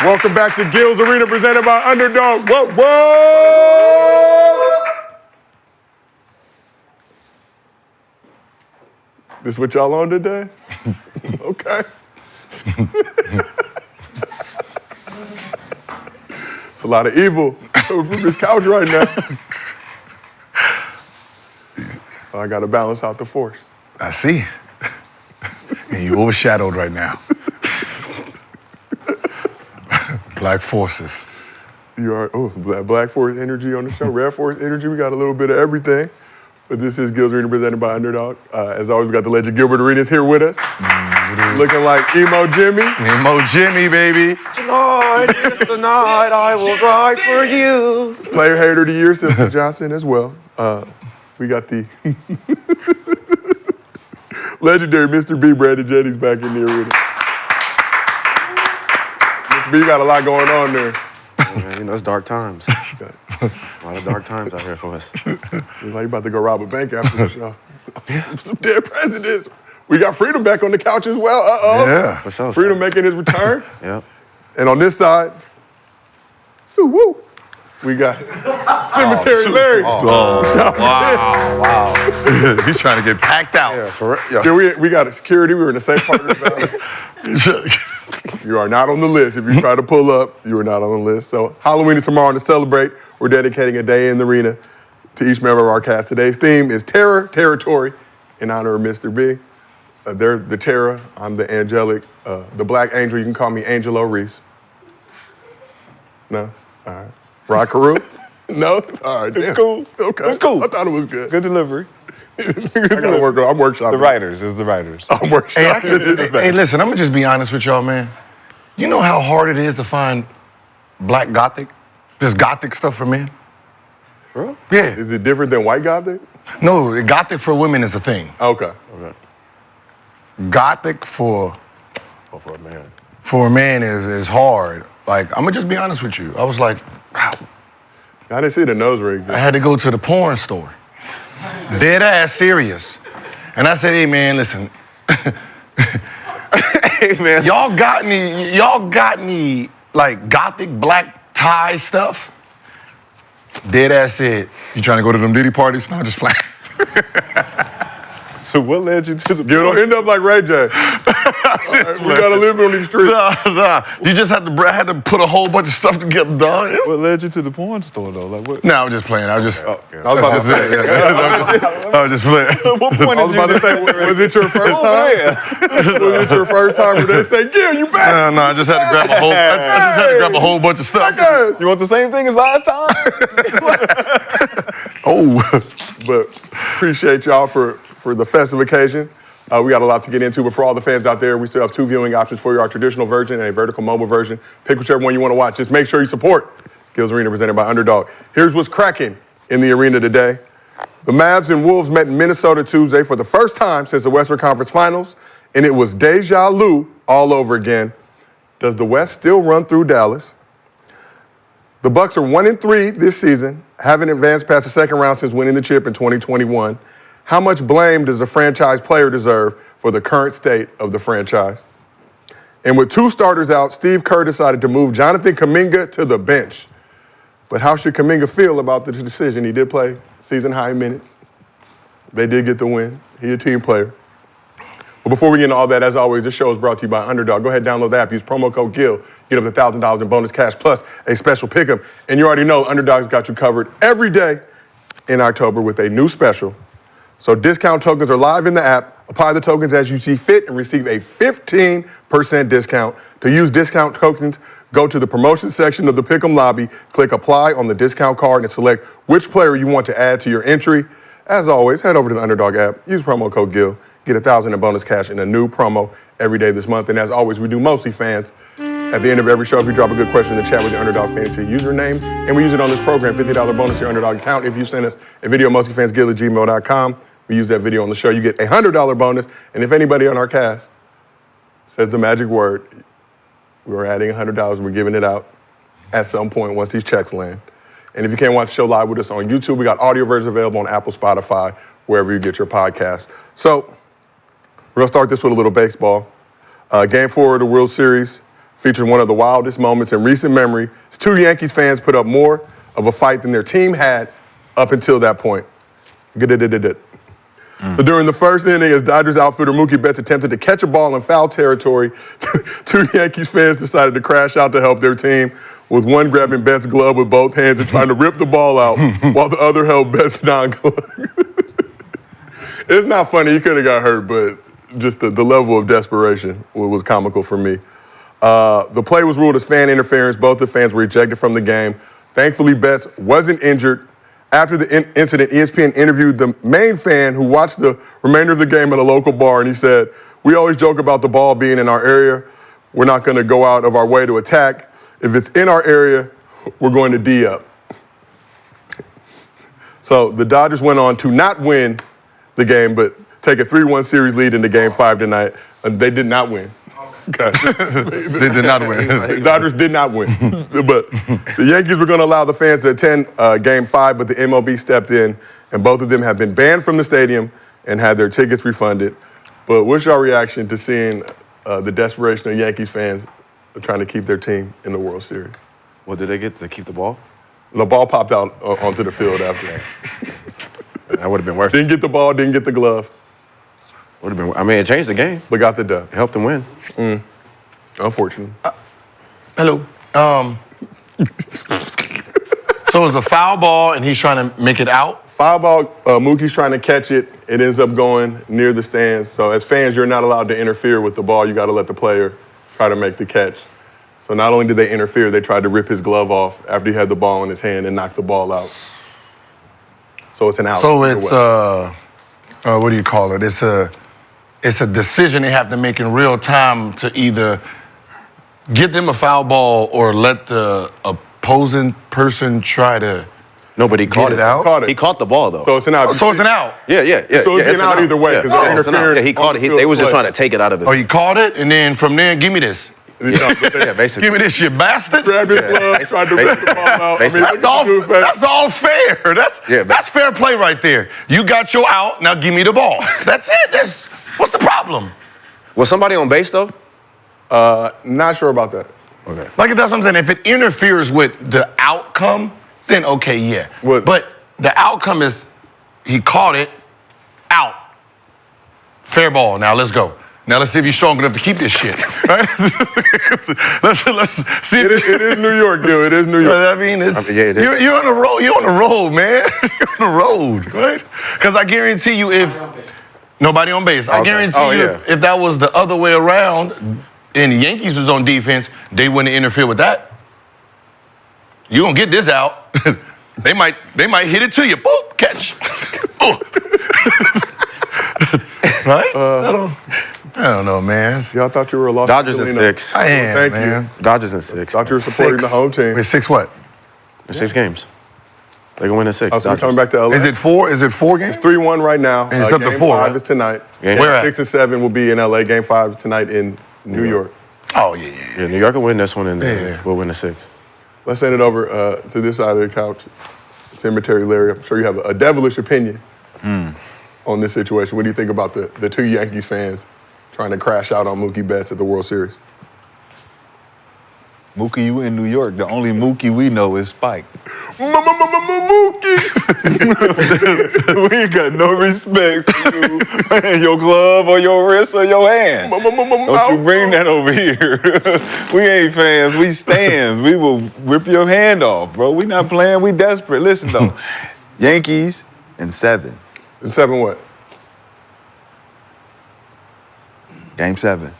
Welcome back to Gil's Arena, presented by Underdog. Whoa, whoa! This what y'all on today? Okay. It's a lot of evil coming from this couch right now. I gotta balance out the force. I see. And you're overshadowed right now. Black forces. You are, Black Force energy on the show, Red Force energy. We got a little bit of everything. But this is Gil's Arena presented by Underdog. As always, we got the legend Gilbert Arenas here with us. Looking like Emo Jimmy. Emo Jimmy, baby. Tonight is the night I will ride for you. Player Hater of the Year, Sister Johnson as well. We got the legendary Mr. B, Brandon Jennings, back in the arena. Mr. B, you got a lot going on there. Man, you know, it's dark times. A lot of dark times out here for us. It's like you about to go rob a bank after the show. Some dead presidents. We got Freedom back on the couch as well. Uh-oh. Yeah. For sure. Freedom making his return. Yep. And on this side, woo, we got Cemetery Larry. Wow. He's trying to get packed out. Yeah, for real. Yeah, we got a security. We were in the same part of the valley. You are not on the list. If you try to pull up, you are not on the list. So Halloween is tomorrow, and to celebrate, we're dedicating a day in the arena to each member of our cast. Today's theme is Terror, Territory, in honor of Mr. B. They're the Terror. I'm the angelic, the Black Angel. You can call me Angelo Reese. No? All right. Rod Carew? No? All right. It's cool. Okay. It's cool. I thought it was good. Good delivery. I gotta work on. I'm workshopping. The writers. It's the writers. I'm workshopping. Hey, listen, I'm gonna just be honest with y'all, man. You know how hard it is to find black gothic? This gothic stuff for men? Bro? Yeah. Is it different than white gothic? No, gothic for women is a thing. Okay. Gothic for For a man. a man is hard. Like, I'm gonna just be honest with you. I was like, wow. I didn't see the nose ring. I had to go to the porn store. Dead ass serious. And I said, hey man, listen. Hey, man. Y'all got any like gothic black tie stuff? Dead ass said, you trying to go to them Diddy parties? No, just flat. So what led you to the You don't end up like Ray J. We gotta live on these streets. Nah. You just had to put a whole bunch of stuff together, dog. What led you to the porn store, though? Like what? No, I was just playing. I was just. Okay. I was about to say. I was just playing. What point I was about to say, was it your first time? Was it your first time where they say, Gil, you back? No, I just had to grab a whole. I just had to grab a whole bunch of stuff. You want the same thing as last time? Oh. But appreciate y'all for the festive occasion. We got a lot to get into, but for all the fans out there, we still have two viewing options for you, our traditional version and a vertical mobile version. Pick whichever one you want to watch. Just make sure you support Gil's Arena presented by Underdog. Here's what's cracking in the arena today. The Mavs and Wolves met in Minnesota Tuesday for the first time since the Western Conference Finals, and it was deja vu all over again. Does the West still run through Dallas? The Bucks are 1-3 this season, haven't advanced past the second round since winning the chip in 2021. How much blame does the franchise player deserve for the current state of the franchise? And with two starters out, Steve Kerr decided to move Jonathan Kuminga to the bench. But how should Kuminga feel about the decision? He did play season-high minutes. They did get the win. He's a team player. But before we get into all that, as always, this show is brought to you by Underdog. Go ahead, download the app, use promo code GIL, get up to $1,000 in bonus cash plus a special pick'em. And you already know Underdog's got you covered every day in October with a new special. So discount tokens are live in the app. Apply the tokens as you see fit and receive a 15% discount. To use discount tokens, go to the promotions section of the Pick'em lobby, click apply on the discount card and select which player you want to add to your entry. As always, head over to the Underdog app, use promo code GIL, get $1,000 in bonus cash in a new promo every day this month. And as always, we do mostly fans. At the end of every show, if you drop a good question in the chat with the Underdog Fantasy username, and we use it on this program, $50 bonus to your Underdog account. If you send us a video, mostlyfansgil@gmail.com, we use that video on the show, you get a $100 bonus. And if anybody on our cast says the magic word, we're adding $100 and we're giving it out at some point once these checks land. And if you can't watch the show live with us on YouTube, we got audio versions available on Apple, Spotify, wherever you get your podcast. So we're gonna start this with a little baseball. Game 4 of the World Series, featuring one of the wildest moments in recent memory. Two Yankees fans put up more of a fight than their team had up until that point. So during the first inning, as Dodgers outfielder Mookie Betts attempted to catch a ball in foul territory, two Yankees fans decided to crash out to help their team, with one grabbing Betts' glove with both hands and trying to rip the ball out while the other held Betts' non-glove. It's not funny. He could have got hurt, but just the level of desperation was comical for me. The play was ruled as fan interference. Both the fans were ejected from the game. Thankfully, Betts wasn't injured. After the incident, ESPN interviewed the main fan who watched the remainder of the game at a local bar, and he said, "We always joke about the ball being in our area. We're not going to go out of our way to attack. If it's in our area, we're going to D up." So the Dodgers went on to not win the game, but take a 3-1 series lead into Game 5 tonight. And they did not win. Okay. They did not win. The Dodgers did not win. But the Yankees were going to allow the fans to attend Game 5, but the MLB stepped in, and both of them have been banned from the stadium and had their tickets refunded. But what's your reaction to seeing the desperation of Yankees fans trying to keep their team in the World Series? What did they get to keep the ball? The ball popped out onto the field after that. That would have been worse. Didn't get the ball, didn't get the glove, Would have been. I mean, it changed the game. but got the dub. It helped them win. Unfortunately. Hello. So it's a foul ball, and he's trying to make it out. Foul ball, Mookie's trying to catch it. It ends up going near the stands. So as fans, you're not allowed to interfere with the ball. You got to let the player try to make the catch. So not only did they interfere, they tried to rip his glove off after he had the ball in his hand and knocked the ball out. So it's an out. So either it's way. what do you call it? It's a decision they have to make in real time to either get them a foul ball or let the opposing person try to No, but he caught it out? Caught it. He caught the ball though. So it's an out. So it's an out. yeah. So it'd be an out either way, 'cause they're it's an out. interfering Yeah, he caught on it. the They field was just play. trying to take it out of his. Oh, he caught it, and then from there, give me this. Yeah, basically. Give me this, you bastard. Grabbed his glove, tried to rip the ball out. I mean, Basically. That's all fair. That's fair play right there. You got your out, now give me the ball. That's it. What's the problem? Was somebody on base though? Not sure about that. Okay. Like that's what I'm saying. If it interferes with the outcome, then okay, yeah. What? But the outcome is he caught it, out. Fair ball. Now let's go. Now let's see if you're strong enough to keep this shit. Right? let's see. It is New York, dude. It is New York. I mean, it's, yeah, it is. You're on the road. You're on the road, man. You're on the road, right? Because I guarantee you, if nobody on base, I Okay. guarantee Oh, you, yeah. if that was the other way around, and the Yankees was on defense, they wouldn't interfere with that. You gonna get this out? they might hit it to you. Boop, catch. Right? I don't know, man. Y'all thought you were a Los Dodgers in Angeles. 6. I am, Thank man. you. Dodgers in 6. Thought you were supporting the home team. Wait, 6 what? In 6 games. They're gonna win in 6. Oh, so we're Dodgers. coming back to LA. Is it 4? Is it 4 games? 3-1 right now. And it's up to Game 4, 5 right? is tonight. Yeah. Where at? 6 and 7 will be in LA. Game 5 tonight in New York. Oh, yeah. Yeah, New York will win this one, and Yeah. we'll win the 6. Let's send it over to this side of the couch. Cemetery Larry, I'm sure you have a devilish opinion on this situation. What do you think about the two Yankees fans trying to crash out on Mookie Betts at the World Series? Mookie, you in New York. The only Mookie we know is Spike. Mookie! We ain't got no respect for you and your glove or your wrist or your hand. Don't you bring that over here. We ain't fans, we stands. We will rip your hand off, bro. We not playing, we desperate. Listen though, Yankees in 7. And 7 what? Game 7.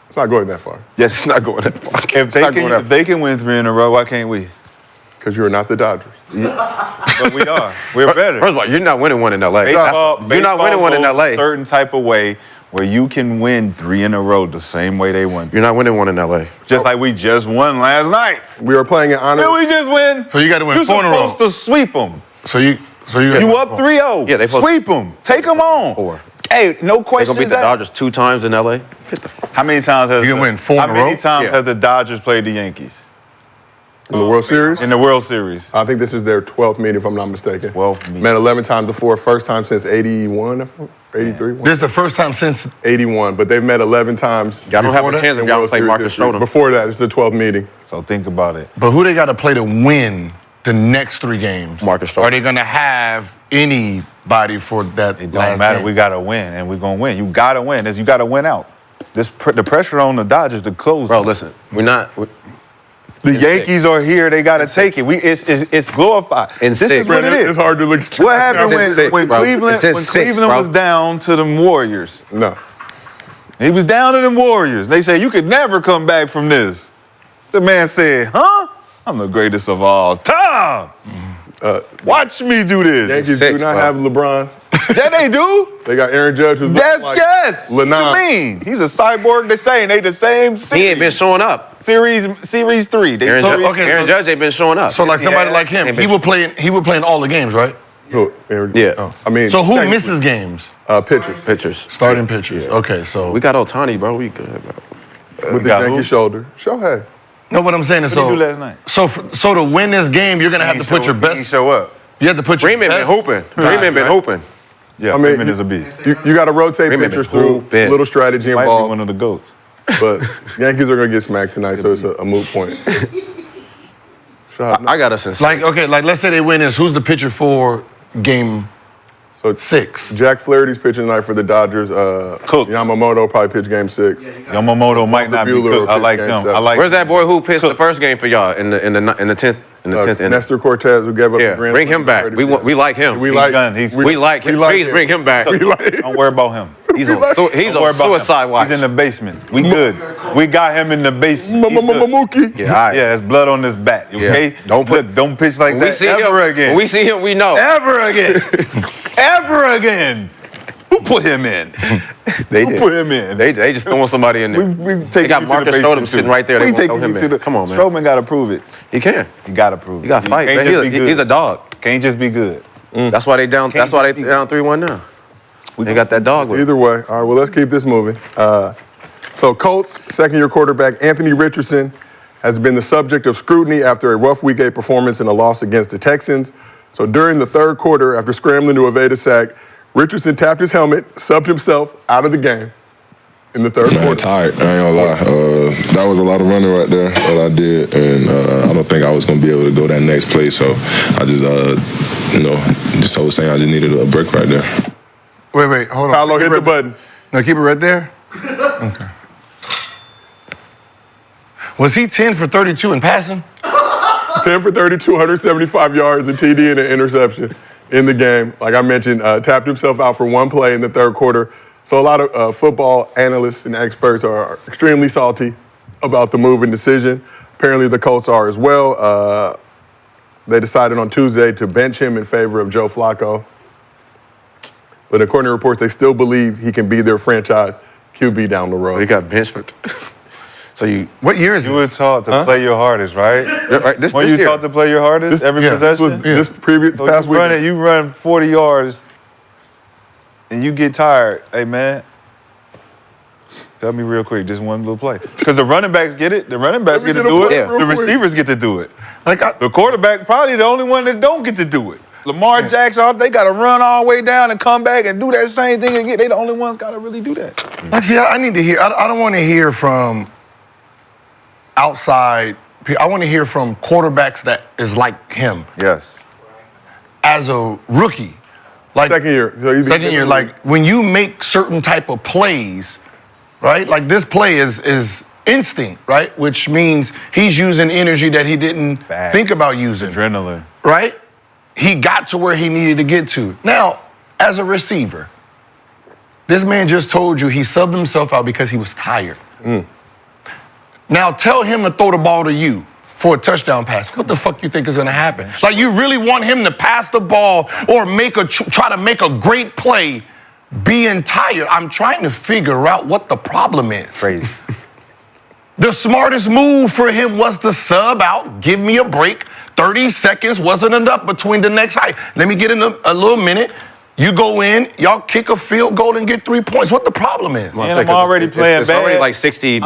It's not going that far. Yes, it's not going that far. If they can win 3 in a row, why can't we? Because you're not the Dodgers. But we are. We're better. First of all, you're not winning one in LA. You're not winning one in goes LA. a certain type of way where you can win 3 in a row the same way they won. You're not winning one in LA. Just like we just won last night. We are playing in honor. Did we just win? So you got to win You're 4 in a row. supposed to sweep them. So you You up 3-0. Yeah, they supposed- sweep them. Take them on. 4. Hey, no They're questions gonna beat the asked. Dodgers 2 times in LA. Get the fuck. How many times has You can win 4 in a How many row? times Yeah. have the Dodgers played the Yankees? In the World Series? In the World Series. I think this is their 12th meeting, if I'm not mistaken. 12th meeting. Met 11 times before, first time since 81, 83? This is the first time since 81, but they've met 11 times. Y'all don't have before a that chance if in y'all World play Series Marcus history. Stroman. Before that, it's the 12th meeting. So think about it. But who they got to play to win the next 3 games? Marcus Stroman. Are they going to have anybody for that It last don't matter. game? We got to win, and we're going to win. You got to win. You got to win out. The pressure on the Dodgers to close. Bro, listen, The Yankees are here. They got to take it. It's glorified. In This is six. what it It's is. hard to look at you. What happened It's in six, when bro. Cleveland, It's in when six, Cleveland bro. was down to the Warriors? No. He was down to the Warriors. They said, you could never come back from this. The man said, huh? I'm the greatest of all time. Watch me do this. Yankees Six, do not bro. have LeBron. Yeah, they do. They got Aaron Judge, who's That's, like yes. What Lennon. you mean? He's a cyborg. They're saying they the same series. He ain't been showing up. Series 3. They Aaron, okay, Aaron so- Judge ain't been showing up. So like somebody like him, ain't he been- would play in all the games, right? Who? Aaron Yeah. Oh. I mean, So who technically, misses games? Pitchers Pitchers. Starting pitchers. Okay, so We got Ohtani, bro. We good, bro. with the got Yankee who? shoulder. Shohei. no, what I'm saying is What did he do last night? So to win this game, you're gonna have to put your He best. show up. You have to put your Freeman been best. hooping. Freeman been right? hooping. Yeah, I mean, Freeman is a beast. You got to rotate Freeman pitchers been through, hooping. a little strategy Might be involved. one of the GOATs. But Yankees are going to get smacked tonight, so it's a moot point. Shot, I got us in Like okay, like let's say they win this. Who's the pitcher for game so 6? Jack Flaherty's pitching tonight for the Dodgers. Cook. Yamamoto probably pitch game 6. Yamamoto might not be Buehler cooked. I will like pitch them. game I like Where's that boy who pitched the first game for y'all in the 10th inning? Nestor Cortez, who gave up Yeah, the grand bring him back. We like him. We He's like done. He's- We like him. Please bring him back. We like Don't worry about him. He's We on, like- he's Don't worry on about him. suicide watch. He's in the basement. We good. We got him in the basement. He's good. Mookie. Yeah, all right. Yeah, there's blood on his back. Okay? Yeah. Don't pitch like When we that see ever him, again. When we see him, we know. Ever again. Ever again. Who put him in? They Who did. put him in? They just throwing somebody in there. We They take got you to the Marcus basement, Stroman sitting too. right there. They We won't take throw you him to in. the. Come on, man. Stroman got to prove it. He can. He got to prove it. He got to fight, Can't man. just be good. He's a dog. Can't just be good. That's why they down. That's why they down 3-1 now. They got that dog with. Either way. All right, well, let's keep this moving. So Colts, second-year quarterback Anthony Richardson has been the subject of scrutiny after a rough Week 8 performance in a loss against the Texans. So during the third quarter, after scrambling to evade a sack, Richardson tapped his helmet, subbed himself out of the game in the third Man, quarter. tired. I ain't gonna lie. That was a lot of running right there, what I did, and I don't think I was gonna be able to go that next play. So I just, just told Sam I just needed a break right there. Wait, hold on. Paolo, hit the button. No, keep it right there. Okay. Was he 10 for 32 in passing? 10 for 30, 275 yards, a TD, and an interception in the game. Like I mentioned, tapped himself out for one play in the third quarter. So a lot of football analysts and experts are extremely salty about the move and decision. Apparently the Colts are as well. They decided on Tuesday to bench him in favor of Joe Flacco. But according to reports, they still believe he can be their franchise QB down the road. He got benched for. So you. What year is You it? were taught to play your hardest, right? Right, this When you year. taught to play your hardest every yeah, This was possession? this previous So past week. you run 40 yards and you get tired. Hey, man, tell me real quick, just one little play. Because the running backs get it. The running backs Let me get to get a do it. play The real quick. receivers get to do it. Like The quarterback probably the only one that don't get to do it. Lamar Jackson, they got to run all the way down and come back and do that same thing again. They the only ones got to really do that. see, I need to hear. I don't want to hear from outside. I want to hear from quarterbacks that is like him Yes. as a rookie. Like Second year. So you'd be second year, like when you make certain type of plays, right? Like this play is instinct, right? Which means he's using energy that he didn't Facts. think about using, Adrenaline. right? He got to where he needed to get to. Now, as a receiver, this man just told you he subbed himself out because he was tired. Now tell him to throw the ball to you for a touchdown pass. What the fuck you think is gonna happen? Like you really want him to pass the ball or try to make a great play being tired? I'm trying to figure out what the problem is. Crazy. The smartest move for him was to sub out, give me a break. 30 seconds wasn't enough between the next high. Let me get in a little minute. You go in, y'all kick a field goal and get 3 points. What the problem is? And I'm already playing it's bad. already like 60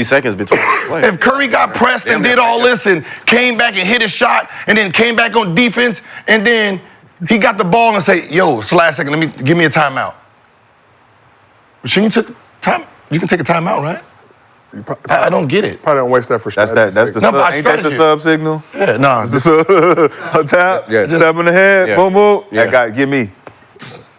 seconds between plays. If Curry got pressed and did all this and came back and hit a shot and then came back on defense and then he got the ball and say, yo, it's the last second, give me a timeout. Shouldn't you take time? You can take a timeout, right? I don't get it. Probably don't waste that for That's strategy. the No, but sub. I Ain't that the strategy. sub signal? Yeah, no. The sub, a tap, Yeah. tap in the head, Yeah. boom, boom. Yeah. That guy, give me.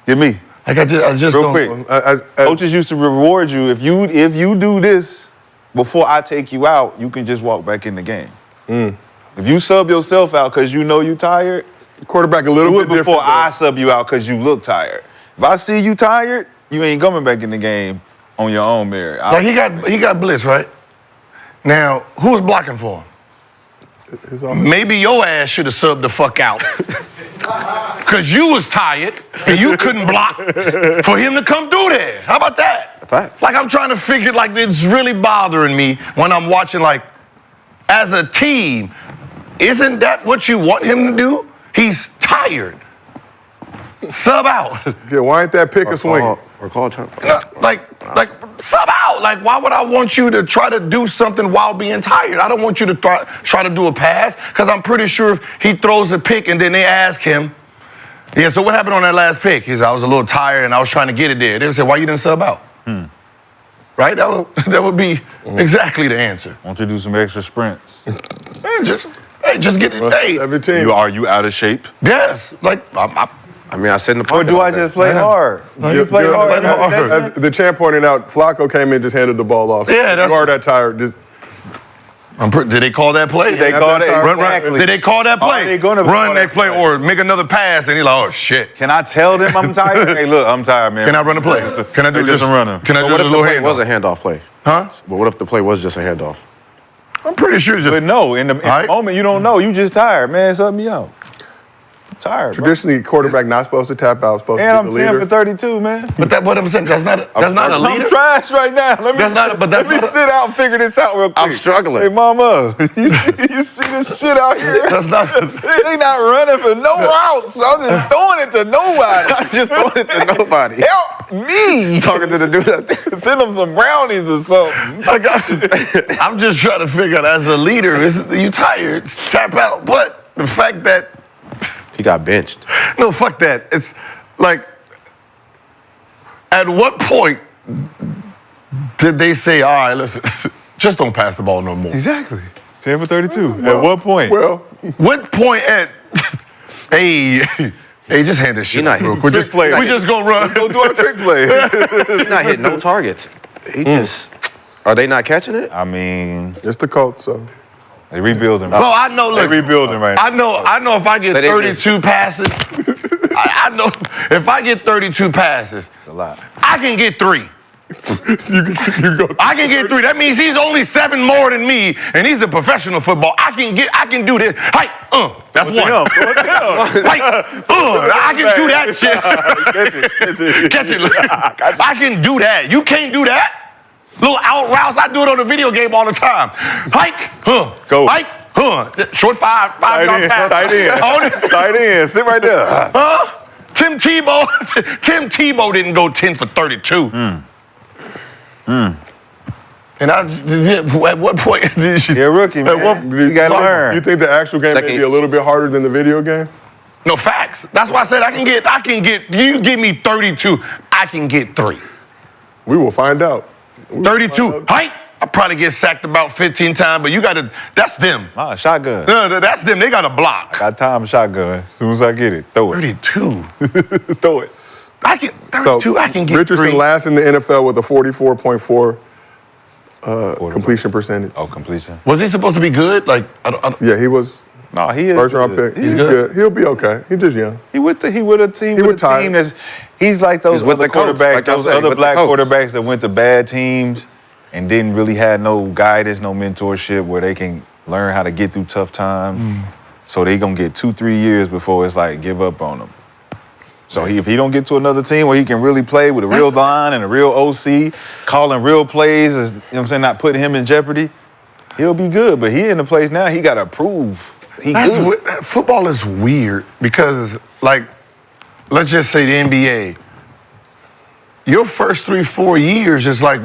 Like I just Real don't. quick. As Coaches used to reward you if you do this before I take you out, you can just walk back in the game. If you sub yourself out because you know you tired, quarterback a little do bit it before different. I sub you out because you look tired. If I see you tired, you ain't coming back in the game on your own merit. Like he got blitz, right? Now, who's blocking for him? Maybe your ass should have subbed the fuck out. Because you was tired and you couldn't block for him to come through there. How about that? Facts. Like I'm trying to figure, like it's really bothering me when I'm watching, like, as a team, isn't that what you want him to do? He's tired. Sub out. Yeah, why ain't that pick a swing? Or call time. Like, sub out. Like, why would I want you to try to do something while being tired? I don't want you to try to do a pass, because I'm pretty sure if he throws a pick and then they ask him, yeah, so what happened on that last pick? He said, I was a little tired and I was trying to get it there. They would say, why you didn't sub out? Right? That would be exactly the answer. Won't you do some extra sprints? Just get it. Hey, 17. Are you out of shape? yes. Like, I mean, I sit in the Or pocket. do I all day. just play hard? You play Good. hard. As the champ pointed out, Flacco came in, just handed the ball off. Yeah, that's- you are that tired. Just did they call that play? They call it Run, exactly. Did they call that play? Are they gonna run call next that play play? or make another pass? And he's like, oh shit. Can I tell them I'm tired? Hey, look, I'm tired, man. Can I run a play? Can I do Hey, just a runner. Can I But do what just if a the little play was a handoff? handoff play? Huh? But what if the play was just a handoff? I'm pretty sure just. But no, in the Right. moment, you don't know. You just tired, man. Sub me out. I'm tired, bro. traditionally, quarterback not supposed to tap out, supposed And to I'm be the 10 leader. for 32, man. But that what I'm saying. That's not a leader. I'm trash right now. Let me That's not- but that's let me not a- sit out and figure this out real quick. I'm struggling. Hey, mama, you see this shit out here? That's not. They not running for no routes. I'm just throwing it to nobody. I'm just throwing it to nobody. Help me. Talking to the dude out there. Send them some brownies or something. I'm just trying to figure out, as a leader, you tired? Tap out. But the fact that He got benched. no, fuck that. It's like, at what point did they say, all right, listen, just don't pass the ball no more? Exactly. 10 for 32. At what point? Well, What point at, hey, just hand this shit not real hitting quick. trick play. We just gonna run. Go do our trick play. He's not hitting no targets. He just. Are they not catching it? I mean, it's the Colts, so. they rebuilding. No, I know. They Look, rebuilding right now. I know. If I get But they just- 32 passes, I know if I get 32 passes, It's a lot. I can get 3. you go. I can get 3. That means he's only 7 more than me, and he's a professional football. I can do this. Hey, that's one. Like, I can do that shit. Catch it. I can do that. You can't do that. Little out routes, I do it on the video game all the time. Hike, Go. Hike, short 5 Tight yard end, pass. tight end. On it. Tight end. Sit right there. Tim Tebow didn't go 10 for 32. And at what point did you? You're a rookie, man. At what, You gotta learn. You think the actual game may be a little bit harder than the video game? no facts. That's why I said I can get. You give me 32, I can get 3. We will find out. 32. Height. I probably get sacked about 15 times, but you gotta. That's them. Shotgun. No, that's them. They got to block. Got time shotgun. As soon as I get it, throw it. 32. Throw it. I can 32. I can get Richardson 3. last in the NFL with a 44.4 completion percentage. Oh, completion. Was he supposed to be good? Like, I don't Yeah, he was No, he is. first round pick. He's good. He'll be okay. He's just young. He with a team. With a retired. team that's. He's like those He's with other the coach, quarterbacks, like I those said, other with the black coach. quarterbacks that went to bad teams and didn't really have no guidance, no mentorship where they can learn how to get through tough times. So they gonna get 2-3 years before it's like give up on them. So if he don't get to another team where he can really play with a real line and a real OC, calling real plays, you know what I'm saying, not putting him in jeopardy, he'll be good. But he in the place now, he gotta prove he good. Football is weird because, like, let's just say the NBA, your first 3-4 years is like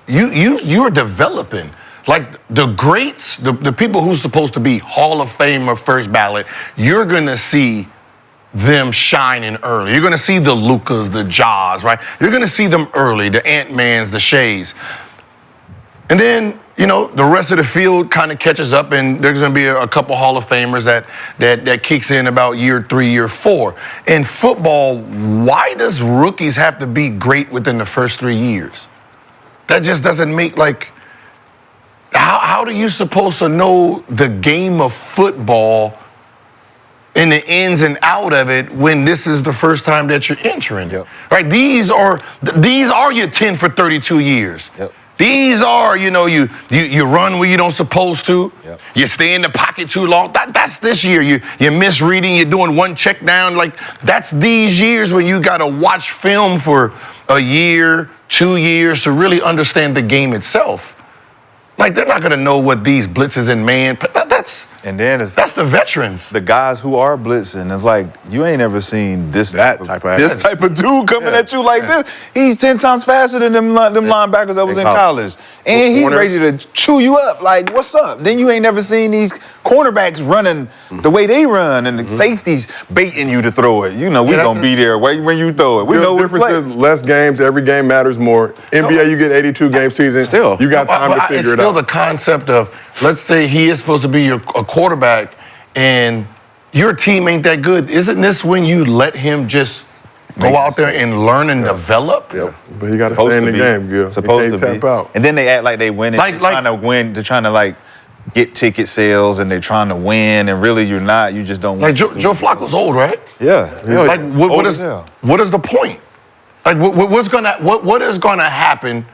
you're developing. Like the greats, the people who's supposed to be Hall of Fame or first ballot, you're gonna see them shining early. You're gonna see the Lukas, the Jaws, right? You're gonna see them early, the Ant-Mans, the Shays. And then, the rest of the field kind of catches up, and there's gonna be a couple Hall of Famers that kicks in about year 3, year 4. In football, why does rookies have to be great within the first 3 years? That just doesn't make how are you supposed to know the game of football and the ins and out of it when this is the first time that you're entering? Yep. Right? These are your 10 for 32 years. Yep. These are, you run where you don't supposed to. Yep. You stay in the pocket too long. That's this year. You're misreading. You're doing one check down. Like, that's these years when you got to watch film for a year, 2 years to really understand the game itself. Like, they're not going to know what these blitzes and man. That's the veterans. The guys who are blitzing, it's like, you ain't ever seen this type of dude coming at you like this. He's 10 times faster than them linebackers that was in college. And he's ready to chew you up. Like, what's up? Then you ain't never seen these cornerbacks running the way they run and the safeties baiting you to throw it. We going to be there when you throw it. We know the difference is less games. Every game matters more. NBA, you get 82 game season. Still. You got time to figure it out. It's still the concept of, let's say he is supposed to be a quarterback and your team ain't that good. Isn't this when you let him just go out there and learn and develop? Yep. But you got to stay in the game, Gil. Supposed to tap out. And then they act like they win. They're trying to win. They're trying to get ticket sales, and they're trying to win. And really, you're not. You just don't. Like Joe Flacco's old, right? Yeah. Like what is the point? Like what is gonna happen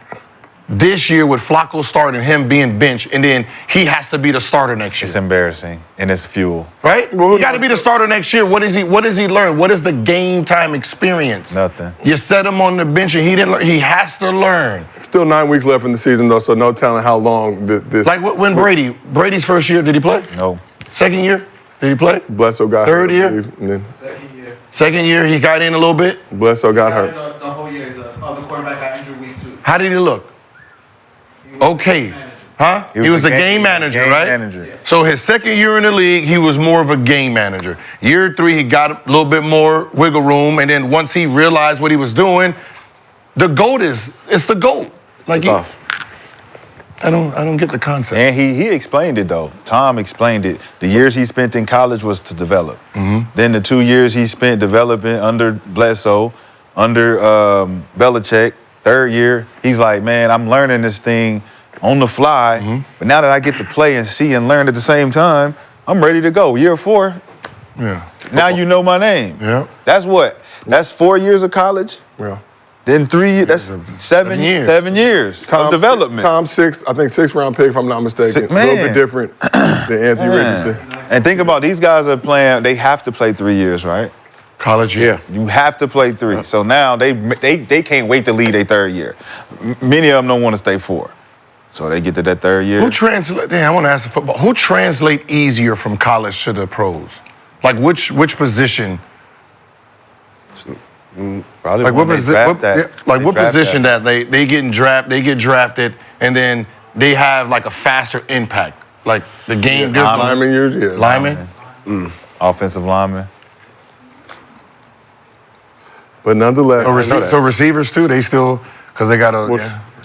this year with Flacco starting, him being benched, and then he has to be the starter next year? It's embarrassing, and it's fuel. Right? You got to be the starter next year. What does he learn? What is the game time experience? Nothing. You set him on the bench, and he didn't learn. He has to learn. Still 9 weeks left in the season, though, so no telling how long this. Like when Brady's first year, did he play? No. Second year, did he play? Bledsoe got Third hurt. year? Second year, he got in a little bit. Bledsoe got hurt. The whole year, the other quarterback got injured week 2. How did he look? Okay. Huh? He was the game manager, right? Manager. So his second year in the league, he was more of a game manager. Year 3, he got a little bit more wiggle room, and then once he realized what he was doing, the GOAT it's the GOAT. Like I don't get the concept. And he explained it though. Tom explained it. The years he spent in college was to develop. Mm-hmm. Then the 2 years he spent developing under Bledsoe, under Belichick. Third year, he's like, man, I'm learning this thing on the fly. Mm-hmm. But now that I get to play and see and learn at the same time, I'm ready to go. Year 4. Yeah. Now you know my name. Yeah. That's what? That's 4 years of college. Yeah. Then 3 years. That's 7 years. 7 years of development. Tom 6th round pick, if I'm not mistaken. A little bit different than Anthony Richardson. And think about these guys are playing. They have to play 3 years, right? College year. You have to play 3. So now they can't wait to leave their third year. Many of them don't want to stay 4. So they get to that third year. I want to ask the football. Who translate easier from college to the pros? Like which position? Probably like what position that they get drafted and then they have like a faster impact. Like the game lineman usually. Yeah. Lineman? Offensive lineman. But nonetheless, so receivers too, they still, because they got to.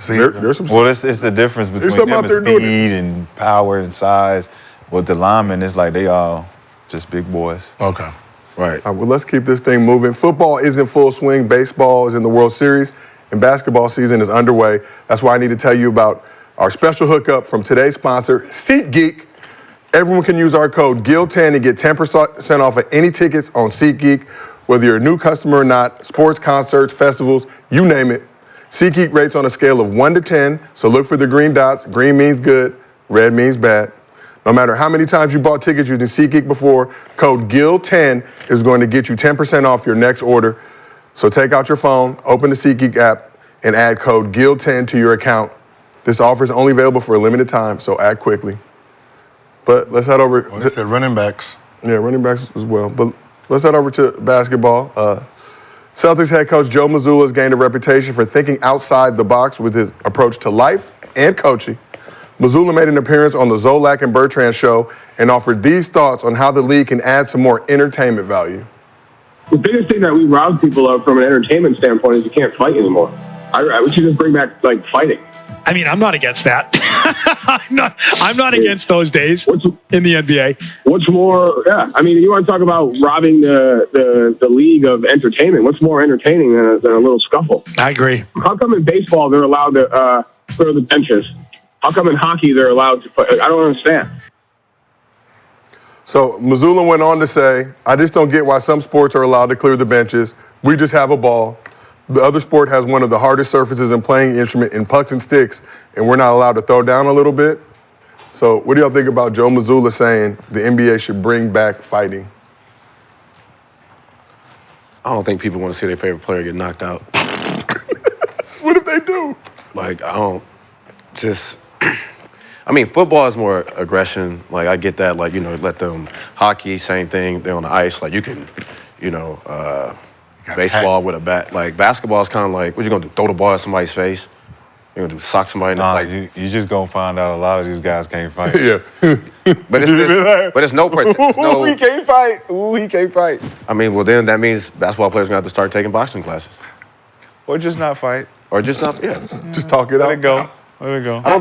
There's some. Well, it's the difference between them and speed and power and size. With the linemen, it's like they all just big boys. Okay. Right. Well, let's keep this thing moving. Football is in full swing. Baseball is in the World Series, and basketball season is underway. That's why I need to tell you about our special hookup from today's sponsor, SeatGeek. Everyone can use our code GIL10 to get 10% off of any tickets on SeatGeek. Whether you're a new customer or not, sports, concerts, festivals, you name it. SeatGeek rates on a scale of 1 to 10, so look for the green dots. Green means good, red means bad. No matter how many times you bought tickets using SeatGeek before, code GIL10 is going to get you 10% off your next order. So take out your phone, open the SeatGeek app, and add code GIL10 to your account. This offer is only available for a limited time, so act quickly. But let's head over. They said running backs. Yeah, running backs as well. But Let's head over to basketball. Celtics head coach Joe Mazzula has gained a reputation for thinking outside the box with his approach to life and coaching. Mazzula made an appearance on the Zolak and Bertrand show and offered these thoughts on how the league can add some more entertainment value. The biggest thing that we rob people of from an entertainment standpoint is you can't fight anymore. We should just bring back, like, fighting. I mean, I'm not against that. I'm not against those days in the NBA. What's more, yeah, I mean, you want to talk about robbing the league of entertainment. What's more entertaining than a little scuffle? I agree. How come in baseball they're allowed to clear the benches? How come in hockey they're allowed to play? I don't understand. So Mazzula went on to say, I just don't get why some sports are allowed to clear the benches. We just have a ball. The other sport has one of the hardest surfaces and playing instrument in pucks and sticks, and we're not allowed to throw down a little bit. So what do y'all think about Joe Mazzula saying the NBA should bring back fighting? I don't think people want to see their favorite player get knocked out. What if they do? Like, I don't just... I mean, football is more aggression. Like, I get that. Like, let them... Hockey, same thing. They're on the ice. Like, you can, baseball with a bat. Like, basketball is kind of like, what you going to do, throw the ball at somebody's face? You're going to sock somebody in the like, you just going to find out a lot of these guys can't fight. Yeah. But it's no... Ooh, he can't fight. Ooh, he can't fight. I mean, well, then that means basketball players are going to have to start taking boxing classes. Or just not fight. Or just not, Just talk it out. Let it go. Let it go. I don't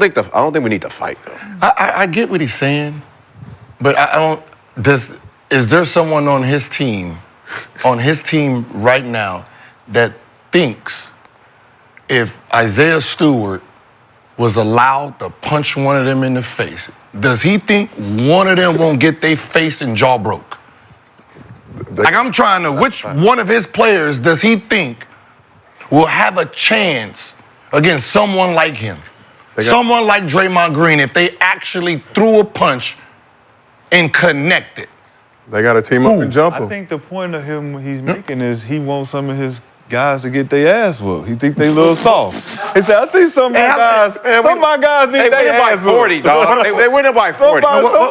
think we need to fight, though. I get what he's saying, but I don't. Is there someone on his team right now that thinks if Isaiah Stewart was allowed to punch one of them in the face, does he think one of them won't get their face and jaw broke? Like, I'm trying to, which one of his players does he think will have a chance against someone like him? Someone like Draymond Green, if they actually threw a punch and connected. They got to team up and jump him. I think the point of him he's making is he wants some of his guys to get their ass whooped. He think they a little soft. He said, I think some of my guys need their ass whooped. 40, dog. They went up by 40.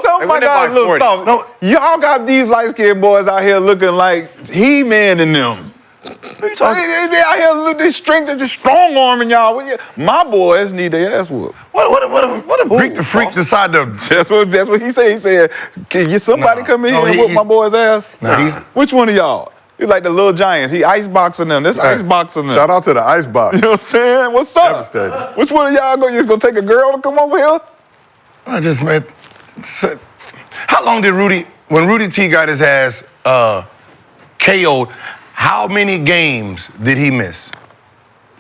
Some of my guys a little soft. No, y'all got these light-skinned boys out here looking like He-Man in them. What are you talking? They out here look this strength, this strong arming y'all. My boys need their ass whooped. What if Greek the Freak decide to? That's what he said. He said, "Can somebody come in here and whoop my boy's ass?" Which one of y'all? He's like the little giants. He iceboxing them. This iceboxing them. Shout out to the icebox. You know what I'm saying? What's up? Devastating. Which one of y'all just gonna take a girl to come over here? I just meant. How long did when Rudy T got his ass KO'd? How many games did he miss?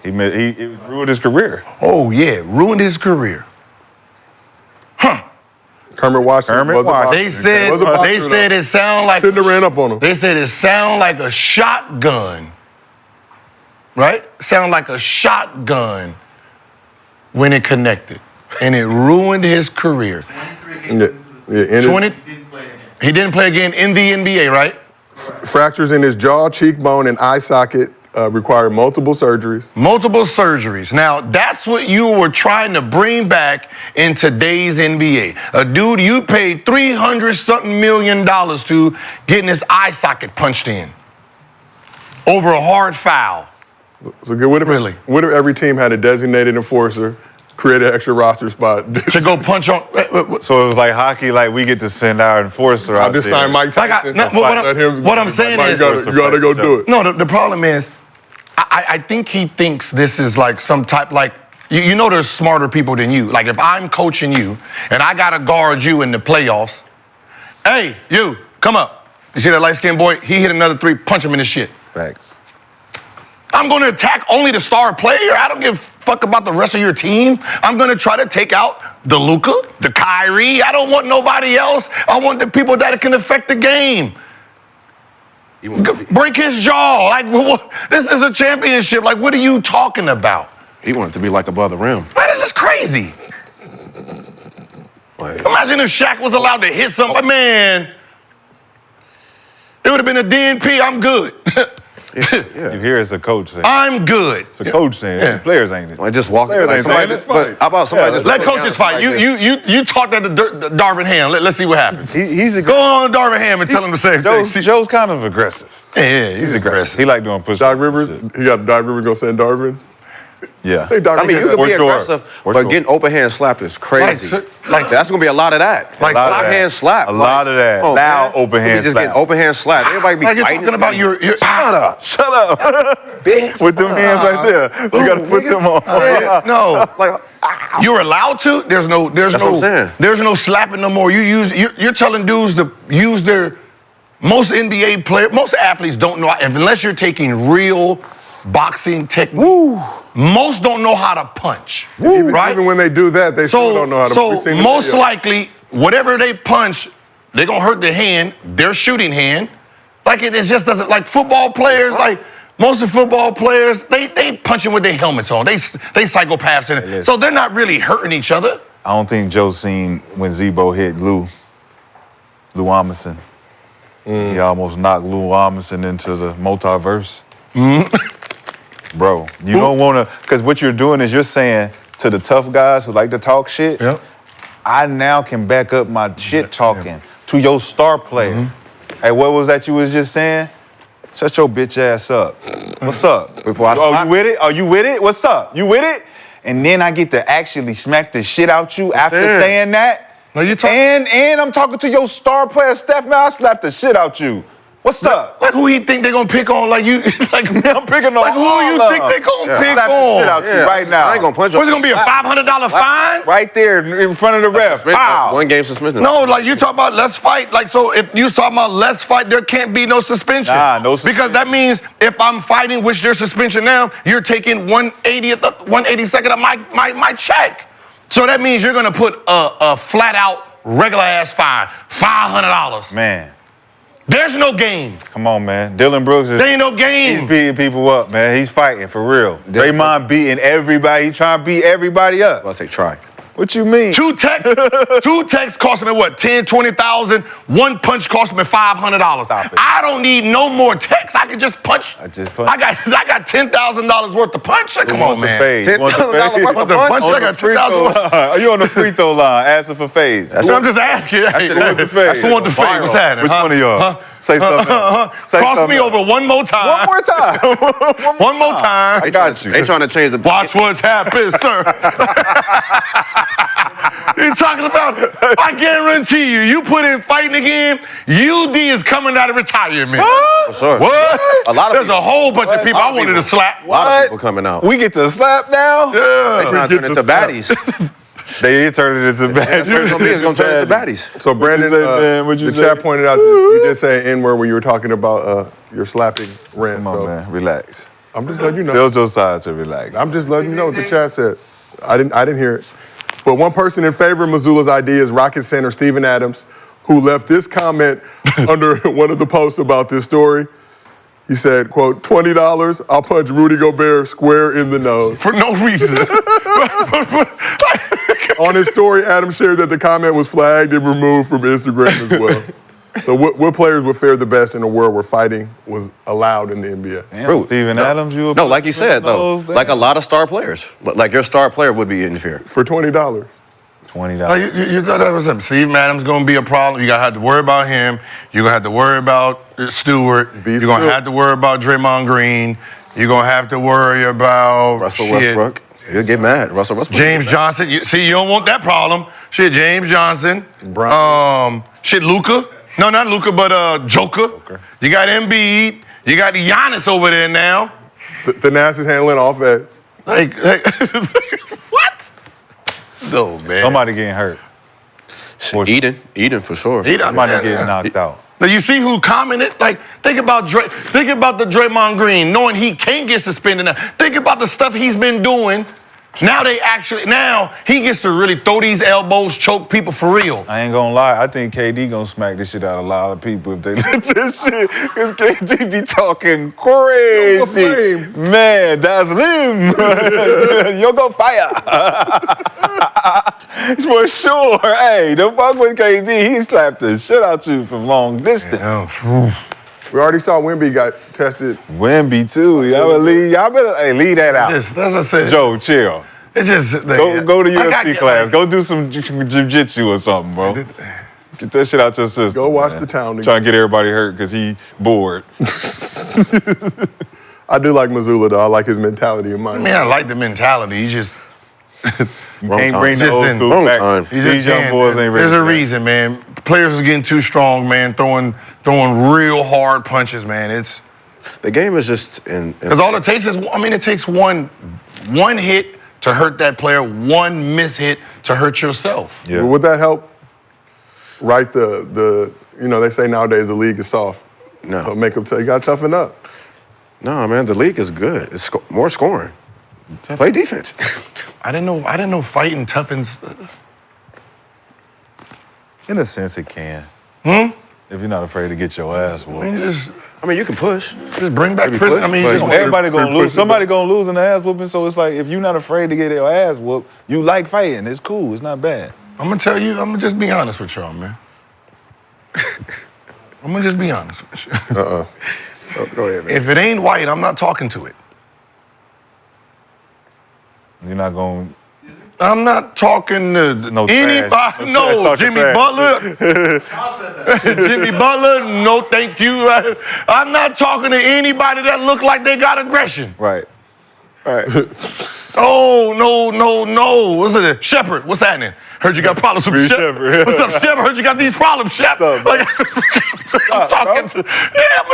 He ruined his career. Oh yeah, ruined his career. Kermit Washington. They said it sound like shouldn't have ran up on him. They said it sound like a shotgun. Right? Sound like a shotgun when it connected. And it ruined his career. 23 games into the season. He didn't play again in the NBA, right? Fractures in his jaw, cheekbone, and eye socket required multiple surgeries. Multiple surgeries. Now, that's what you were trying to bring back in today's NBA. A dude you paid $300-something million to getting his eye socket punched in over a hard foul. So what if every team had a designated enforcer, create an extra roster spot to go punch on? So it was like hockey, like we get to send our enforcer out there. I just signed Mike Tyson. What I'm saying is, you gotta go do it. No, the problem is, I think he thinks this is like some type, like, you know there's smarter people than you. Like if I'm coaching you and I gotta guard you in the playoffs, hey, you, come up. You see that light-skinned boy? He hit another three, punch him in the shit. Facts. I'm going to attack only the star player. I don't give a fuck about the rest of your team. I'm going to try to take out the Luka, the Kyrie. I don't want nobody else. I want the people that can affect the game. Break his jaw. Like, this is a championship. Like, what are you talking about? He wanted to be like above the rim. Man, this is crazy. Imagine if Shaq was allowed to hit somebody. Man, it would have been a DNP. I'm good. You hear it's a coach saying. I'm good. It's a coach saying. Yeah. The players ain't it. Like just walking. Players Like ain't somebody saying just, it. but how about somebody just Let walking coaches down fight. the street like You talk that to Darvin Ham. Let's see what happens. He's Go on Darvin Ham and tell him the same thing. Joe's kind of aggressive. Yeah, he's aggressive. He like doing push. Doc Rivers, he got Doc Rivers gonna send Darvin. Yeah. I think Doc I mean, you Rivers could be For sure. aggressive, For but sure. getting open hand slap is crazy. Like- That's gonna be a lot of that. Like- Like hand slap. A lot of that. Oh, Loud man. open You hand just slap. getting open hand slap. Everybody be Like you're fighting. talking about your Shut up. Shut up. With them hands right there. You gotta put them on. no. Like, You're allowed to. There's no what I'm saying. there's no slapping no more. You're telling dudes to use their most NBA players, most athletes don't know unless you're taking real boxing technique. Most don't know how to punch. Right? Even when they do that, they still don't know how to. We've So seen the most video. likely, whatever they punch, they're gonna hurt their hand, their shooting hand. Like it just doesn't. Like football players, like most of football players, they punching with their helmets on. They psychopaths in it, so they're not really hurting each other. I don't think Joe seen when Zebo hit Lou Amundsen. He almost knocked Lou Amundsen into the multiverse. Bro, you don't want to, because what you're doing is you're saying to the tough guys who like to talk shit, Yep. I now can back up my shit talking to your star player. Hey, what was that you was just saying? Shut your bitch ass up. What's up? Before I Oh, slap- you with it? Are you with it? What's up? You with it? And then I get to actually smack the shit out you after saying that. No, you talk- And I'm talking to your star player, Steph. Man, I slapped the shit out you. What's up? Like who he think they gonna pick on? Like you, like I'm picking on like who all you of think them. they gonna pick Slap the on? shit out you right now. I ain't gonna punch you. What's it gonna be, a $500 fine? Right there in front of the ref. Pow. 1 game suspension. No, like you talking about let's fight. Like so, if you talking about let's fight, there can't be no suspension. Nah, no suspension. Because that means if I'm fighting, which there's suspension now, you're taking 1/82nd of my check. So that means you're gonna put a flat out regular ass fine, $500. Man, There's no game. come on, man. Dylan Brooks is There ain't no he's game. beating people up, man. He's fighting for real. Draymond beating everybody. He's trying to beat everybody up. I say try. What you mean? Two texts cost me what? 10, 20,000. One punch cost me $500. Stop it. I don't need no more texts. I can just punch. I just punch. I got $10,000 worth of punch. Come on, man. Fade. Want the $10,000 fade? worth of The punch, On I the got free throw 10,000. line. Are you on the free throw line asking for fades? I'm just asking. Hey, Who want the fade? Who want the fade? What's happening? Which one of y'all? Say something else. Say Cross something me else. over one more time. One more time. One more time. I got you. They trying to change the. Watch what's happening, sir. You're talking about, I guarantee you put in fighting again, UD is coming out of retirement. For sure. What? A lot of There's people. a whole bunch of people I wanted to slap. A lot of people coming out. We get to slap now? They trying to turn into baddies. They did turn it into bad. That's what it's gonna be. It's gonna turn into baddies. So Brandon, What'd you say, man? What'd you the say? chat pointed out that you did say an N-word when you were talking about your slapping rant. Come on, so man. Relax. I'm just letting you know. Tell Josiah to relax. I'm just letting you know what the chat said. I didn't hear it. But one person in favor of Mazzula's idea is Rocket Center Steven Adams, who left this comment under one of the posts about this story. He said, quote, $20, I'll punch Rudy Gobert square in the nose. For no reason. On his story, Adams shared that the comment was flagged and removed from Instagram as well. So what players would fare the best in a world where fighting was allowed in the NBA? Damn, Bro, Steven Adams, you No, like you said though, like a lot of star players. Like your star player would be interfered. For $20. $20. You thought that was something. Steve Adams going to be a problem. You're going to have to worry about him. You're going to have to worry about Stewart. You're going to have to worry about Draymond Green. You're going to have to worry about Russell Westbrook. He'll get mad. Russell Westbrook. James Johnson. You don't want that problem. Shit, James Johnson. Shit, Luka. No, not Luka, but Joker. You got Embiid. You got Giannis over there now. The Nash is handling offense. Like what? No, man. Somebody getting hurt. Eden for sure. Somebody getting knocked out. Now you see who commented? Like, think about the Draymond Green, knowing he can't get suspended now. Think about the stuff he's been doing. Now he gets to really throw these elbows, choke people for real. I ain't gonna lie, I think KD gonna smack this shit out of a lot of people if they let this shit. Cause KD be talking crazy. Man, that's him. You're gonna fire. For sure. Hey, don't fuck with KD. He slapped the shit out you from long distance. We already saw Wemby got tested. Wemby too. Y'all better leave that out. That's what I said. Joe, chill. It's just Go to UFC class. Go do some jiu-jitsu or something, bro. Get that shit out your system. Go watch The Town. Trying to get everybody hurt because he bored. I do like Mazzula, though. I like his mentality in mind. I mean, I like the mentality. He just Can't bring the old in- school wrong back. time. These young boys ain't ready. There's for a that. reason, man. Players are getting too strong, man. Throwing real hard punches, man. It's The game is just in because all it takes is, it takes one hit to hurt that player, one miss hit to hurt yourself. Yeah. Would that help? Right, they say nowadays the league is soft. No. Make them tell you got to toughen up. No, man, the league is good. It's more scoring. Play defense. I didn't know fighting toughens. In a sense, it can. If you're not afraid to get your ass whooped. I mean, you can push. Just bring back Maybe prison. push, I mean, but- just Everybody gonna lose. pushing Somebody gonna lose in the ass whooping. So it's like if you're not afraid to get your ass whooped, you like fighting. It's cool. It's not bad. I'm gonna tell you. I'm gonna just be honest with y'all, man. I'm gonna just be honest with you. Go ahead, man. If it ain't white, I'm not talking to it. You're not gonna. I'm not talking to No trash. anybody. No trash. No, Talking Jimmy trash. Butler. Jimmy Butler, no thank you. I'm not talking to anybody that look like they got aggression. Right. Oh, no. What's it? Shepard, what's happening? Heard you got problems with Free Shepard. Shepard. What's up, Shepard? Heard you got these problems, Shepard. What's up, I'm talking to. Yeah, I'm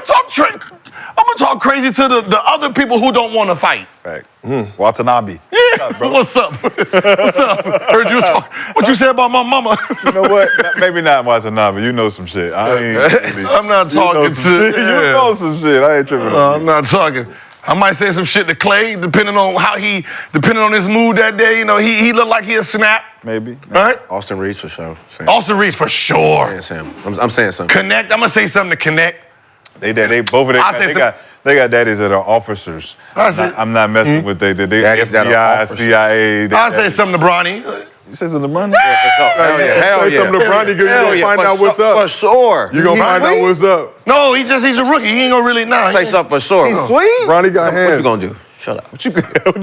gonna talk crazy to the other people who don't want to fight. Facts. Watanabe. Yeah. What's up? What's up? Heard you talk. What you said about my mama? You know what? Maybe not Watanabe. You know some shit. I ain't. Really, I'm not talking to. You know some shit. I ain't tripping. I'm not talking. I might say some shit to Clay, depending on his mood that day. You know, he looked like he'll snap. Maybe. All right? Austin Reeves for sure. Austin Reeves for sure. Sam. I'm saying something. Connect. I'm gonna say something to Connect. They both of them. They got daddies that are officers. I'm not messing with they Daddies that are FBI, officers. CIA. I'll say something to Bronny. You said something to Bronny? Hell yeah. Hell Say something to Bronny, 'cause you gonna find out what's up. For sure. You gonna find out what's up. No, he's a rookie. He ain't gonna really know. Say something for sure. He's sweet. Bronny got What hands. you gonna do? Shut up. What you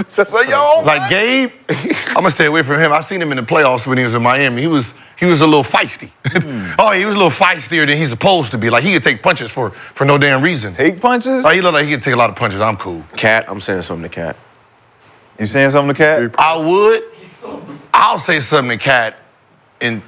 say, yo? Like Gabe, I'm gonna stay away from him. I seen him in the playoffs when he was in Miami. He was a little feisty. Oh, he was a little feistier than he's supposed to be. Like he could take punches for no damn reason. Take punches? Oh, he looked like he could take a lot of punches. I'm cool. Cat, I'm saying something to Cat. You saying something to Cat? I would. I'll say something to Cat, and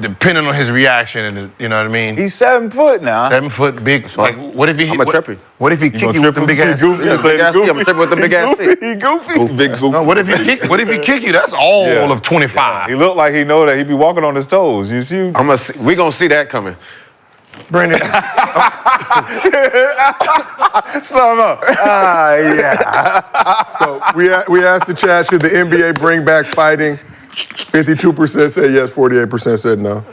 depending on his reaction, and you know what I mean. He's 7 foot now. 7 foot big. Like, what if he? I'm a trippy. What if he kick you with them big ass? Goofy. Yeah, big ass feet. I'm tripping with the big ass feet. He goofy. Big goofy. No, what if he kick? What if he kick you? That's all Yeah. of 25. He looked like he know that he be walking on his toes. You see? We gonna see that coming. Brandon, Slow him up. Yeah. So we asked the chat, should the NBA bring back fighting? 52% said yes, 48% said no.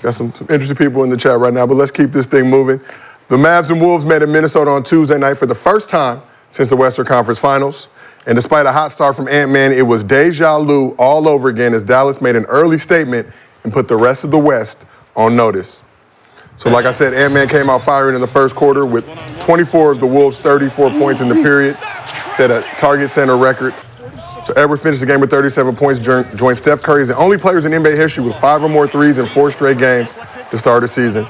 Got some interesting people in the chat right now, but let's keep this thing moving. The Mavs and Wolves met in Minnesota on Tuesday night for the first time since the Western Conference Finals. And despite a hot start from Ant-Man, it was deja vu all over again as Dallas made an early statement and put the rest of the West on notice. So like I said, Ant-Man came out firing in the first quarter with 24 of the Wolves' 34 points in the period, set a target center record. So Edward finished the game with 37 points, joined Steph Curry as the only players in NBA history with 5 or more threes in 4 straight games to start the season.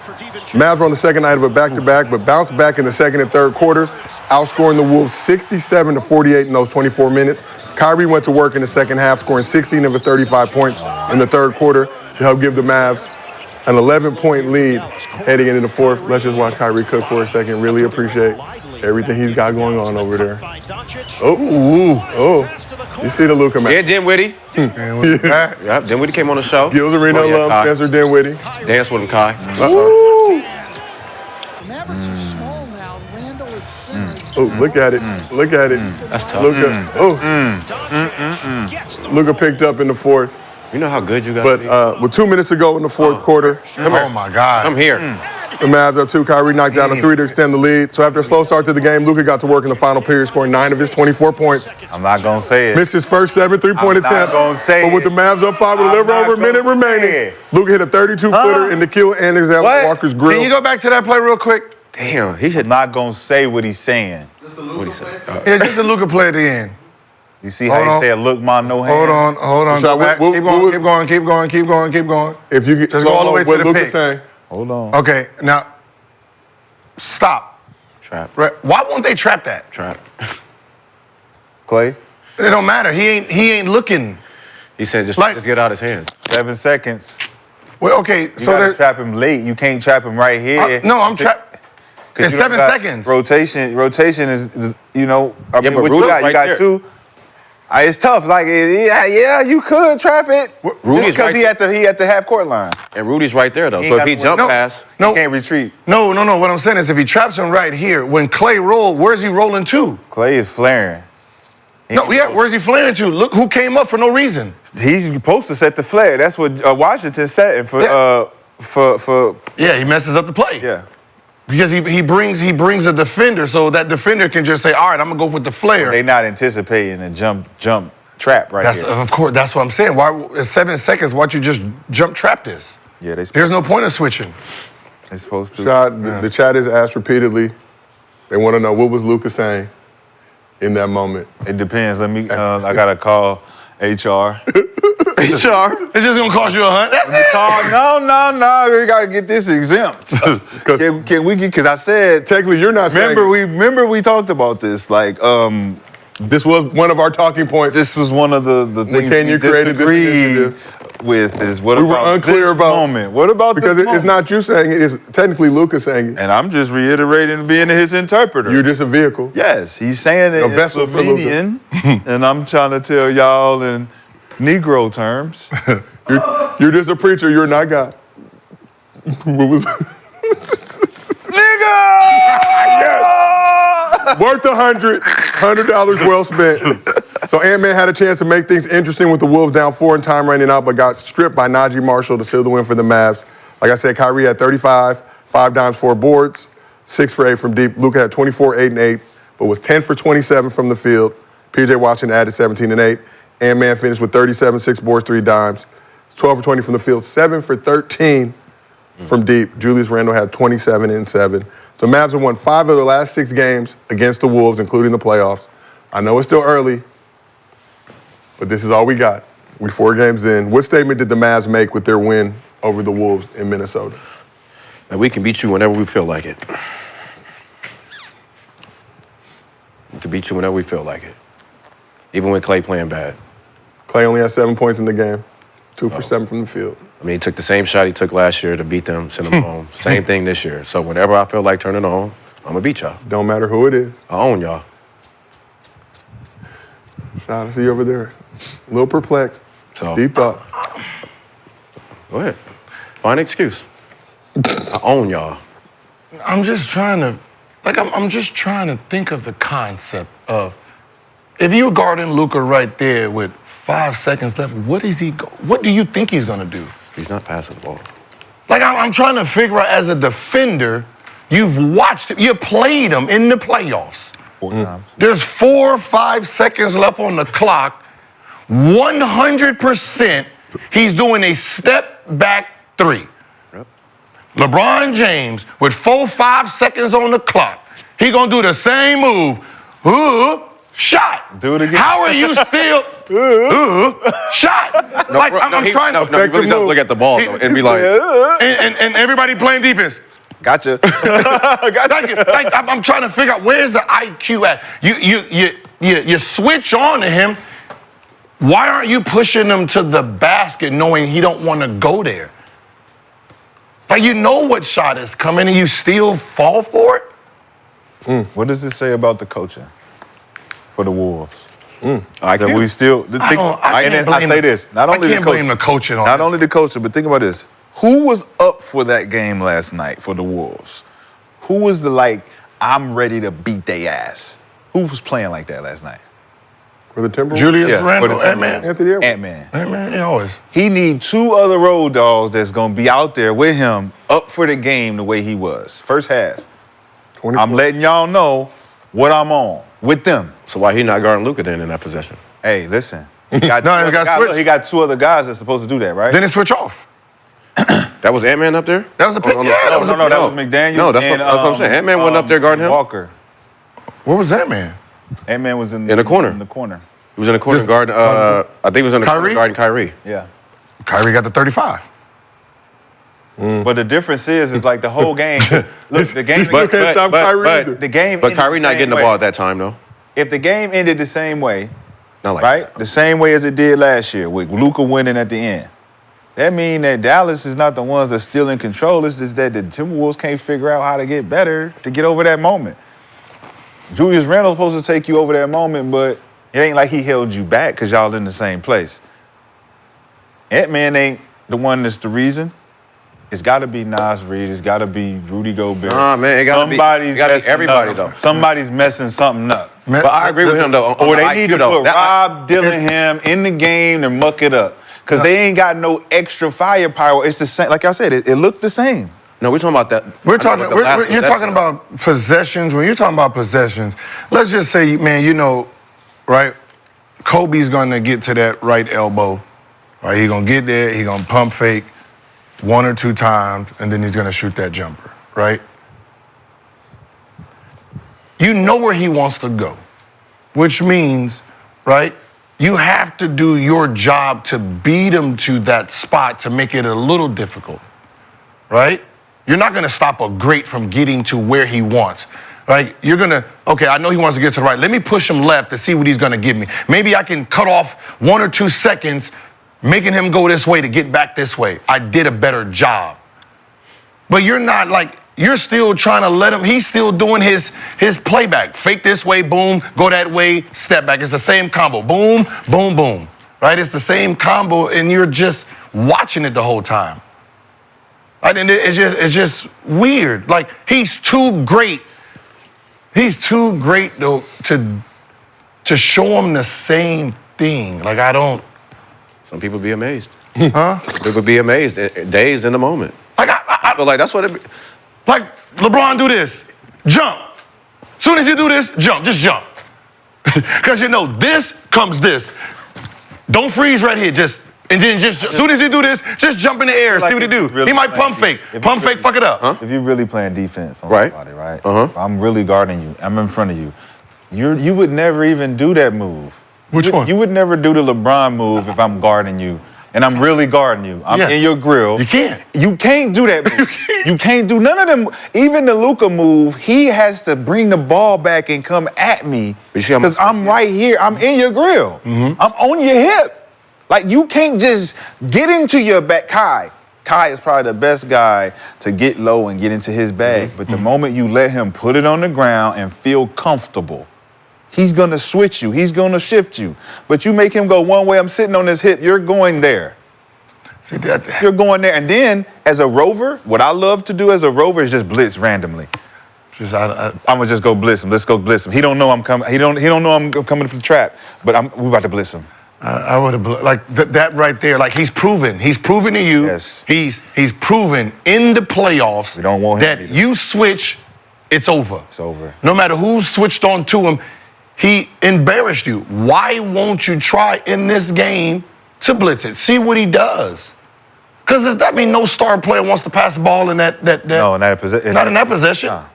Mavs were on the second night of a back-to-back, but bounced back in the second and third quarters, outscoring the Wolves 67-48 in those 24 minutes. Kyrie went to work in the second half, scoring 16 of his 35 points in the third quarter to help give the Mavs an 11-point lead heading into the fourth. Let's just watch Kyrie cook for a second. Really appreciate everything he's got going on over there. Oh. You see the Luka match. Yeah, Dinwiddie. Yeah, Dinwiddie came on the show. Gills Arena Oh, yeah, alum, Kai. Spencer Dinwiddie. Dance with him, Kai. Mavericks are small now. Randall and Simmons. Oh, look at it. Look at it. That's tough. Luka picked up in the fourth. You know how good you got But to be? with 2 minutes to go in the fourth quarter, oh my God. I'm here. the Mavs up 2. Kyrie knocked down a 3 to extend the lead. So after a slow start to the game, Luka got to work in the final period, scoring 9 of his 24 points. I'm not gonna say it. Missed his first 7 3-point I'm not attempts. gonna say But with it. the Mavs up 5 with a I'm little not over a minute gonna say remaining, it. Luka hit a 32-footer in Nikhil Alexander Walker's grill. Can you go back to that play real quick? Damn, he should not gonna say what he's saying. Just a Luka play. Yeah, just a Luka play at the end. You see how he said, "Look, ma, no hands." Hold on. Rashad, Go back. Keep going. If you Just go all the way to what the Luka's pick. saying. Hold on. Okay, now stop. trap. Right. Why won't they trap that? Trap. Clay, It don't matter. He ain't looking. He said just Like- get it out his hands. 7 seconds. Well, okay, You so gotta that trap him late. You can't trap him right here. no, I'm trapped. 'Cause It's you don't 7 got seconds. Rotation is you know. I mean, but what Rudy's you got? You right got there. 2. It's tough. Like, yeah, you could trap it. Rudy's Just because right he at the half court line. And Rudy's right there though. He So ain't if he got- jump no. pass, No. He can't retreat. No. What I'm saying is, if he traps him right here, when Clay roll, where's he rolling to? Clay is flaring. Where's he flaring to? Look who came up for no reason. He's supposed to set the flare. That's what Washington setting for. Yeah, he messes up the play. Yeah. Because he brings a defender, so that defender can just say, all right, I'm gonna go with the flare. They not anticipating a jump trap right here. Of course, that's what I'm saying. Why in 7 seconds? Why'd you just jump trap this? Yeah, There's no point of switching. They're supposed to. Rashad, the chat is asked repeatedly. They want to know what was Luka saying in that moment. It depends. Let me. I gotta call HR. HR? It's just gonna cost you $100. That's it. No. We gotta get this exempt. Can we get? Because I said technically you're not. Remember we talked about this. Like this was one of our talking points. This was one of the things you created this disagreed with. Is what we were about unclear this about moment? What about because this it's moment? not you saying it. It's technically Luka saying it. And I'm just reiterating being his interpreter. You're just a vehicle. Yes, he's saying it A in vessel for Luka. Slovenian, and I'm trying to tell y'all in Negro terms. You're just a preacher. You're not God. What was? Yes. Worth $100 well spent. So Ant-Man had a chance to make things interesting with the Wolves down 4 in time running out, but got stripped by Najee Marshall to seal the win for the Mavs. Like I said, Kyrie had 35, 5 dimes, 4 boards, 6 for 8 from deep. Luka had 24, 8 and 8, but was 10 for 27 from the field. PJ Washington added 17 and 8. Ant-Man finished with 37, 6 boards, 3 dimes. 12 for 20 from the field, 7 for 13 from deep. Julius Randle had 27 and 7. So Mavs have won 5 of their last 6 games against the Wolves, including the playoffs. I know it's still early, but this is all we got. We're 4 games in. What statement did the Mavs make with their win over the Wolves in Minnesota? and we can beat you whenever we feel like it. We can beat you whenever we feel like it. Even when Clay playing bad. Clay only had 7 points in the game, 2 for 7 from the field. I mean, he took the same shot he took last year to beat them, send them home. Same thing this year. So whenever I feel like turning on, I'm going to beat y'all. Don't matter who it is. I own y'all. Shout out to you over there. A little perplexed. So Deep thought. Go ahead. Find an excuse. I own y'all. I'm just trying to, I'm just trying to think of the concept of, if you're guarding Luka right there with 5 seconds left, what do you think he's gonna do? He's not passing the ball. I'm trying to figure out, as a defender, you've watched him, you played him in the playoffs. 4 times. There's 4 or 5 seconds left on the clock. 100% he's doing a step back 3. Yep. LeBron James with 4 or 5 seconds on the clock. He gonna do the same move. Shot. Do it again. How are you still? Shot. I'm trying to. No, he really does look at the ball though, and be like, and everybody playing defense. Gotcha. I'm trying to figure out, where's the IQ at? You switch on to him. Why aren't you pushing him to the basket knowing he don't want to go there? Like, you know what shot is coming and you still fall for it? What does it say about the coaching for the Wolves? I That can't. we still. I can't blame say this. Not only I can't blame the coaching on Not this. only the coaching, but think about this. Who was up for that game last night for the Wolves? Who was I'm ready to beat they ass? Who was playing like that last night? For the Timberwolves? Julius Yeah, for Randle, the Ant-Man. Anthony Edwards. Ant-Man. Ant-Man, always. He need 2 other road dogs that's gonna be out there with him up for the game the way he was. First half. 24. I'm letting y'all know what I'm on with them. So why he not guarding Luka then in that possession? Hey, listen. He got, No, he got switched. he got 2 other guys that's supposed to do that, right? Then it switch off. That was Ant-Man up there? That was a pick. No, that was McDaniels. No, that's what I'm saying. Ant-Man wasn't up there guarding him? Walker. Where was that man? Ant-Man was in the corner. In the corner. He was in the corner guarding, I think he was in the corner guarding Kyrie. Yeah. Kyrie got the 35. But the difference is like the whole game. Look, the game. He still can't stop Kyrie either. The game. But ended Kyrie the not same getting the way. ball at that time, though. If the game ended the same way, Not like right, the same way as it did last year with Luka winning at the end, that means that Dallas is not the ones that's still in control. It's just that the Timberwolves can't figure out how to get better to get over that moment. Julius Randle's supposed to take you over that moment, but it ain't like he held you back because y'all in the same place. Ant-Man ain't the one that's the reason. It's got to be Nas Reed. It's got to be Rudy Gobert. Nah, man, it got to be everybody, though. Somebody's messing something up. But I agree with him, though. Or they need to put Rob Dillingham in the game and muck it up. Because they ain't got no extra firepower. It's the same. Like I said, it looked the same. No, we're talking about that. You're talking about possessions. When you're talking about possessions, let's just say, man, right? Kobe's going to get to that right elbow. Right? He's going to get there. He's going to pump fake 1 or 2 times, and then he's going to shoot that jumper, right? You know where he wants to go, which means, right, you have to do your job to beat him to that spot to make it a little difficult, right? You're not going to stop a great from getting to where he wants, right? You're going to, okay, I know he wants to get to the right. Let me push him left to see what he's going to give me. Maybe I can cut off 1 or 2 seconds making him go this way to get back this way. I did a better job. But you're not like, you're still trying to let him, he's still doing his playback. Fake this way, boom, go that way, step back. It's the same combo. Boom, boom, boom. Right? It's the same combo, and you're just watching it the whole time. Right? And it's just weird. Like, he's too great. He's too great, though, to show him the same thing. Like, I don't. Some people be amazed. Huh? People be amazed, dazed in the moment. Like, I feel like that's what it be. Like, LeBron do this, jump. Soon as you do this, jump, just jump. Because this comes this. Don't freeze right here, and then soon as you do this, just jump in the air, see what he do. He might pump fake, fuck it up. Huh? If you're really playing defense on somebody, right? Uh-huh. I'm really guarding you. I'm in front of you. You would never even do that move. Which one? You would never do the LeBron move if I'm guarding you. And I'm really guarding you. I'm in your grill. You can't. You can't do that move. You can't do none of them. Even the Luka move, he has to bring the ball back and come at me. Because I'm right here. I'm in your grill. Mm-hmm. I'm on your hip. Like, you can't just get into your back. Kai is probably the best guy to get low and get into his bag. Mm-hmm. But the moment you let him put it on the ground and feel comfortable, he's going to switch you. He's going to shift you. But you make him go one way, I'm sitting on his hip, you're going there. See, that, You're going there. And then, as a rover, what I love to do as a rover is just blitz randomly. I'm going to just go blitz him. Let's go blitz him. He don't know I'm coming. He don't know I'm coming for the trap, but we about to blitz him. I would have, like, that right there, like, he's proven to you. Yes. He's proven in the playoffs We don't want him that either. you switch, it's over. It's over. No matter who switched on to him, he embarrassed you. Why won't you try in this game to blitz it? See what he does. Because that means no star player wants to pass the ball in that No, not in that position. Nah.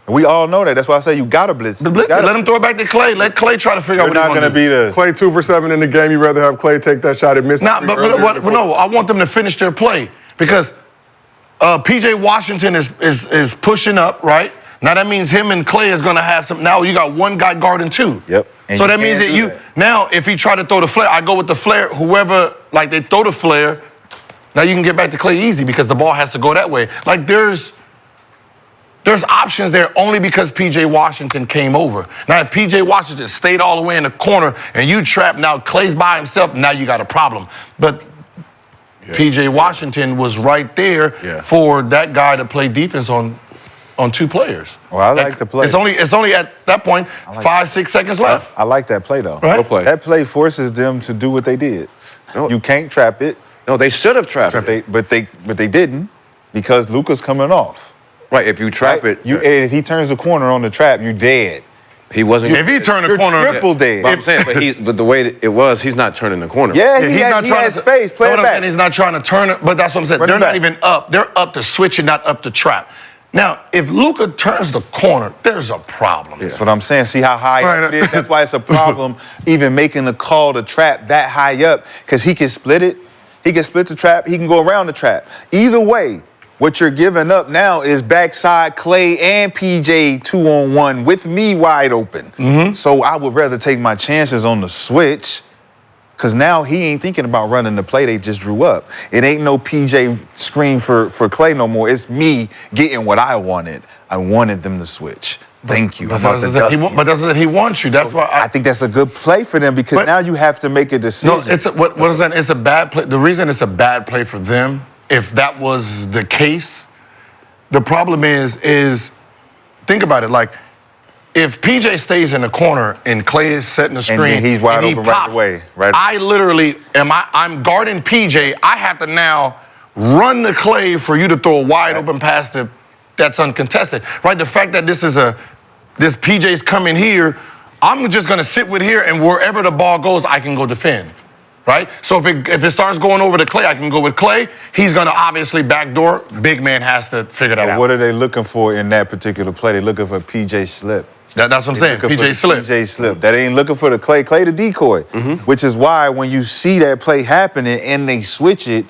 We all know that. That's why I say you got to blitz. Let him throw it back to Clay. Let Clay try to figure out You're what not he's going to beat us. Clay 2 for 7 in the game. You'd rather have Clay take that shot and miss it. But no, I want them to finish their play because P.J. Washington is pushing up, right? Now that means him and Clay is going to have some. Now you got one guy guarding 2. Yep. And so that means that now if he try to throw the flare, I go with the flare. Whoever, like, they throw the flare, now you can get back to Clay easy because the ball has to go that way. Like, there's options there only because P.J. Washington came over. Now, if P.J. Washington stayed all the way in the corner and you trap, now Clay's by himself, now you got a problem. But P.J. Washington was right there for that guy to play defense on 2 players. Well, I like the play. It's only at that point 5-6 seconds left. I like that play, though. Right? What play? That play forces them to do what they did. No. You can't trap it. No, they should have trapped it. But they didn't because Luka's coming off. Right, if you trap it. And if he turns the corner on the trap, you're dead. He wasn't. If he turned the You're corner, triple dead. But I'm saying, but the way it was, he's not turning the corner. Yeah, he's he had space. Play it back. He's not trying to turn it, but that's what I'm saying. Run it They're not back. even up. They're up to switch and not up to trap. Now, if Luka turns the corner, there's a problem. That's what I'm saying. See how high Right. up it is? That's why it's a problem even making the call to trap that high up, because he can split it. He can split the trap. He can go around the trap. Either way, what you're giving up now is backside Clay and PJ 2-on-1 with me wide open. Mm-hmm. So I would rather take my chances on the switch, because now he ain't thinking about running the play they just drew up. It ain't no PJ screen for Clay no more. It's me getting what I wanted. I wanted them to switch. Thank you. But doesn't he want you? That's why I think that's a good play for them, because now you have to make a decision. No, what is that? It's a bad play. The reason it's a bad play for them, if that was the case, the problem is think about it. Like, if PJ stays in the corner and Clay is setting the screen, then he's wide open right away, right? I literally I'm guarding PJ. I have to now run the Clay for you to throw a wide open pass that's uncontested, right? The fact that this PJ's coming here, I'm just gonna sit with here, and wherever the ball goes, I can go defend. Right? So if it starts going over to Clay, I can go with Clay. He's going to obviously backdoor. Big man has to figure that out. What are they looking for in that particular play? They're looking for PJ slip. That's what I'm saying. PJ slip. PJ slip. That ain't looking for the Clay. Clay the decoy. Which is why when you see that play happening and they switch it,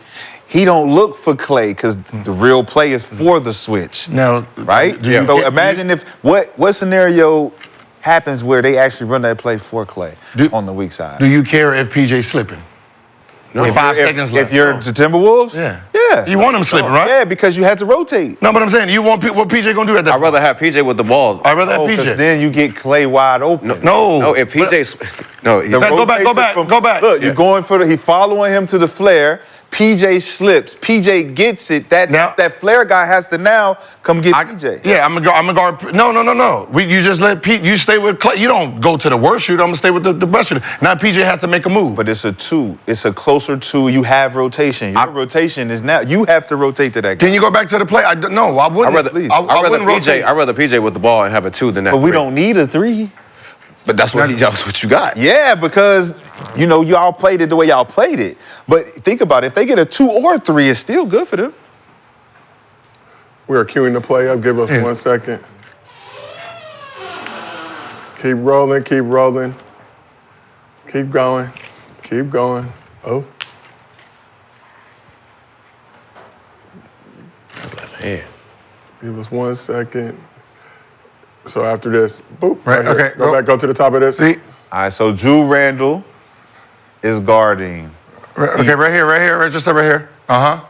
he don't look for Clay, because the real play is for the switch. Now, right? So imagine if what scenario happens where they actually run that play for Clay on the weak side. Do you care if PJ slipping? No. With 5 seconds left. If you're the Timberwolves? Yeah. You want him slipping, right? Yeah, because you had to rotate. No, but I'm saying, you want what PJ going to do at that I'd rather have PJ with the ball. I'd rather have PJ. Because then you get Clay wide open. No, if PJ's... No, Go back. Look, you're going for he following him to the flare. PJ slips. PJ gets it. That flare guy has to now come get PJ. Yeah, I'm a guard. No. You just let you stay with Clay. You don't go to the worst shooter. I'm gonna stay with the best shooter. Now PJ has to make a move. But it's a 2. It's a closer 2. You have rotation. Your rotation is now. You have to rotate to that guy. Can you go back to the play? No, I wouldn't. I'd rather rotate. I'd rather PJ with the ball and have a 2 than that. But we don't need a 3. But that's what you got. Yeah, because y'all played it the way y'all played it. But think about it. If they get a 2 or a 3, it's still good for them. We are queuing the play up. Give us 1 second. Keep rolling. Keep going. Oh. Yeah. Give us 1 second. So after this, boop. Right, here. okay, Go back, go to the top of this. See? All right, so Drew Randall is guarding. Okay, right here, just right here.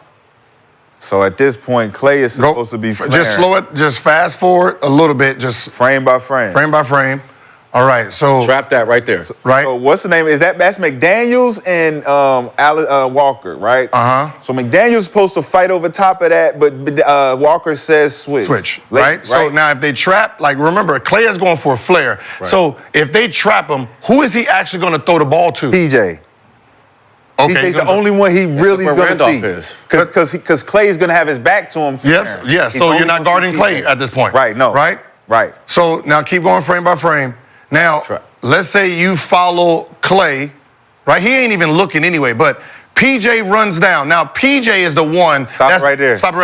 So at this point, Clay is supposed to be flaring. Just slow it, just fast forward a little bit, just frame by frame. Frame by frame. All right, so trap that right there. Right. So what's the name? That's McDaniels and Walker, right? So McDaniels supposed to fight over top of that, but Walker says switch. Right? So now if they trap, like remember, Clay is going for a flare. Right. So if they trap him, who is he actually going to throw the ball to? PJ. Okay, He's the only one he really is going to see. Because Clay is going to have his back to him. Yes. So you're not guarding Clay at this point. Right, no. Right. So now keep going frame by frame. Now, let's say you follow Clay, right? He ain't even looking anyway, but PJ runs down. Now, PJ is the one. Stop it right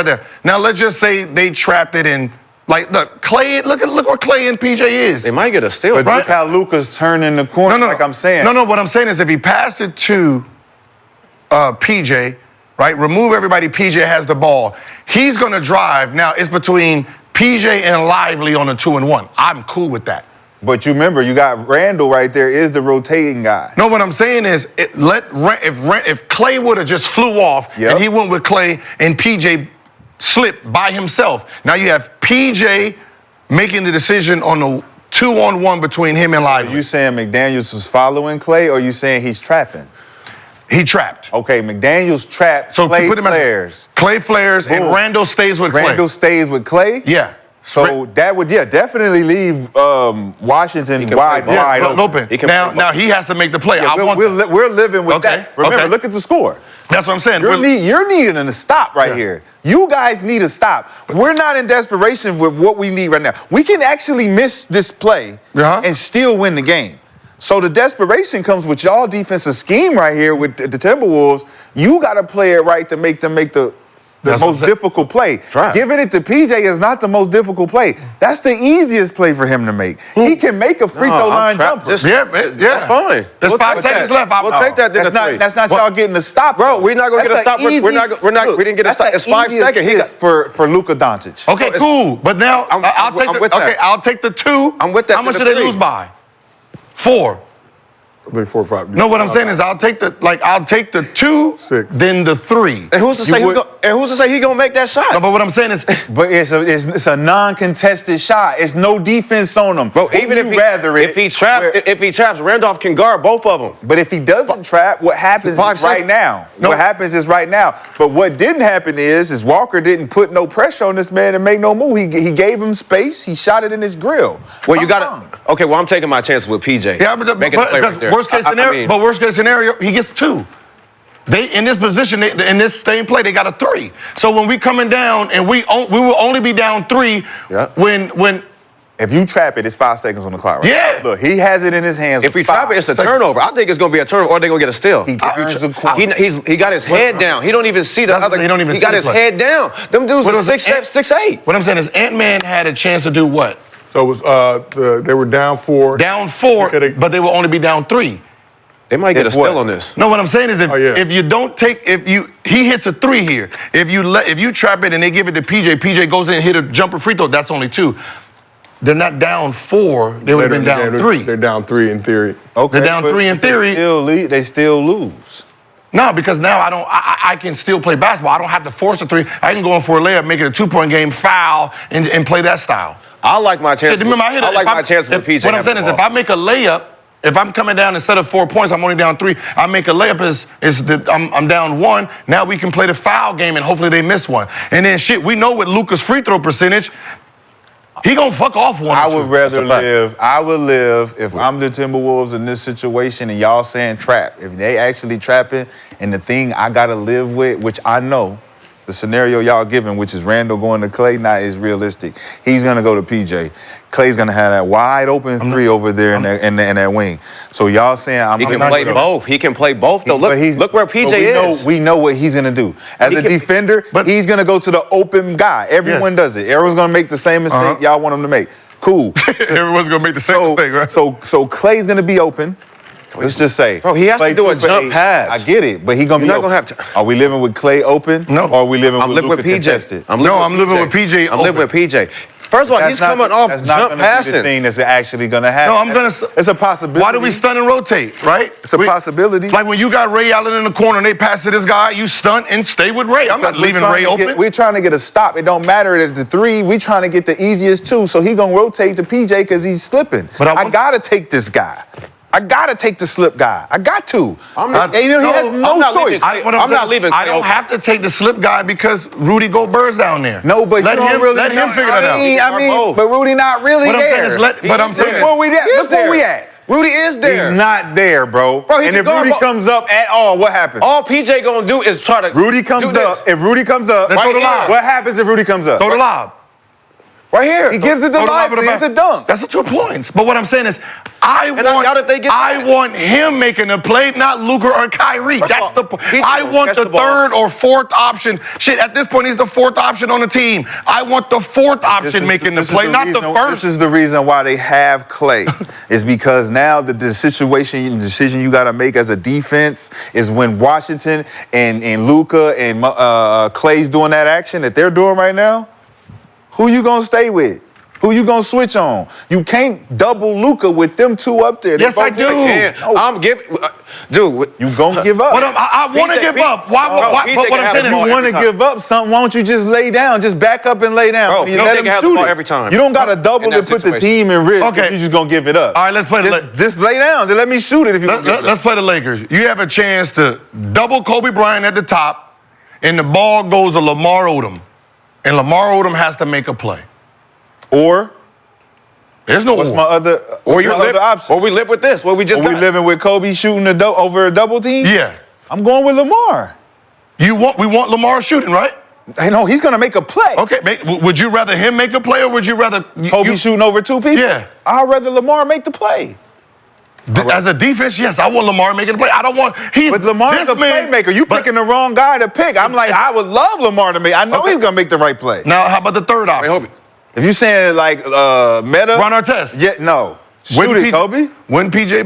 there. Now, let's just say they trapped it in, like, look, Clay, look where Clay and PJ is. They might get a steal. But look how Luka's turning the corner, like I'm saying. No, what I'm saying is if he passed it to PJ, right, remove everybody, PJ has the ball. He's going to drive. Now, it's between PJ and Lively on a 2-and-1. I'm cool with that. But you remember, you got Randall right there is the rotating guy. No, what I'm saying is, if Clay would have just flew off and he went with Clay and PJ slipped by himself, now you have PJ making the decision on the 2-on-1 between him and Lively. Are you saying McDaniels was following Clay, or are you saying he's trapping? He trapped. Okay, McDaniels trapped. So Clay put him flares. Clay flares, and Randall stays with Clay. Randall stays with Clay? Yeah. So that would, definitely leave Washington wide open. Now he has to make the play. We're living with that. Remember, look at the score. That's what I'm saying. You're needing a stop right here. You guys need a stop. We're not in desperation with what we need right now. We can actually miss this play and still win the game. So the desperation comes with y'all defensive scheme right here with the Timberwolves. You got to play it right to make them make the most difficult play. Giving it to PJ is not the most difficult play. That's the easiest play for him to make. He can make a free throw line jumper. That's fine. There's 5 seconds left. We'll take that. That's not y'all getting a stop, bro. We're not gonna get a stop. We didn't get a stop. It's 5 seconds. For Luka Doncic. Okay, cool. But now I'll take the 2. I'm with that. How much did they lose by? 4. I think 4 or 5. No, what I'm saying is I'll take the 2, 6, then the 3. And who's to say he gonna make that shot? No, but what I'm saying is, but it's a non-contested shot. It's no defense on him. Bro, even if he traps, Randolph can guard both of them. But if he doesn't trap, what happens is right now. What happens is right now. But what didn't happen is Walker didn't put no pressure on this man and make no move. He gave him space. He shot it in his grill. Well, you got to. Okay, well, I'm taking my chances with PJ. Yeah, but making the play right there. Worst case scenario, he gets 2. They in this position, in this same play, they got a 3. So when we coming down, and we will only be down 3 when. If you trap it, it's 5 seconds on the clock, right? Yeah. Look, he has it in his hands. If he trap it, it's a turnover. I think it's going to be a turnover, or they're going to get a steal. He turns the corner. He got his head down. He don't even see the other. He got his head down. Them dudes are 6'8". What I'm saying is Ant-Man had a chance to do what? So it was they were down 4. Down 4, but they will only be down 3. They might get a steal on this. No, what I'm saying is if you don't take, he hits a 3 here. If you trap it and they give it to PJ goes in and hit a jumper free throw, that's only 2. They're not down 4. They would have been down 3. They're down 3 in theory. Okay, they're down 3 in theory. They still lose. No, because now I can still play basketball. I don't have to force a 3. I can go in for a layup, make it a 2-point game, foul, and play that style. I like my chances. I like my chances with PJ. What I'm saying is if I make a layup, if I'm coming down instead of 4 points, I'm only down 3. I make a layup I'm down 1. Now we can play the foul game and hopefully they miss one. And then we know with Luka's free throw percentage, he gonna fuck off 1. I would live if I'm the Timberwolves in this situation and y'all saying trap. If they actually trapping and the thing I gotta live with, which I know, the scenario y'all giving, which is Randall going to Klay, is realistic. He's gonna go to PJ. Klay's gonna have that wide open 3 over there in that wing. So y'all saying he can play both. He can play both though. Look where PJ is. We know what he's gonna do. As a defender, he's gonna go to the open guy. Everyone does it. Everyone's gonna make the same mistake y'all want him to make. Cool. Everyone's gonna make the same mistake, right? So Klay's gonna be open. Let's just say, bro, he has to do a jump pass. I get it, but he's gonna be. You're not gonna have to. Are we living with Klay open? No. Or are we living with Luka PJ? Contested? I'm living with PJ. I'm living with PJ. First of all, he's coming off jump passing. Be the thing that's actually gonna happen. No, It's a possibility. Why do we stunt and rotate, right? It's a possibility. Like when you got Ray Allen in the corner and they pass to this guy, you stunt and stay with Ray. I'm not leaving Ray open. We're trying to get a stop. It don't matter at the 3. We trying to get the easiest 2. So he gonna rotate to PJ because he's slipping. But I gotta take this guy. I gotta take the slip guy. I got to. He has no choice. I'm not leaving. I don't have to take the slip guy because Rudy Gobert's down there. No, but let him figure that out. But Rudy not really there. Look where we at. Rudy is there. He's not there, bro. And if Rudy comes up at all, what happens? All PJ gonna do is try to. Rudy comes up. If Rudy comes up, what happens if Rudy comes up? Throw the lob. Right here. He gives it to Lively. It's a dunk. That's the 2 points. But what I'm saying is, I want him making a play, not Luka or Kyrie. That's the point. I want the 3rd or 4th option. Shit, at this point, he's the 4th option on the team. I want the 4th option making the play, not the 1st. This is the reason why they have Klay. Is because now the decision you got to make as a defense is when Washington and Luka and Klay's doing that action that they're doing right now. Who you gonna stay with? Who you gonna switch on? You can't double Luka with them 2 up there. Yes, I do. I'm giving, dude. You gonna give up? I want to give up. Why? But what I'm saying is, you want to give up something? Why don't you just lay down? Just back up and lay down. Bro, you let him shoot it every time. You don't gotta double and put the team in risk. Okay, you just gonna give it up. All right, let's play. Just lay down. Just let me shoot it if you. Let's play the Lakers. You have a chance to double Kobe Bryant at the top, and the ball goes to Lamar Odom, and Lamar Odom has to make a play. Or There's no what's my other option? Or we live with this. What we just Or we got. living with Kobe shooting over a double team? Yeah. I'm going with Lamar. We want Lamar shooting, right? I know he's gonna make a play. Okay. Would you rather him make a play or would you rather Kobe shooting over 2 people? Yeah. I'd rather Lamar make the play. As a defense, yes, I want Lamar making the play. I don't want But Lamar's a playmaker. You picking the wrong guy to pick. I'm like, I would love Lamar to make. I know he's gonna make the right play. Now, how about the third option? If you saying like Meta, Ron Artest. Yeah, no. Shoot it, Kobe. Wouldn't PJ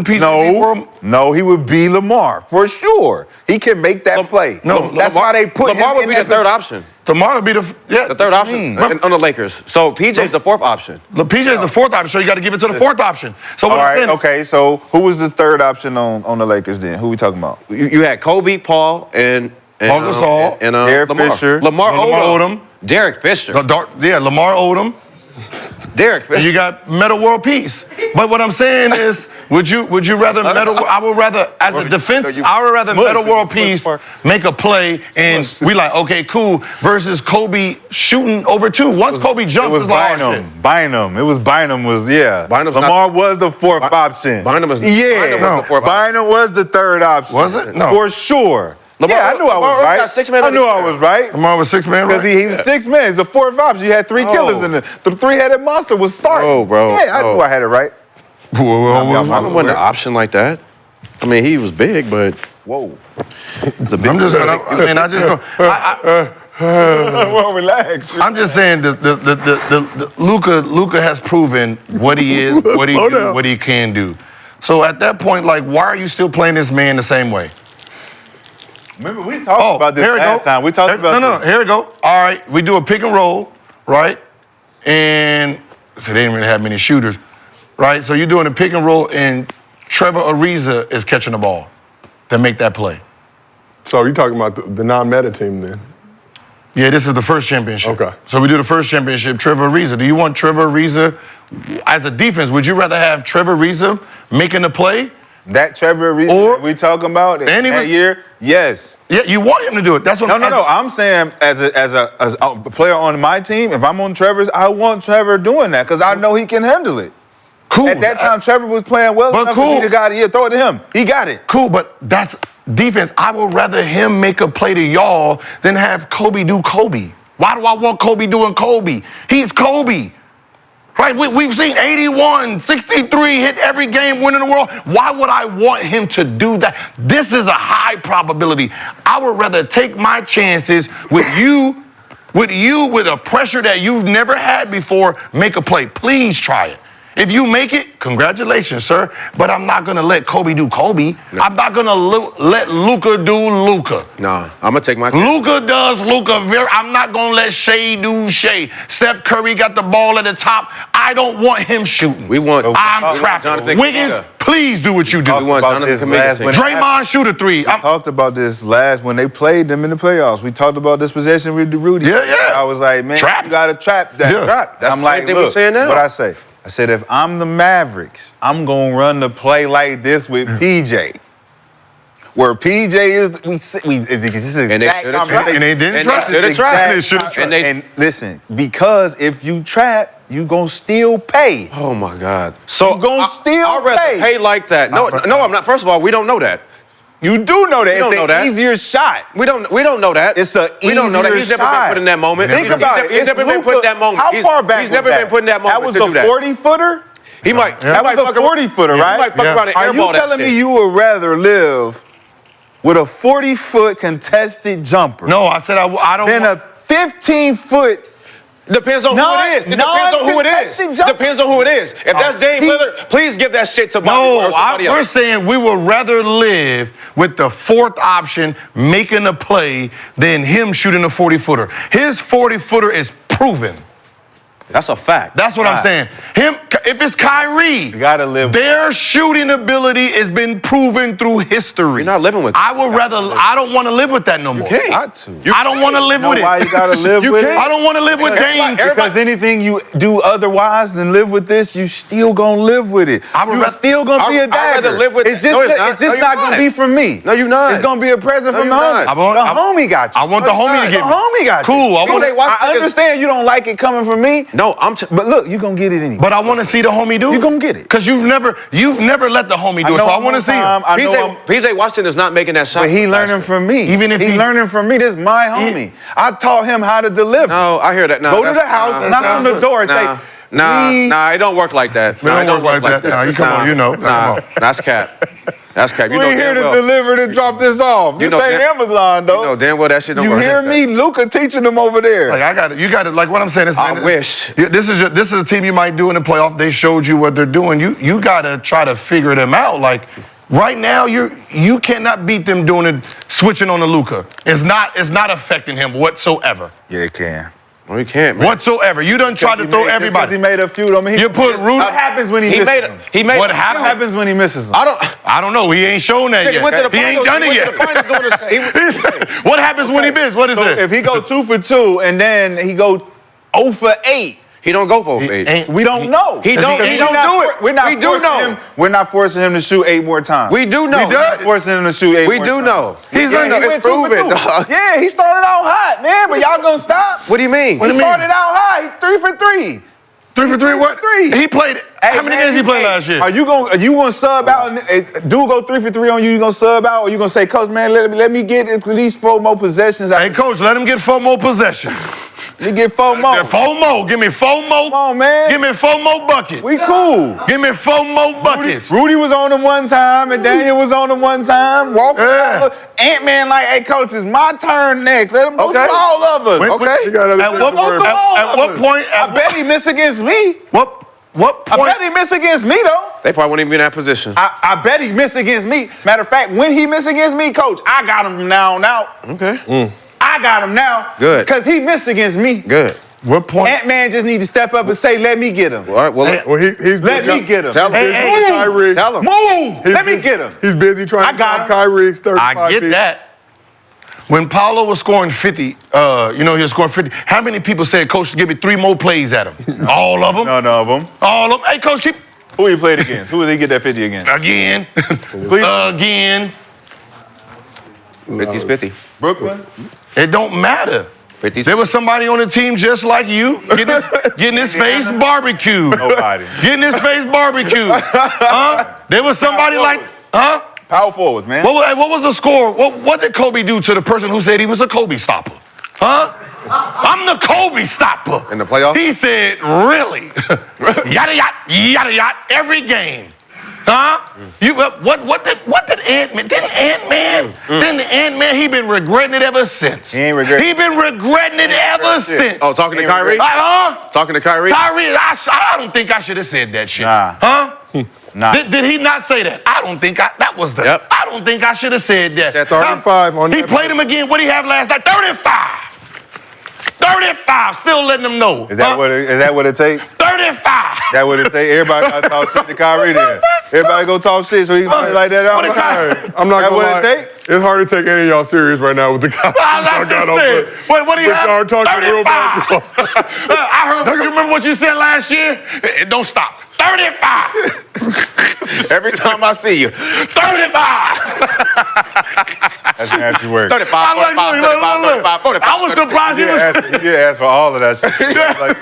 be for him? No, he would be Lamar for sure. He can make that play. No, that's why they put Lamar him would in be that the third option. Lamar would be the third option on the Lakers. So PJ's the fourth option. PJ's the fourth option, so you got to give it to the fourth option. So what All I'm right, saying is- okay. So who was the third option on the Lakers then? Who we talking about? You had Kobe, Paul, and Paul Gasol, and Derek Lamar. Fisher. Lamar Odom. Odom. Derek Fisher. Lamar Odom. Derek Fisher. And you got Meta World Peace. But what I'm saying is, would you rather I would rather, as a defense, I would rather Meta World Peace make a play and we like, okay, cool, versus Kobe shooting over 2. Once Kobe jumps, It was it's like, oh, shit. Bynum. It was Bynum Bynum's Lamar was the fourth option. Bynum was the fourth Bynum was the third option. Was it? No. For sure. Lamar, I knew I was Lamar right. got 6 men I on knew the I was right. Lamar was 6 man, Because right? he was 6 men. He's the fourth option. You had 3 killers in it. The 3-headed monster was starting. Oh, bro. Yeah, I knew I had it right. I wasn't an option like that. I mean, he was big, but it's a big. I'm just gonna. I mean, I just go. Well, relax. I'm just saying the Luka has proven what he is, what he do, what he can do. So at that point, like, why are you still playing this man the same way? Remember, we talked about this last time. We talked about No, here we go. All right, we do a pick and roll, right? And so they didn't really have many shooters, right? So you're doing a pick and roll, and Trevor Ariza is catching the ball to make that play. So you're talking about the non-meta team then? Yeah, this is the first championship. Okay. So we do the first championship, Trevor Ariza. Do you want Trevor Ariza as a defense? Would you rather have Trevor Ariza making the play? That Trevor Ariza we talking about that year? Yes. Yeah, you want him to do it. That's what No. I'm saying as a player on my team, if I'm on Trevor's, I want Trevor doing that because I know he can handle it. Cool. At that time, Trevor was playing well enough to be the guy to throw it to him. He got it. Cool, but that's defense. I would rather him make a play to y'all than have Kobe do Kobe. Why do I want Kobe doing Kobe? He's Kobe. Right? We've seen 81, 63, hit every game, win in the world. Why would I want him to do that? This is a high probability. I would rather take my chances with you with a pressure that you've never had before, make a play. Please try it. If you make it, congratulations, sir. But I'm not gonna let Kobe do Kobe. No. I'm not gonna let Luka do Luka. Nah, I'm gonna take my. Luka does Luka. I'm not gonna let Shea do Shea. Steph Curry got the ball at the top. I don't want him shooting. I'm trapped. Wiggins, please do what you do. We want Jonathan Kuminga. Draymond shoot a 3. We talked about this last when they played them in the playoffs. We talked about this possession with Rudy. Yeah. I was like, man, you gotta trap that. Yeah. Trap. That's I'm like, the same thing we're saying now. What I say? I said, if I'm the Mavericks, I'm going to run the play like this with PJ. Where PJ is, this is exact conversation. And they didn't trust it. And listen, because if you trap, you going to still pay. Oh, my God. So you going to still I'd rather pay like that. No, I'm not. First of all, we don't know that. You do know that. It's an easier shot. We don't know that. It's an easier shot. We don't know that. He's never been put in that moment. Think about it. He's never been put in that moment. How far back He's never been put in that moment. That was a 40-footer? He might. That was a 40-footer, right? He might fuck around and Are you airball that telling me shit. you would rather live with a 40-foot contested jumper? No, I said I don't. Than a 15-foot. Depends on who it is. It depends on who it is. Depends on who it is. If that's Dame Lillard, please give that shit to Bobby or somebody else. We're saying we would rather live with the fourth option making a play than him shooting a 40-footer. His 40-footer is proven. That's a fact. That's what I'm saying. If it's Kyrie, you gotta live. Their shooting ability has been proven through history. You're not living with it. I don't want to live with that no more. You can't. I don't want to live with it. Why you gotta live with it? I don't want to live with Dame. Because anything you do otherwise than live with this, you still gonna live with it. You're still gonna be a dagger. I'd rather live with it's just not gonna be from me. No, you're not. It's gonna be a present from the homie. The homie got you. I want the homie to get me. The homie got you. Cool. I understand you don't like it coming from me. No, But look, you gonna get it anyway. But I want to see the homie do it. You gonna get it. Because you've never let the homie do it, so I want to see him. PJ Washington is not making that shot. But he learning from me. Even if he learning from me, this is my homie. I taught him how to deliver. No, I hear that. No, Go to the house, knock on the door, and say, Nah, it don't work like that. It don't work like that. Nah, you come on, you know. Nah, that's cap. That's cap. You we know here to well. deliver to drop this off. This ain't Amazon, though. You know damn well that shit don't you work. You hear me? Luka teaching them over there. Like, you got it. Like what I'm saying is, I wish. This is a team you might do in the playoff. They showed you what they're doing. You got to try to figure them out. Like, right now, you cannot beat them doing it, switching on the Luka. It's not affecting him whatsoever. Yeah, it can. No, you can't, man. Whatsoever. You done tried to throw everybody. Because he made a few. I mean, You put Rudy. What happens when he misses them? What happens when he misses them? I don't know. He ain't shown that He went to yet. the He ain't finals. done it yet. What happens when he misses? What is So it? if he go 2 for 2 and then he go 0 for 8, he don't go for 8. we don't know. He don't do it. We're not We do know. We're not forcing him to shoot 8 more times. We do know. We're not forcing him to shoot 8 more times. We do know. He's It's proven, dog. Yeah, he started out hot, man, but y'all gonna stop? What do you mean? He started out hot. He 3 for 3. 3 for 3 what? 3. He played. How many games he played last year? Are you gonna sub out? Dude go 3 for 3 on you. You gonna sub out, or you gonna say, Coach, man, let me get at least 4 more possessions? Hey, Coach, let him get 4 more possessions. You get 4 more. 4 more. Give me 4 more. Come on, man. Give me 4 more buckets. We cool. Give me 4 more buckets. Rudy was on him one time, and Daniel was on him one time. Yeah. Ant-Man like, hey, Coach, it's my turn next. Let him go through all of us. At what point? I bet he missed against me. What point? I bet he missed against me, though. They probably wouldn't even be in that position. I bet he missed against me. Matter of fact, when he missed against me, Coach, I got him from now on out. Okay. I got him now. Good. Because he missed against me. Good. What point? Ant-Man just need to step up and say, let me get him. All right, well, he's Let me get him. Tell him. Hey, Kyrie. Tell him. Move. Let me get him. He's busy trying to stop Kyrie's 35 I get feet. that. When Paolo was scoring 50, he was scoring 50. How many people said, Coach, give me 3 more plays at him? All of them? None of them. All of them. Hey, Coach, keep. Who he played against? Who did he get that 50 against? Again. Again. 50's 50. Brooklyn? It don't matter. 50's There was somebody on the team just like you, getting his face barbecued. Nobody. Getting his face barbecued. Huh? There was somebody like, huh? Power forwards, man. What was the score? What did Kobe do to the person who said he was a Kobe stopper? Huh? I'm the Kobe stopper. In the playoffs? He said, really? Yada, yada, yada, yada, every game. Huh? What did Ant-Man? Didn't Ant-Man, he been regretting it ever since. He ain't regretting it. He been regretting it ever since. Oh, talking to Kyrie? Talking to Kyrie? Kyrie, I don't think I should have said that shit. Nah. Huh? Nah. Did he not say that? I don't think that was the. Yep. I don't think I should have said that. Said 35 on He that. played him again. What did he have last night? 35. 35. Still letting them know. Is that what it takes? 35. That what it takes? Everybody got to talk shit to Kyrie then. Everybody go talk shit so he can play like that out. What is that? Hey, I'm not That gonna what lie. it take? It's hard to take any of y'all serious right now with the guys. I just said. What do you have? Y'all talking real 35. basketball. I heard. You remember what you said last year? Don't stop. 35. Every time I see you. 35. That's nasty work. 35, I like 45, you. Look. 35, 45. I was surprised he was. He did ask for all of that shit. Like,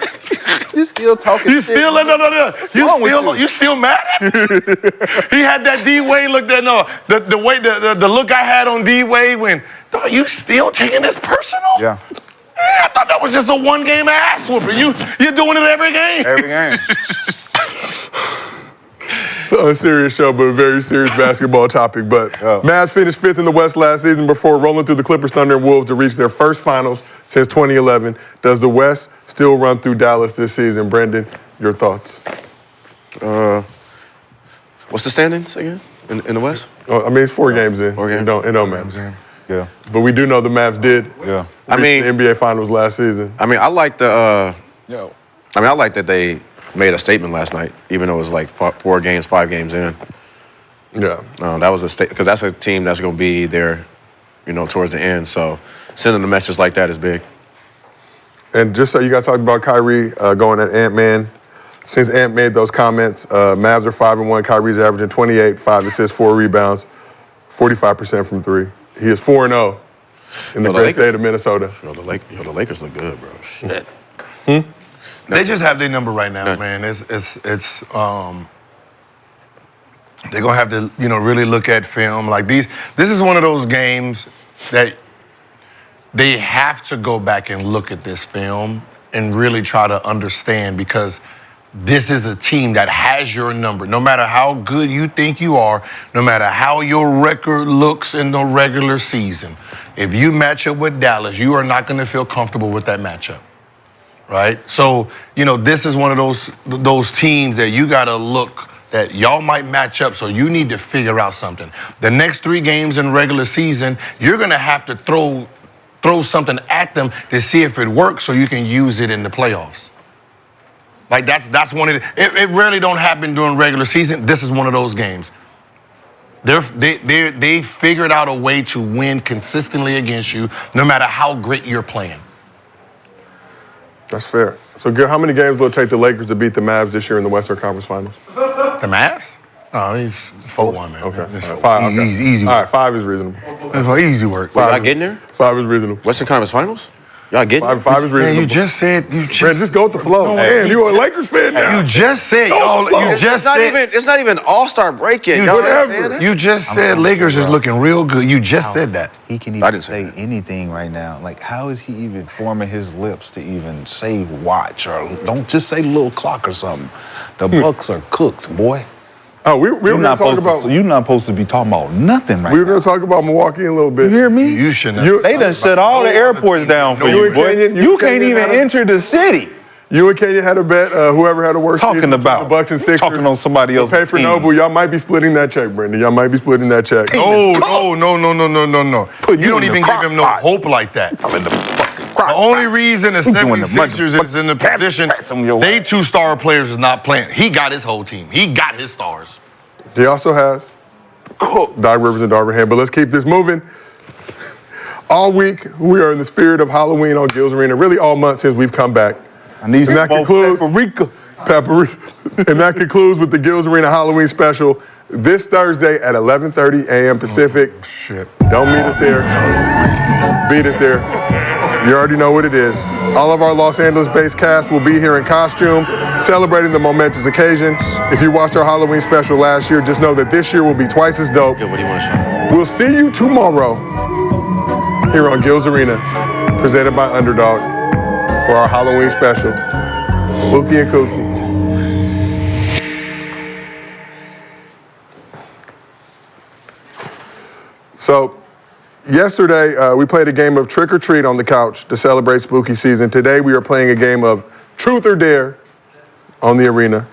you still talking You shit. still no. wrong with You still mad at me? He had that D Wade look. That no, the way the look I had on D Wade when. Dog, you still taking this personal? Yeah. I thought that was just a 1-game ass whooping. You're doing it every game. Every game. So a serious show, but a very serious basketball topic. But Mavs finished 5th in the West last season before rolling through the Clippers, Thunder, and Wolves to reach their first finals since 2011. Does the West still run through Dallas this season? Brendan, your thoughts? What's the standings again in the West? I mean, it's 4 games in. 4 games. It don't matter. Yeah. But we do know the Mavs did Yeah. reach the NBA Finals last season. I mean, I like I like that they made a statement last night, even though it was like 4 games, 5 games in. Yeah. That was a statement because that's a team that's going to be there, towards the end. So sending a message like that is big. And just so you guys talked about Kyrie going at Ant-Man. Since Ant made those comments, Mavs are 5-1. Kyrie's averaging 28, 5 assists, 4 rebounds, 45% from 3. He is 4-0 in the great state of Minnesota. The Lakers look good, bro. Shit. They just have their number right now, man. They're gonna have to, really look at film like these. This is one of those games that they have to go back and look at this film and really try to understand, because this is a team that has your number. No matter how good you think you are, no matter how your record looks in the regular season, if you match up with Dallas, you are not going to feel comfortable with that matchup, right? So, this is one of those teams that you got to look that y'all might match up, so you need to figure out something. The next 3 games in regular season, you're going to have to throw something at them to see if it works so you can use it in the playoffs. Like that's one of it rarely don't happen during regular season. This is one of those games. They figured out a way to win consistently against you, no matter how great you're playing. That's fair. So, Gil, how many games will it take the Lakers to beat the Mavs this year in the Western Conference Finals? The Mavs? Oh, he's 4-1, man. Okay. It's 5. Okay. Easy All work. right, 5 is reasonable. It's easy work. Y'all getting there? 5 is reasonable. Western Conference Finals? Y'all getting there? 5 is reasonable. Man, you just said Man, just go with the flow. Man, you a Lakers fan now. You just said It's not even All-Star break yet. Y'all understand that? You just said Lakers is looking real good. You just said that. He can even say anything right now. Like, how is he even forming his lips to even say watch, or don't just say little clock or something? The Bucks are cooked, boy. Oh, we were going to talk about. So you're not supposed to be talking about nothing right now. We were going to talk about Milwaukee in a little bit. You hear me? You shouldn't. They done shut all the airports down for you, boy. You can't even enter the city. You and Kenya had a bet. Whoever had a worse season between the Bucks and Sixers. Talking on somebody else's pay for team. Nobu. Y'all might be splitting that check, Brendan. Y'all might be splitting that check. No. You don't even give him no hope like that. The only reason the 76ers is in the position, they 2 star players is not playing. He got his whole team. He got his stars. He also has Doc Rivers and Darvin Ham. But let's keep this moving. All week, we are in the spirit of Halloween on Gil's Arena, really all month since we've come back. I need And that some concludes paprika. And that concludes with the Gil's Arena Halloween special this Thursday at 11:30 a.m. Pacific. Shit. Don't meet us there. Beat us there. You already know what it is. All of our Los Angeles-based cast will be here in costume, celebrating the momentous occasion. If you watched our Halloween special last year, just know that this year will be twice as dope. What do you want to show? We'll see you tomorrow here on Gil's Arena, presented by Underdog, for our Halloween special, Spooky and Kooky. So, yesterday, we played a game of Trick or Treat on the couch to celebrate spooky season. Today, we are playing a game of Truth or Dare on the arena.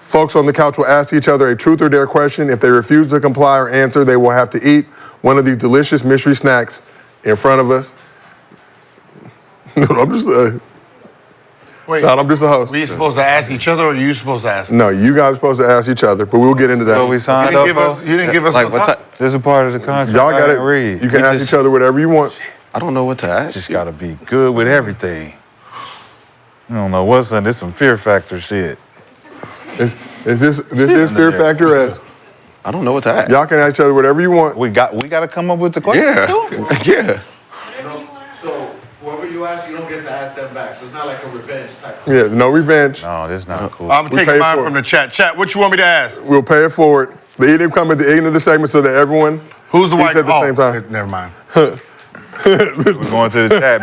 Folks on the couch will ask each other a truth or dare question. If they refuse to comply or answer, they will have to eat one of these delicious mystery snacks in front of us. I'm just Wait, I'm just a host. We supposed to ask each other, or are you supposed to ask? No, you guys are supposed to ask each other, but we'll get into that. So we signed up for? You didn't give us Like, what's that? This is part of the contract. Y'all got I it. didn't read. You can ask each other whatever you want. I don't know what to ask. Just gotta be good with everything. I don't know what's in this. Some Fear Factor shit. This is Fear Factor S. I don't know what to ask. Y'all can ask each other whatever you want. We got to come up with the question. Yeah. So whoever you ask, you don't get to ask them back. So it's not like a revenge type. Yeah, no revenge. No, this is not cool. I'm We taking paid mine for from it. the chat. Chat, what you want me to ask? We'll pay it forward. The eating come at the end of the segment so that everyone Who's the eats white? at the same time. Never mind. We're going to the chat.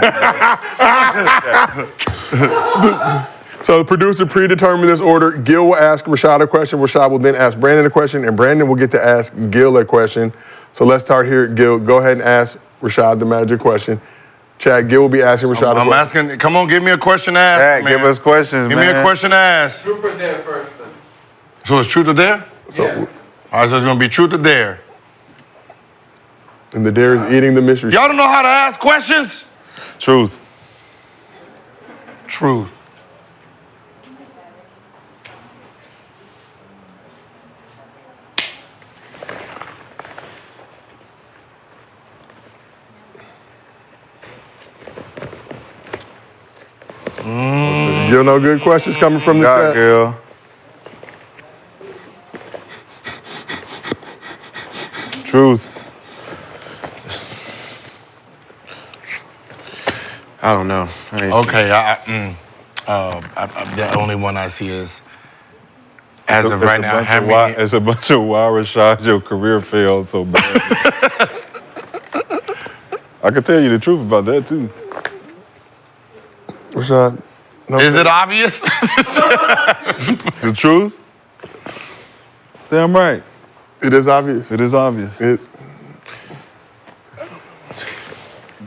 So the producer predetermined this order. Gil will ask Rashad a question. Rashad will then ask Brandon a question, and Brandon will get to ask Gil a question. So let's start here. Gil, go ahead and ask Rashad the magic question. Chad, Gil will be asking Rashad a I'm question. asking. Come on, give me a question to ask. Zach, man. give us questions, Give man. me a question to ask. Truth or dare first, then. So it's truth or dare? So, All right, so it's gonna be truth or dare. and the dare is eating the mystery. Y'all don't know how to ask questions? Truth. Truth. Gil, no good questions coming from the God, chat. girl. Truth. I don't know. Okay, The only one I see is, as of right now, It's a bunch of why Rashad, your career failed so bad. I can tell you the truth about that, too. Rashad, no, is it obvious? The truth? Damn right. It is obvious. It is obvious.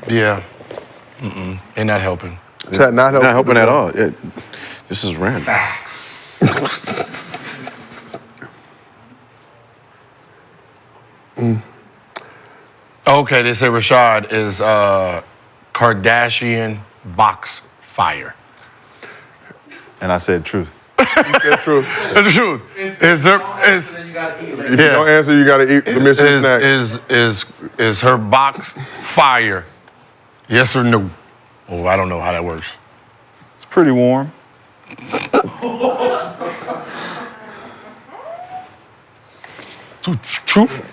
Yeah. They're not helping. Chat not helping. Not helping at all. This is random. Okay, they say Rashad is Kardashian box fire. And I said truth. The truth. The truth. Is there is Then you gotta eat later. If you don't answer, you gotta eat the mystery snack. is her box fire? Yes or no? Oh, I don't know how that works. It's pretty warm. Truth.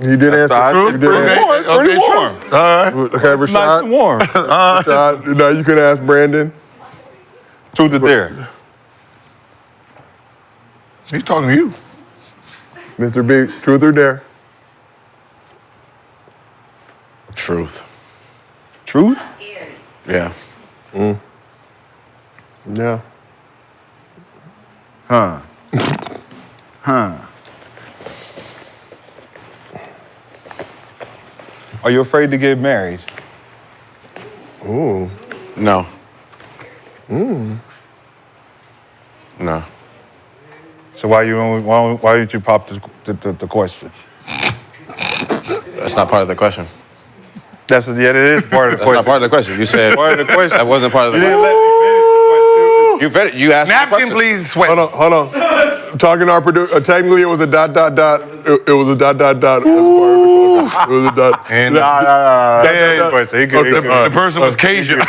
You did answer. You did answer. Pretty warm. All right. Okay, It's nice Rashad. and warm. Rashad, now you can ask Brandon. Truth or dare? He's talking to you. Mr. B, truth or dare? Truth. Truth? Yeah. Yeah. Huh. Are you afraid to get married? Ooh. No. No. So why didn't you pop the question? That's not part of the question. It is part of the That's not question. part of the question. You said Part of the question. that wasn't part of the You didn't question. let me You better. You asked the Napkin, question. please. Sweat. Hold on. Talking to our producer, technically it was a dot. It was a dot. It was a dot. And That's question. He could. the person was Cajun.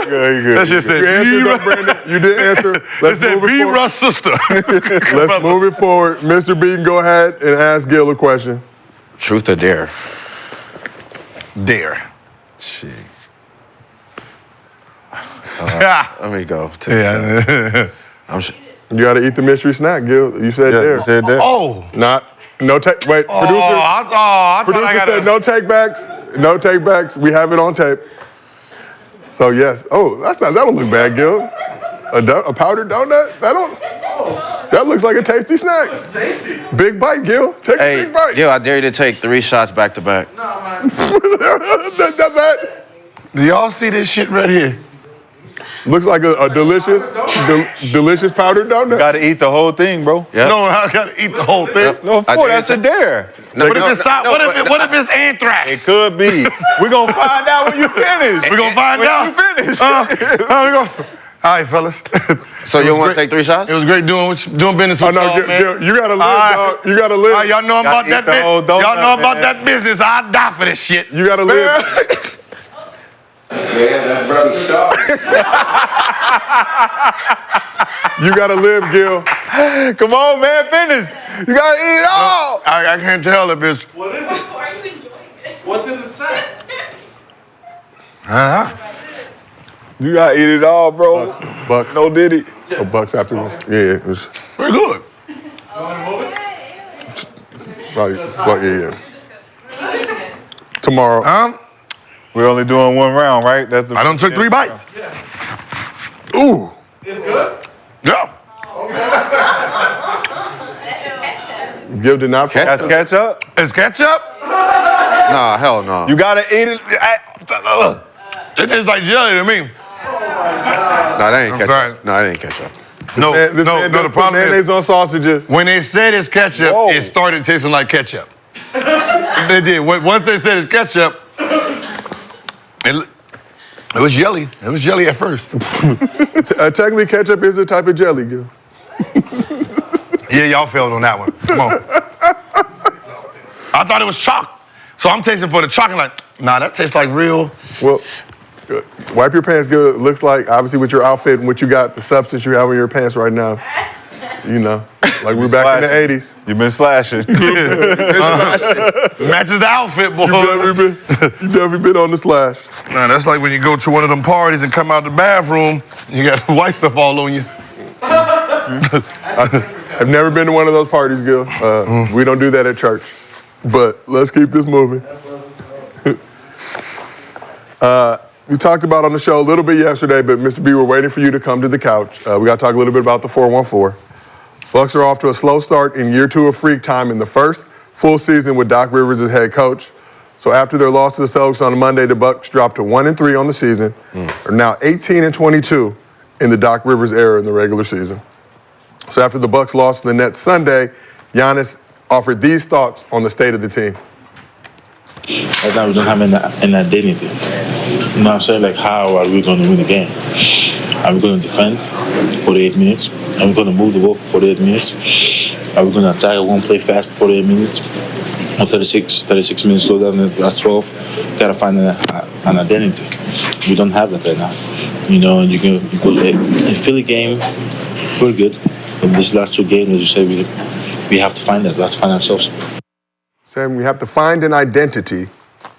That's just You answered though, Brandon. You did answer. Let's It's that move it B. forward. Russ sister. Let's move it forward. Mr. B can go ahead and ask Gil a question. Truth or dare? Dare. Shit. Let me go. Yeah. You got to eat the mystery snack, Gil. You said there. You said that. Oh. No take. Wait, producer. I thought Producer I got said no takebacks. No takebacks. We have it on tape. So yes. Oh, that don't look bad, Gil. A powdered donut? That looks like a tasty snack. It's tasty. Big bite, Gil. Take a big bite. Yo, I dare you to take 3 shots back to back. Nah, man. that Do y'all see this shit right here? looks like a delicious powdered donut. Got to eat the whole thing, bro. Yeah. No, I gotta eat the whole thing. No, of I course, dare that's a you dare. What if it's anthrax? It could be. We're going to find out when you finish. We're gonna find out. When you finish. All right, fellas. So you want to take 3 shots? It was great doing business with y'all, man. Gil, you gotta live, All dog. You gotta live. All right, y'all know about Gotta that eat the whole business. Y'all donut, know about man. that business. I'd die for this shit. You gotta live. You gotta live, Gil. Come on, man, finish. You got to eat it all. I can't tell it, bitch. What is it? Are you enjoying it? What's in the snack? You got to eat it all, bro. Bucks. No diddy. Oh, Bucks after this. Yeah, it was Very good. You want to move it? probably, yeah. Tomorrow. We're only doing 1 round, right? That's the. I done took 3 bites. Ooh. It's good? Yeah. Gil did not. That's ketchup? It's ketchup. Nah, hell no. You got to eat it. It tastes like jelly to me. Nah, that ain't ketchup. sorry. No, that ain't ketchup. No, the problem mayonnaise is on sausages. when they said it's ketchup, Whoa. it started tasting like ketchup. They did. Once they said it's ketchup, it was jelly. It was jelly at first. Technically, ketchup is a type of jelly, Gil. Yeah, y'all failed on that one. Come on. I thought it was chalk. So I'm tasting for the chalk and like, nah, that tastes like real. Well, wipe your pants, Gil. It looks like, obviously, with your outfit and what you got, the substance you have in your pants right now, You know, like we're back in the 80s. You've been slashing. Matches the outfit, boy. You've never been on the slash. Man, that's like when you go to one of them parties and come out the bathroom, you got white stuff all on you. I've never been to one of those parties, Gil. We don't do that at church. But let's keep this moving. We talked about on the show a little bit yesterday, but Mr. B, we're waiting for you to come to the couch. We got to talk a little bit about the 414. Bucks are off to a slow start in year 2 of Freak time in the first full season with Doc Rivers as head coach. So after their loss to the Celtics on Monday, the Bucks dropped to 1-3 on the season. Are now 18-22 in the Doc Rivers era in the regular season. So after the Bucks lost to the Nets Sunday, Giannis offered these thoughts on the state of the team. Right now we don't have an identity. You know what I'm saying? Like, how are we going to win the game? Are we going to defend 48 minutes? Are we going to move the ball for 48 minutes? Are we going to attack one play fast for 48 minutes? Or 36 minutes slow down in the last 12? Got to find an identity. We don't have that right now. You know, and you can in Philly game, we're good. But these last 2 games, as you say, we have to find that. We have to find ourselves. Saying we have to find an identity.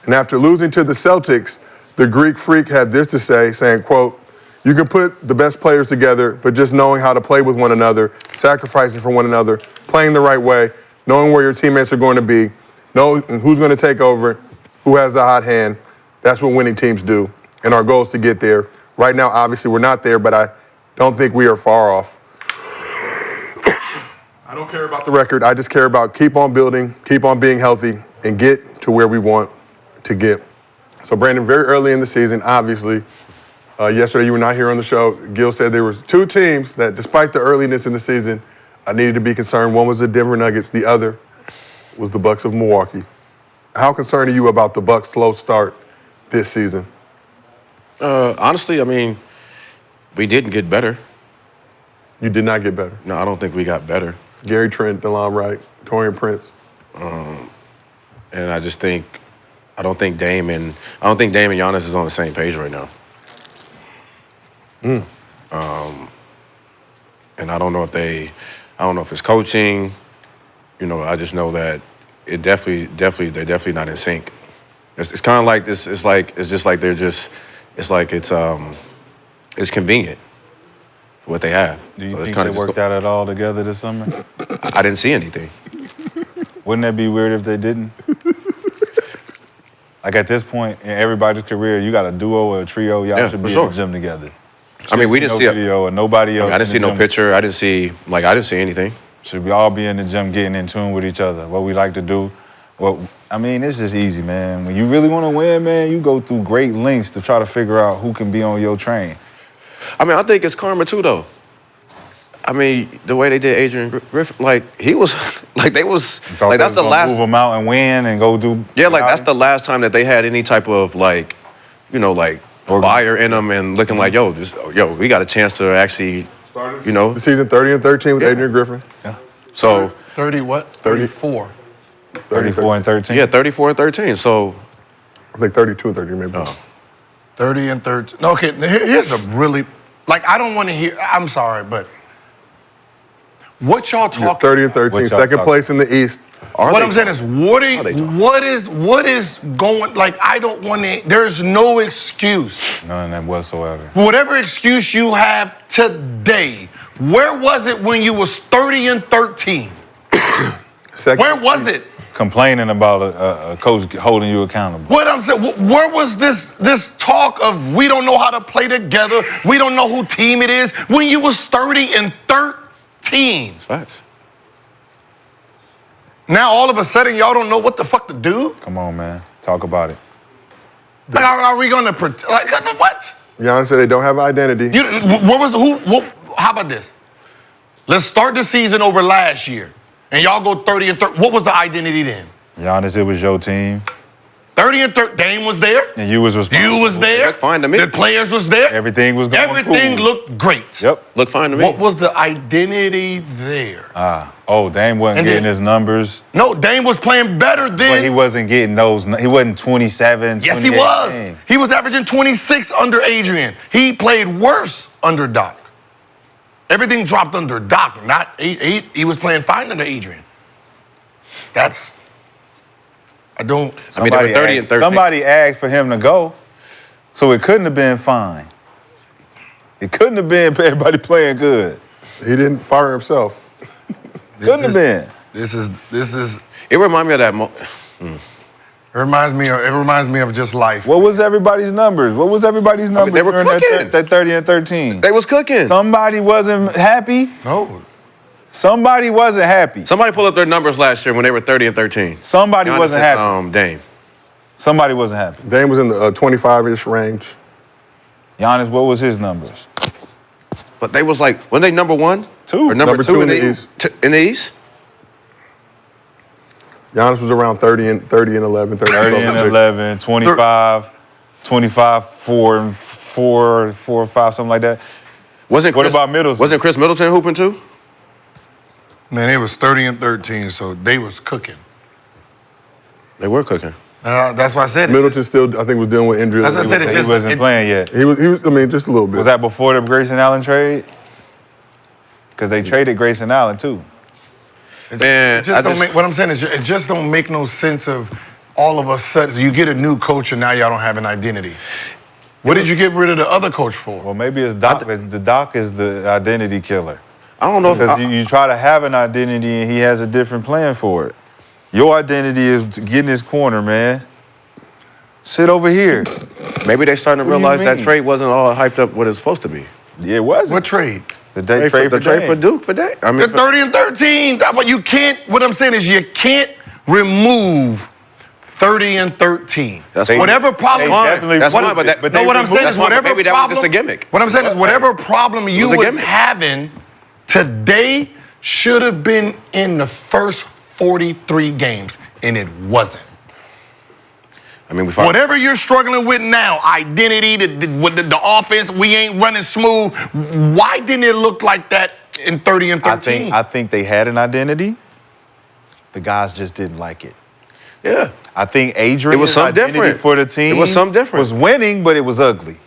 And after losing to the Celtics, the Greek Freak had this to say, saying, quote, "You can put the best players together, but just knowing how to play with one another, sacrificing for one another, playing the right way, knowing where your teammates are going to be, knowing who's going to take over, who has the hot hand, that's what winning teams do. And our goal is to get there. Right now, obviously, we're not there, but I don't think we are far off. I don't care about the record. I just care about keep on building, keep on being healthy, and get to where we want to get." So, Brandon, very early in the season, obviously, yesterday you were not here on the show. Gil said there was 2 teams that, despite the earliness in the season, needed to be concerned. One was the Denver Nuggets. The other was the Bucks of Milwaukee. How concerned are you about the Bucks' slow start this season? Honestly, I mean, we didn't get better. You did not get better? No, I don't think we got better. Gary Trent, DeLon Wright, Taurean Prince. And I just think, I don't think Dame and Giannis is on the same page right now. And I don't know if I don't know if it's coaching. You know, I just know that they're definitely not in sync. It's kind of like this. It's convenient for what they have. Do you So it's think kinda they just worked out at all together this summer? I didn't see anything. Wouldn't that be weird if they didn't? Like at this point in everybody's career, you got a duo or a trio. Y'all should be in the gym together. I mean, we didn't see no video or nobody else. I didn't see no picture. I didn't see anything. Should we all be in the gym getting in tune with each other? What we like to do. Well, I mean, it's just easy, man. When you really want to win, man, you go through great lengths to try to figure out who can be on your train. I mean, I think it's karma too, though. I mean, the way they did Adrian Griffin, like he was, like they was, like that's the last. Move them out and win and go do. Yeah, like that's the last time that they had any type of like, you know, like fire in them and looking like, yo, we got a chance to actually, you know, the season 30-13 with Adrian Griffin. Yeah. So 30 what? 34. 34 and 13. Yeah, 34 and 13. So I think 32 and 13 maybe. 30 and 13. Okay, here's a really, like, I don't want to hear, I'm sorry, but what y'all talking 30 and 13, second place in the East. What I'm saying is, what is going, like, I don't want to, there's no excuse. None of that whatsoever. Whatever excuse you have today, where was it when you was 30 and 13? Where was it? Complaining about a coach holding you accountable. What I'm saying, where was this talk of we don't know how to play together, we don't know who team it is, when you was 30 and 13? Facts. Now all of a sudden y'all don't know what the fuck to do? Come on, man. Talk about it. Like, are we gonna like what? Giannis said they don't have identity. How about this? Let's start the season over last year. And y'all go 30 and 30. What was the identity then? Giannis, it was your team. 30 and 30. Dame was there. And you was responsible. You was there. Looked fine to me. The players was there. Everything was going Everything cool. looked great. Yep. Looked fine to me. What was the identity there? Dame wasn't getting his numbers. No, Dame was playing better then. But he wasn't getting those. He wasn't 27, Yes, he 28. was. He was averaging 26 under Adrian. He played worse under Doc. Everything dropped under Doc. He was playing fine under Adrian. I mean, they were 30 and 13. Somebody asked for him to go, so it couldn't have been fine. It couldn't have been everybody playing good. He didn't fire himself. Couldn't have been. This is. It reminded me of that. It reminds me of just life. What was everybody's numbers? What was everybody's numbers they were during cooking. that 30 and 13? They was cooking. Somebody wasn't happy. No. Somebody wasn't happy. Somebody pulled up their numbers last year when they were 30 and 13. Somebody Giannis wasn't and, happy. Dame. Somebody wasn't happy. Dame was in the 25-ish range. Giannis, what was his numbers? But they was like, when they number 1? 2. Or number two in the East? In the East? Giannis was around 30 and 11, 30 and 11, 25, 4 or 5, something like that. What about Middleton? Wasn't Chris Middleton hooping too? Man, it was 30 and 13, so they was cooking. They were cooking. That's why I said Middleton still, I think, was dealing with injuries. That's what I said. He wasn't playing yet. He was. I mean, just a little bit. Was that before the Grayson Allen trade? Because they traded Grayson Allen too. Man, what I'm saying is, it just don't make no sense of all of a sudden you get a new coach and now y'all don't have an identity. What did you get rid of the other coach for? Well, maybe it's Doc. The Doc is the identity killer. I don't know. Because you try to have an identity and he has a different plan for it. Your identity is to get in his corner, man. Sit over here. Maybe they starting to realize that trade wasn't all hyped up what it's supposed to be. Yeah, it wasn't. What trade? The trade for Duke for Dame. I mean, the 30 and 13. But you can't. What I'm saying is, you can't remove 30 and 13. That's whatever problem. That's fine. But what I'm saying is, whatever maybe that was just a gimmick. What I'm saying is, whatever problem you was having today should have been in the first 43 games, and it wasn't. I mean, whatever you're struggling with now, identity, the offense, we ain't running smooth. Why didn't it look like that in 30 and 13? I think they had an identity. The guys just didn't like it. Yeah. I think Adrian's identity for the team It was something different. was winning, but it was ugly.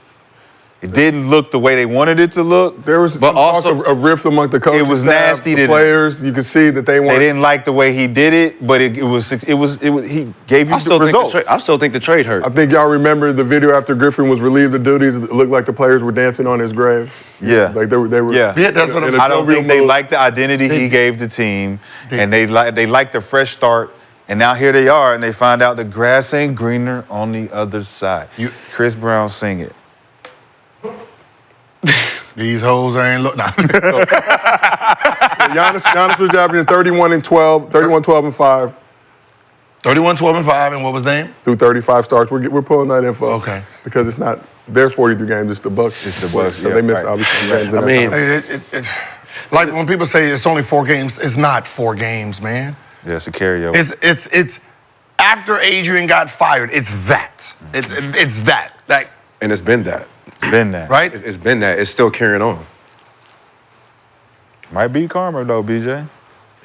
It didn't look the way they wanted it to look. There was also a rift among the coaches. It was staff, nasty. The players. You could see that they didn't like the way he did it, but it was he gave you the result. I still think the trade hurt. I think y'all remember the video after Griffin was relieved of duties. It looked like the players were dancing on his grave. Yeah, like they were. Yeah, that's what I don't think they liked the identity he gave the team, and they liked the fresh start. And now here they are, and they find out the grass ain't greener on the other side. Chris Brown, sing it. These hoes ain't look. Nah. Giannis was averaging 31 and 12, 31, 12 and 5. 31, 12 and 5, and what was name? Through 35 starts. We're pulling that info. Okay. Because it's not their 43 games, it's the Bucks. It's the Bucks. So they missed obviously games. I mean, it's like when people say it's only 4 games, it's not 4 games, man. Yeah, it's a carryover. It's after Adrian got fired. It's that. It's that. Like, and it's been that. It's been that. Right? It's been that. It's still carrying on. Might be karma though, BJ. I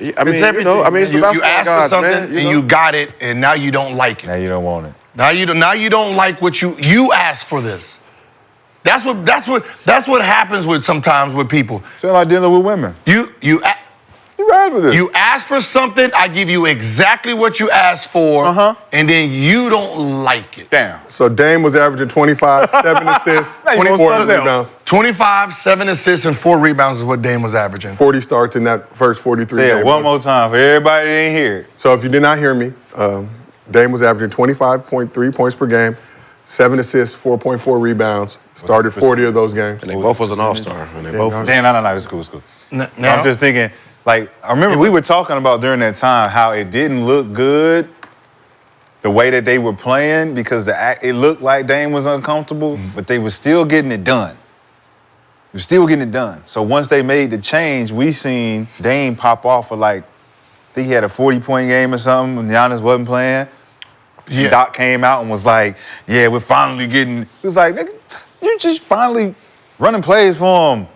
mean, it's the basketball you asked gods, for something man. and you got it, and now you don't like it. Now you don't want it. Now you don't like what you asked for this. That's what happens with sometimes with people. So like dealing with women. You asked for this. You ask for something, I give you exactly what you asked for, and then you don't like it. Damn. So Dame was averaging 25, 7 assists, 24 rebounds. 25, 7 assists, and 4 rebounds is what Dame was averaging. 40 starts in that first 43 Say games. it one more time for everybody that ain't hear it. So if you did not hear me, Dame was averaging 25.3 points per game, 7 assists, 4.4 rebounds, started 40 of those games. And they both was an all-star. Damn, no, it's cool, it's cool. Now, I'm just thinking, like, I remember we were talking about during that time how it didn't look good the way that they were playing because it looked like Dame was uncomfortable, but they were still getting it done. They were still getting it done. So once they made the change, we seen Dame pop off for like, I think he had a 40-point game or something when Giannis wasn't playing. Yeah. Doc came out and was like, yeah, we're finally getting, he was like, nigga, you just finally running plays for him.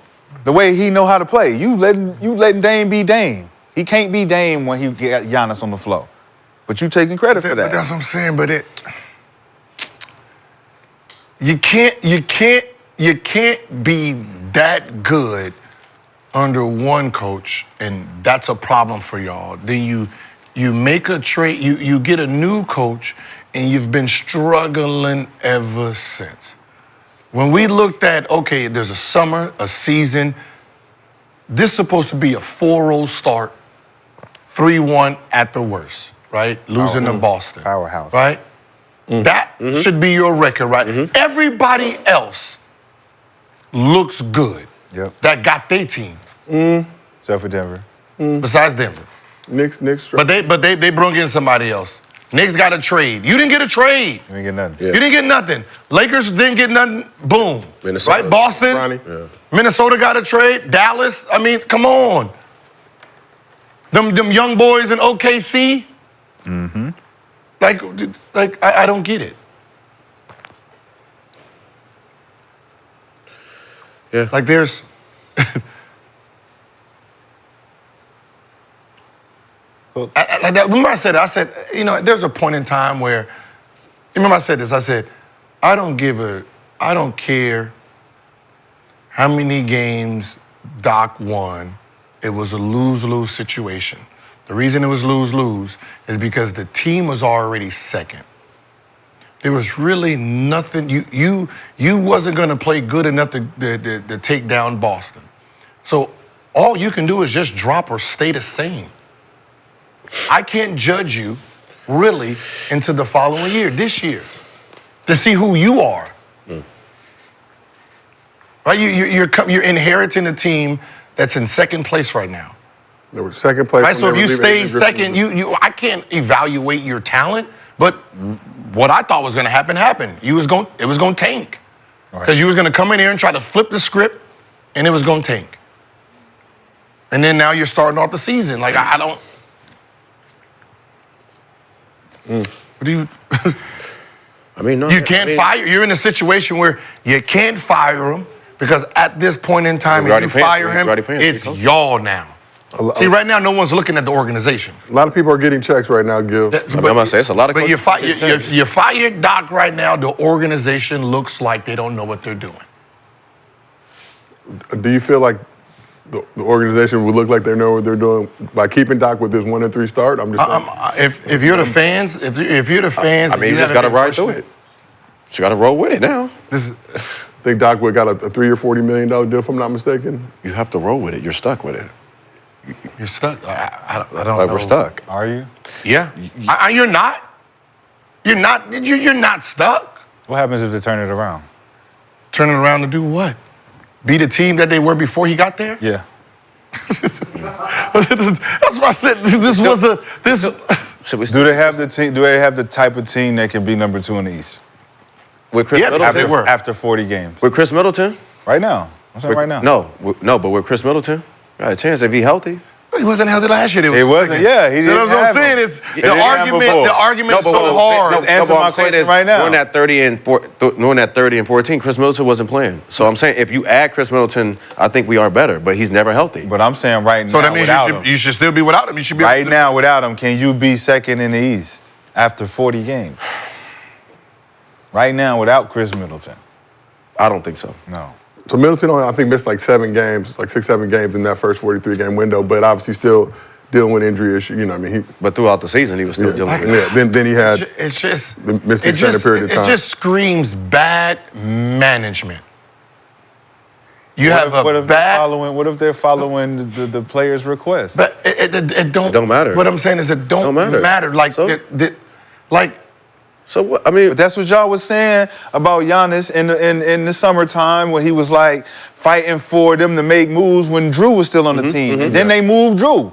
The way he know how to play. You letting Dame be Dame. He can't be Dame when he get Giannis on the floor. But you taking credit for that. But that's what I'm saying, but you can't be that good under one coach, and that's a problem for y'all. Then you make a trade, you get a new coach, and you've been struggling ever since. When we looked at, okay, there's a summer, a season, this is supposed to be a 4-0 start, 3-1 at the worst, right? Losing to Boston. Powerhouse. Right? That should be your record, right? Everybody else looks good. Yep. That got their team. Except for Denver. Besides Denver. Knicks. But they brought in somebody else. Knicks got a trade. You didn't get a trade. You didn't get nothing. You didn't get nothing. Lakers didn't get nothing. Boom. Minnesota. Right? Boston. Ronnie. Yeah. Minnesota got a trade. Dallas. I mean, come on. Them young boys in OKC. Like I don't get it. Yeah. Like there's remember I said, there's a point in time where, remember I said this, I said, I don't care how many games Doc won. It was a lose-lose situation. The reason it was lose-lose is because the team was already second. There was really nothing, you wasn't gonna play good enough to take down Boston. So all you can do is just drop or stay the same. I can't judge you really into the following year, this year, to see who you are. Right? You're inheriting a team that's in second place right now. They were second place. Right? So if you stay second, I can't evaluate your talent, but what I thought was going to happen happened. It was going to tank because you was going to come in here and try to flip the script, and it was going to tank. And then now you're starting off the season like I don't. What do you? I mean, no. You can't fire. You're in a situation where you can't fire him because at this point in time, if you fire him, it's y'all now. See, right now, no one's looking at the organization. A lot of people are getting checks right now, Gil. I'm gonna say it's a lot of. But you fired Doc right now. The organization looks like they don't know what they're doing. Do you feel like the organization would look like they know what they're doing by keeping Doc with this 1-3 start? I'm just. If you're the fans, if you're the fans, I mean, you just got to ride through it. You got to roll with it now. I think Doc would got a 3 or $40 million deal, if I'm not mistaken. You have to roll with it. You're stuck with it. You're stuck. I don't know. Like we're stuck. Are you? Yeah. You're not. You're not. You're not stuck. What happens if they turn it around? Turn it around to do what? Be the team that they were before he got there? Yeah. That's what I said. Do they have the team? Do they have the type of team that can be number 2 in the East? With Chris Middleton? After 40 games. With Chris Middleton? Right now. I'm saying right now. No, but with Chris Middleton, got a chance if he healthy. He wasn't healthy last year. It wasn't. Yeah, he didn't. You know what I'm saying? It's the argument is so hard. Just answer my question right now. During that 30 and 14, Chris Middleton wasn't playing. So I'm saying if you add Chris Middleton, I think we are better. But he's never healthy. But I'm saying right now, so that means you should still be without him. You should be right now without him. Can you be second in the East after 40 games? Right now without Chris Middleton. I don't think so. No. So Middleton, I think, missed like 7 games, like 6-7 games in that first 43-game window, but obviously still dealing with injury issues. You know, what I mean, but throughout the season, he was still dealing with it. Yeah, then he had the missed extended period of time. It just screams bad management. What if they're following the player's request? But it don't matter. What I'm saying is it don't matter. Like, So what? I mean, but that's what y'all was saying about Giannis in the summertime when he was like fighting for them to make moves when Drew was still on the team. And then they moved Drew.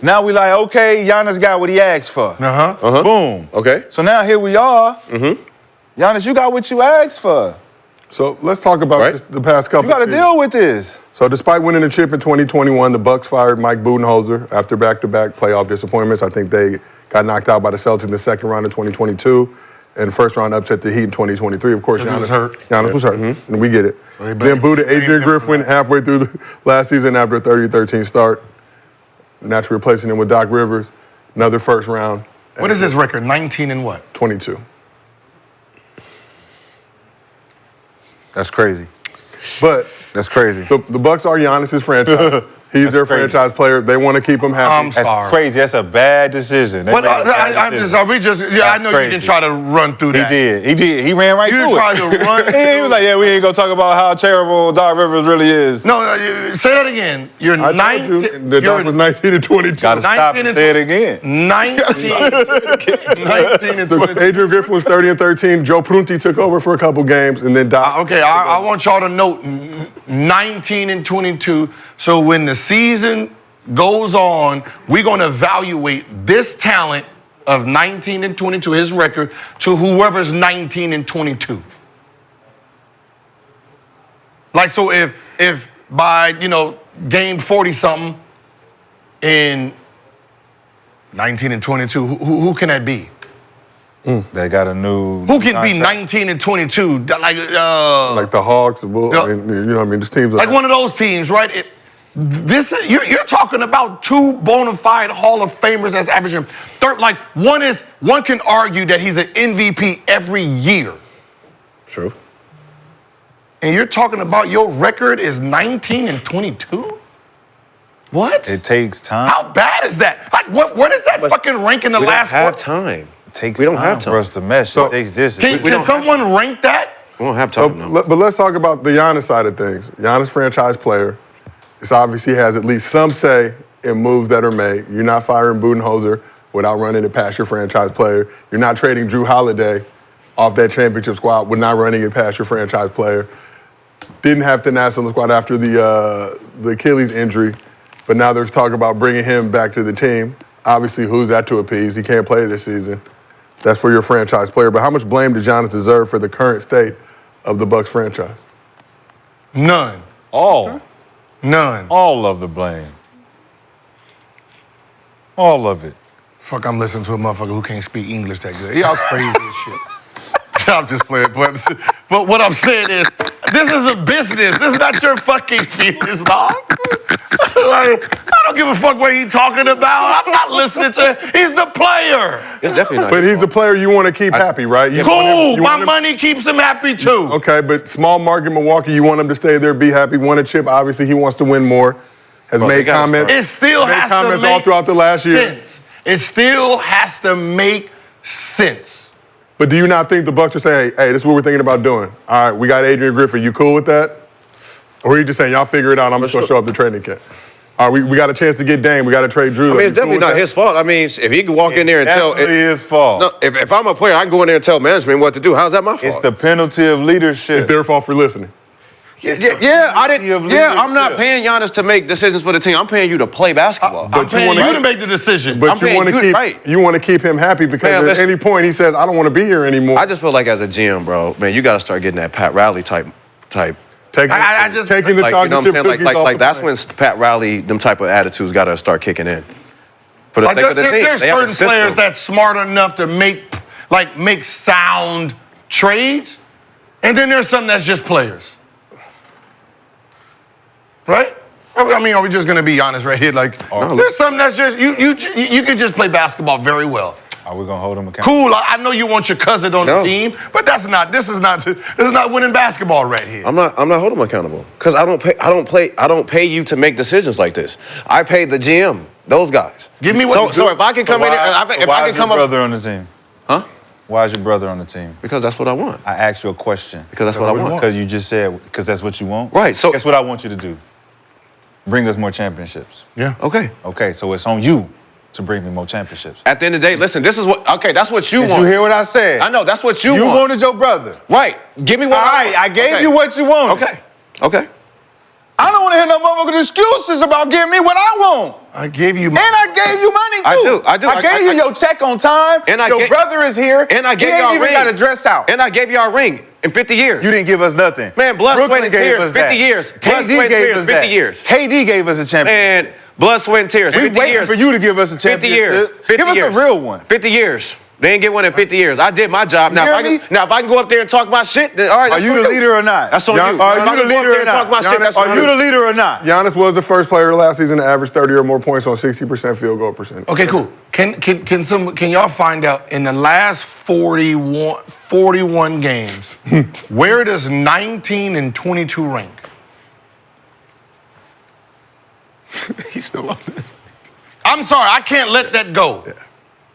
Now we like, okay, Giannis got what he asked for. Boom. Okay. So now here we are. Giannis, you got what you asked for. So let's talk about just the past couple. You got to deal with this. So despite winning the chip in 2021, the Bucks fired Mike Budenholzer after back-to-back playoff disappointments. I think they got knocked out by the Celtics in the second round of 2022. And first round upset the Heat in 2023. Of course, Giannis was hurt. And we get it. Then booted Adrian Griffin halfway through the last season after a 30-13 start. Naturally replacing him with Doc Rivers. Another first round. What is his record? 19 and what? 22. That's crazy. But That's crazy. The Bucks are Giannis's franchise. He's their crazy. franchise player. They want to keep him happy. I'm sorry. That's crazy. That's a bad decision. But I know you didn't try to run through that. He did. He ran right through it. You tried to run. He was like, yeah, we ain't gonna talk about how terrible Doc Rivers really is. No, say that again. You're I told you, the Doc was 19 and 22. Gotta stop and say it again. 19 and So 22. Adrian Griffin was 30 and 13. Joe Prunty took over for a couple games, and then Doc. Okay, I want y'all to note 19 and 22. So when the season goes on, we're going to evaluate this talent of 19 and 22, his record, to whoever's 19 and 22. Like, so if by, game 40-something in 19 and 22, who can that be? They got a new. Who can be 19 and 22? Like the Hawks, the Bulls. I mean, this team's like one of those teams, right? You're talking about two bona fide Hall of Famers that's averaging like one can argue that he's an MVP every year. True. And you're talking about your record is 19 and 22? What? It takes time. How bad is that? Like what is that fucking rank in the last We don't have time. We don't have time for us to mesh. So- it takes distance. Can someone rank that? We don't have time. But let's talk about the Giannis side of things. Giannis, franchise player. It's obviously has at least some say in moves that are made. You're not firing Budenholzer without running it past your franchise player. You're not trading Drew Holiday off that championship squad with not running it past your franchise player. Didn't have Thanasis on the squad after the Achilles injury, but now there's talk about bringing him back to the team. Obviously, who's that to appease? He can't play this season. That's for your franchise player. But how much blame does Giannis deserve for the current state of the Bucks franchise? None. None. All of the blame. All of it. Fuck, I'm listening to a motherfucker who can't speak English that good. Y'all crazy as shit. I'm just playing. But what I'm saying is, this is a business. This is not your fucking feelings, dog. Like, I don't give a fuck what he's talking about. I'm not listening to him. He's the player. It's definitely not. But he's the player you want to keep happy, right? You want Cool. him- My money keeps him happy too. Okay, but small market Milwaukee, you want him to stay there, be happy, won a chip. Obviously, he wants to win more. Has Well, they made gotta comments. It still made has to comments make all throughout the last year. sense. It still has to make sense. But do you not think the Bucks are saying, hey, this is what we're thinking about doing? All right, we got Adrian Griffin. You cool with that? Or are you just saying, y'all figure it out, I'm just going to show up to training camp? All right, we got a chance to get Dame. We got to trade Drew. I mean, it's definitely not his fault. I mean, if he can walk in there and tell. Definitely his fault. No, if I'm a player, I can go in there and tell management what to do. How's that my fault? It's the penalty of leadership. It's their fault for listening. I'm not paying Giannis to make decisions for the team. I'm paying you to play basketball. I'm paying you to make the decision. But you want to keep him happy because at any point he says, I don't want to be here anymore. I just feel like as a GM, bro, man, you got to start getting that Pat Riley type. Taking the Like, you chocolate know what I'm chip saying? cookies off Like the that's plane. when Pat Riley, them type of attitudes got to start kicking in. For the Like sake of the team, there's they have a certain system. players that's smart enough to make sound trades, and then there's some that's just players. Right? I mean, are we just gonna be honest right here? Like, there's some that's just you can just play basketball very well. Are we gonna hold him accountable? Cool. I know you want your cousin on the team, but this is not winning basketball right here. I'm not holding him accountable because I don't pay you to make decisions like this. I pay the GM, those guys. Give me what. So if I can come in, if I can come up, brother on the team? huh? Why is your brother on the team? Because that's what I want. I asked you a question. Because that's what I want. Because you just said, because that's what you want? Right. So guess what I want you to do? Bring us more championships. Yeah. Okay. Okay, so it's on you to bring me more championships. At the end of the day, listen, this is what, okay, that's what you Did want. you hear what I said? I know, that's what you You want. wanted your brother. Right. Give me what All right, I gave you what you wanted. Okay. I don't want to hear no motherfucking excuses about giving me what I want. I gave you money. And I gave you money too. I do. I gave you your check on time. And your brother is here. And I gave he y'all ain't even ring. got a dress out. And I gave y'all a ring in 50 years. You didn't give us nothing. Man, blood, Brooklyn sweat, and gave tears, us 50 that. years. Blood, KD sweat, and gave tears, us 50 that. years. KD gave us a championship. And blood, sweat, and tears, We 50 waiting years. for you to give us a 50 championship. years. 50 Give us years. a real one. 50 years. They ain't get one in 50 years. I did my job. Now, You if hear I can go up there and talk my shit, then all right. Are that's you on the leader or not? That's on you. Are If I you can the go up leader there or and talk my not? shit, that's Are on you the leader or not? Giannis was the first player last season to average 30 or more points on 60% field goal percentage. Okay, cool. Can y'all find out in the last 41 games where does 19 and 22 rank? He's still on there. I'm sorry, I can't let that go.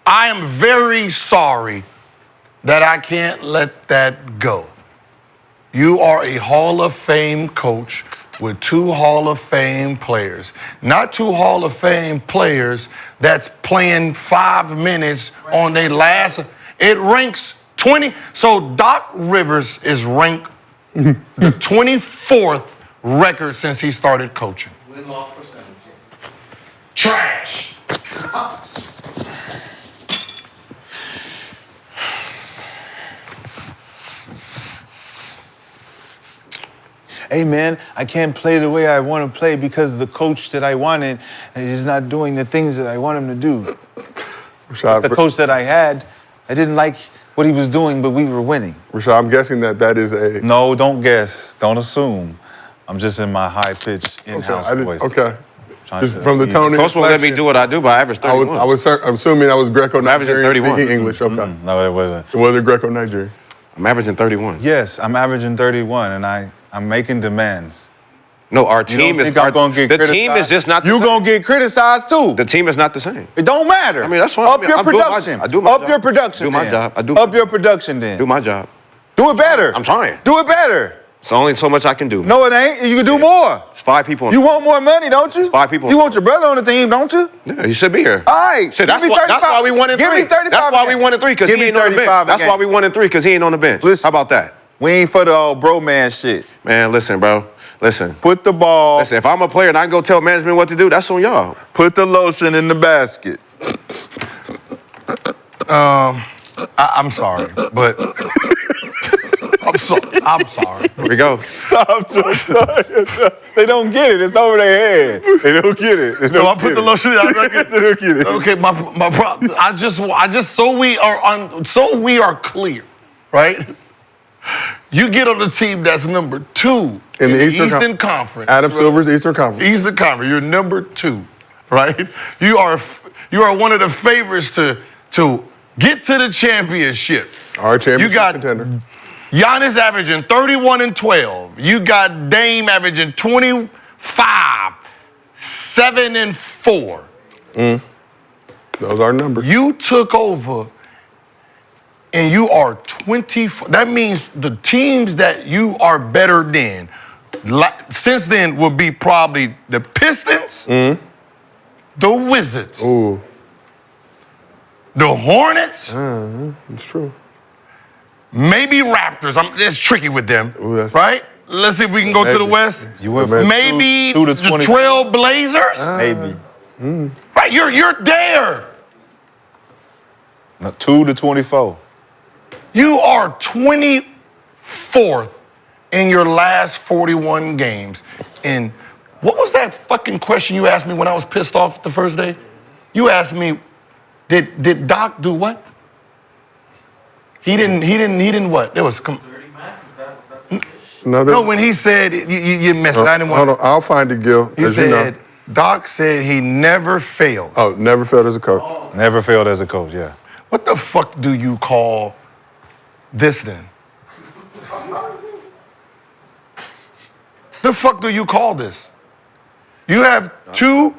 I am very sorry that I can't let that go. You are a Hall of Fame coach with 2 Hall of Fame players. Not 2 Hall of Fame players that's playing 5 minutes on their last. It ranks 20. So Doc Rivers is ranked the 24th record since he started coaching. Win-loss percentage. Trash. Hey man, I can't play the way I want to play because the coach that I wanted is not doing the things that I want him to do. Rashad, The coach that I had, I didn't like what he was doing, but we were winning. Rashad, I'm guessing that is a. No, don't guess. Don't assume. I'm just in my high-pitched in-house voice. Okay. Trying Just to- from the tone. Coach won't let me do what I do, but I average 31. I'm assuming that was Greco-Nigerian averaging 31. speaking English. Okay. No, it wasn't. It wasn't Greco-Nigerian. I'm averaging 31. Yes, I'm averaging 31, and I'm making demands. No, our You don't team is. think I'm gonna get the criticized? team is just not. You gonna get criticized too. The team is not the same. It don't matter. I mean, that's fine. Up I mean, your I'm doing my- production. I do my Up job. your production. Do my then. job. I do- Up your production then. Do my job. Do it better. I'm trying. Do it better. It's only so much I can do. No, it ain't. You can do more. It's 5 people. You want more money, don't you? It's 5 people. You want your brother on the team, don't you? Yeah, you should be here. All right. Shit, give me that's why we won in 3. Give me 35 That's why we again. won in 3 because Give he me ain't on the bench. 35 That's again. why we won in 3 because he ain't on the bench. Listen. How about that? We ain't for the old bro man shit. Man, listen, bro. Listen. Put the ball. Listen, if I'm a player and I can go tell management what to do, that's on y'all. Put the lotion in the basket. I'm sorry, but I'm sorry. Here we go. Stop, Josiah. They don't get it. It's over their head. They don't get it. They don't So I get put the it. lotion in. I reckon. They don't get it. Okay, my problem. I just so we are clear, right? You get on the team that's number 2 In the Eastern Conference. Adam Silver's Eastern Conference. Eastern Conference. You're number 2, right? You are one of the favorites to get to the championship. Our championship You got contender. Giannis averaging 31 and 12. You got Dame averaging 25, 7 and 4. Those are numbers. You took over and you are 24. That means the teams that you are better than since then will be probably the Pistons, the Wizards, Ooh, the Hornets, it's true. maybe Raptors. It's tricky with them, Ooh, that's- right? Let's see if we can go to the Maybe. West. You went from Maybe 2 to the 20. Trail Blazers. Maybe. Right, you're there. No, 2 to 24. You are 24th in your last 41 games. And what was that fucking question you asked me when I was pissed off the first day? You asked me, did Doc do what? He didn't what? There was 30 max? Is that no, when he said you messed it. I didn't want. Hold on, I'll find it, Gil. He as said you know. Doc said he never failed. Oh, never failed as a coach. Never failed as a coach, yeah. What the fuck do you call this then? The fuck do you call this? You have two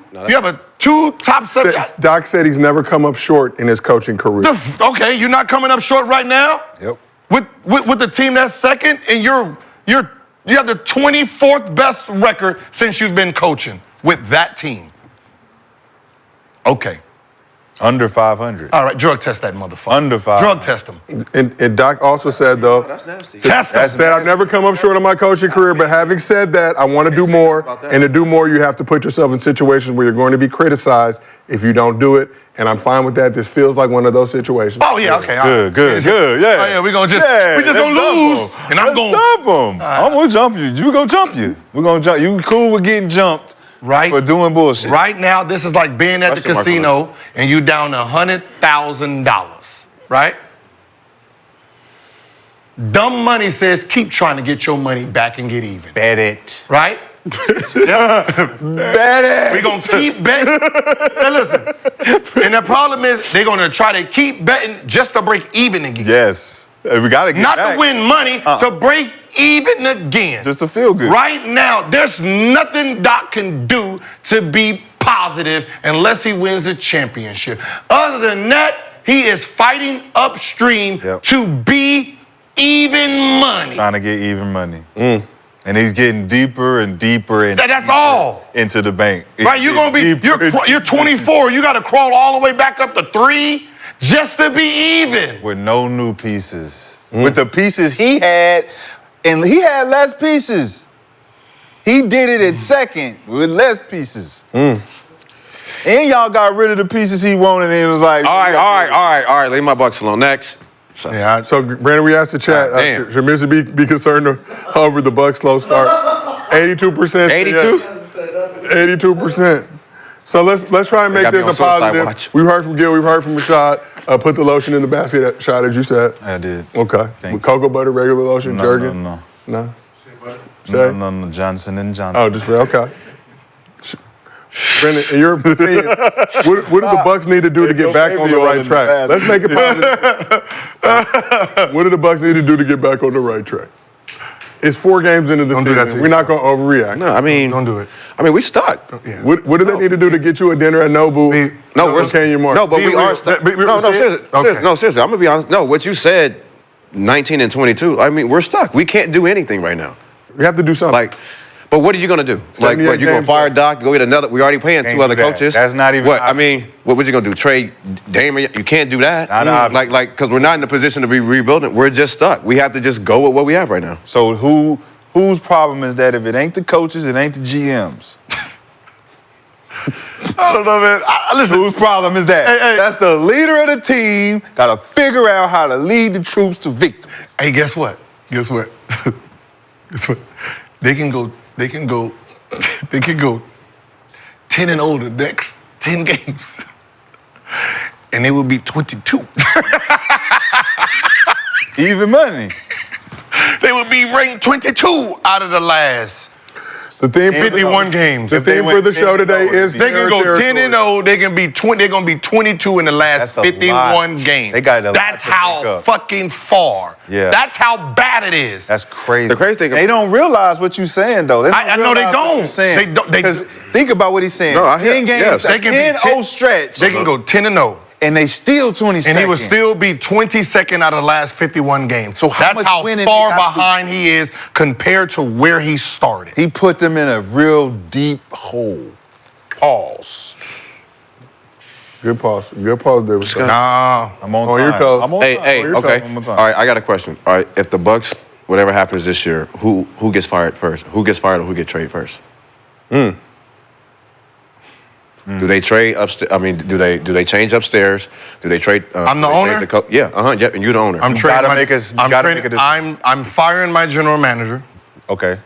top seven. Doc said he's never come up short in his coaching career. Okay, you're not coming up short right now? Yep. With the team that's second, and you have the 24th best record since you've been coaching with that team. Okay. Under 500. All right, drug test that motherfucker. Under 500. Drug test him. And Doc also said, though, That's nasty. Test him. said I've never come up short in my coaching career, but having said that, I want to do more. And to do more, you have to put yourself in situations where you're going to be criticized if you don't do it. And I'm fine with that. This feels like one of those situations. Oh yeah, okay. all right. Good, yeah. Oh yeah, we let's just gonna lose, dump 'em. and I'm going. Dump 'em. I'm gonna jump you. You gonna jump you. We're gonna jump. You cool with getting jumped Right. for doing bullshit. Right now, this is like being at the Question mark on casino and you down $100,000, right? Dumb money says keep trying to get your money back and get even, Bet it. right? Yeah. Bet it. We're gonna keep betting. Now listen, and the problem is they're gonna try to keep betting just to break even again. Yes. We gotta get Not back. to win money, to break even again. Just to feel good. Right now, there's nothing Doc can do to be positive unless he wins a championship. Other than that, he is fighting upstream to be even money. Trying to get even money. And he's getting deeper and deeper and That's deeper all. into the bank. Right, you're gonna be, you're 24, you gotta crawl all the way back up to 3 just to be even. With no new pieces. With the pieces he had, and he had less pieces. He did it at second with less pieces. And y'all got rid of the pieces he wanted, and it was like, All right. Leave my Bucks alone. Next. So, Brandon, we asked the chat, should Mississippi be concerned over the Bucks' slow start? 82%. 82%. So let's try and make this a positive. We've heard from Gil, we've heard from Rashad. Put the lotion in the basket, shot as you said. I did. Okay. With cocoa butter, regular lotion, Jergen? No. Shay? No, Johnson and Johnson. Oh, just okay. Brandon, in your opinion, what do the Bucks need to do to get back on the right track? Let's make it positive. What do the Bucks need to do to get back on the right track? It's 4 games into the season. We're not going to overreact. No, I mean, don't do it. I mean, we stuck. Yeah. What do they need to do to get you a dinner at Nobu? No, but we are stuck. No, seriously. I'm gonna be honest. No, what you said, 19 and 22. I mean, we're stuck. We can't do anything right now. We have to do something. But what are you gonna do? Like, what, you gonna fire Doc? Go get another? We already paying 2 other coaches. That's not even. What I mean, what you gonna do? Trade Damian? You can't do that. Because we're not in a position to be rebuilding. We're just stuck. We have to just go with what we have right now. So whose problem is that? If it ain't the coaches, it ain't the GMs. I don't know, man. Listen, whose problem is that? That's the leader of the team. Got to figure out how to lead the troops to victory. Hey, guess what? Guess what? They can go 10-0 the next 10 games. And they will be 22. Even money. They would be ranked 22 out of the last The theme 51 games. The theme for the show today is they can go 10-0. They can be 20. They're gonna be 22 in the last 51 games. They got That's how fucking far. Yeah. That's how bad it is. That's crazy. The crazy thing. They don't realize what you're saying though. I know they don't. What you're saying. They don't. Because think about what he's saying. No, 10 games, They can 10-0 stretch. They can go 10-0. And they still 22nd. And he would still be 22nd out of the last 51 games. So how that's much how winning far he got to do? behind he is compared to where he started. He put them in a real deep hole. Pause. Good pause. Good pause there. Nah. I'm on On time. your toes. I'm on Hey, time. hey, On your okay. toes. I'm on time. All right, I got a question. All right, if the Bucks, whatever happens this year, who gets fired first? Who gets fired or who gets traded first? Do they trade upstairs? I mean, do they change upstairs? Do they trade? I'm the do they owner? change Yep, and you're the owner. I'm You trading gotta my- make us- you I'm gotta trading- make a decision. I'm firing my general manager Okay.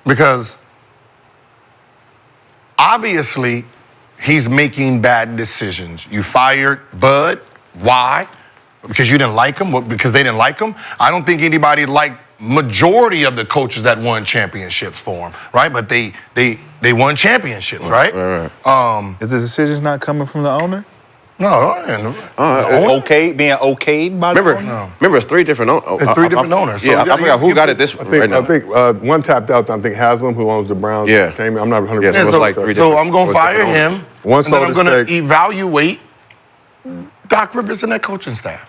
because obviously he's making bad decisions. You fired Bud. Why? Because you didn't like him? What, because they didn't like him? I don't think anybody liked majority of the coaches that won championships for him, right? But they won championships, right? Right. Is the decisions not coming from the owner? No, Okay, being okayed by the owner? Remember, it's 3 different owners. It's 3 different owners. So Yeah, I forgot who got it this right now. I think one tapped out. I think Haslam, who owns the Browns, Yeah. came in. I'm not 100%. Yeah, so it's like 3 different. So I'm going to fire him, One and then sold I'm his going to stake. evaluate Doc Rivers and that coaching staff.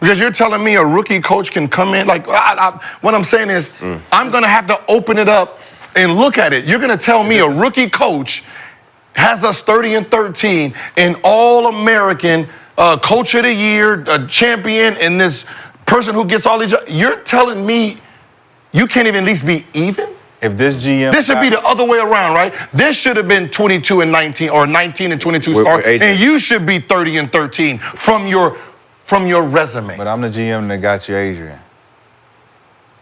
Because you're telling me a rookie coach can come in, like, what I'm saying is, I'm going to have to open it up and look at it. You're going to tell me a rookie coach has us 30-13, an All-American, Coach of the Year, a champion, and this person who gets all these. You're telling me you can't even at least be even? If this GM... This should be the other way around, right? This should have been 22-19 or 19-22 start, and you should be 30-13 from your resume. But I'm the GM that got you Adrian.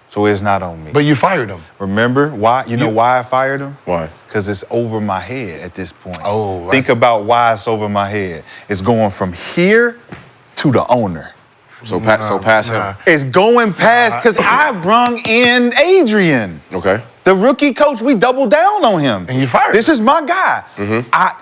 So it's not on me. But you fired him. Remember why? You know why I fired him? Why? Because it's over my head at this point. Oh, Think about why it's over my head. It's going from here to the owner. So pass him. It's going past, because I brung in Adrian. Okay. The rookie coach, we doubled down on him. And you fired This him. is my guy.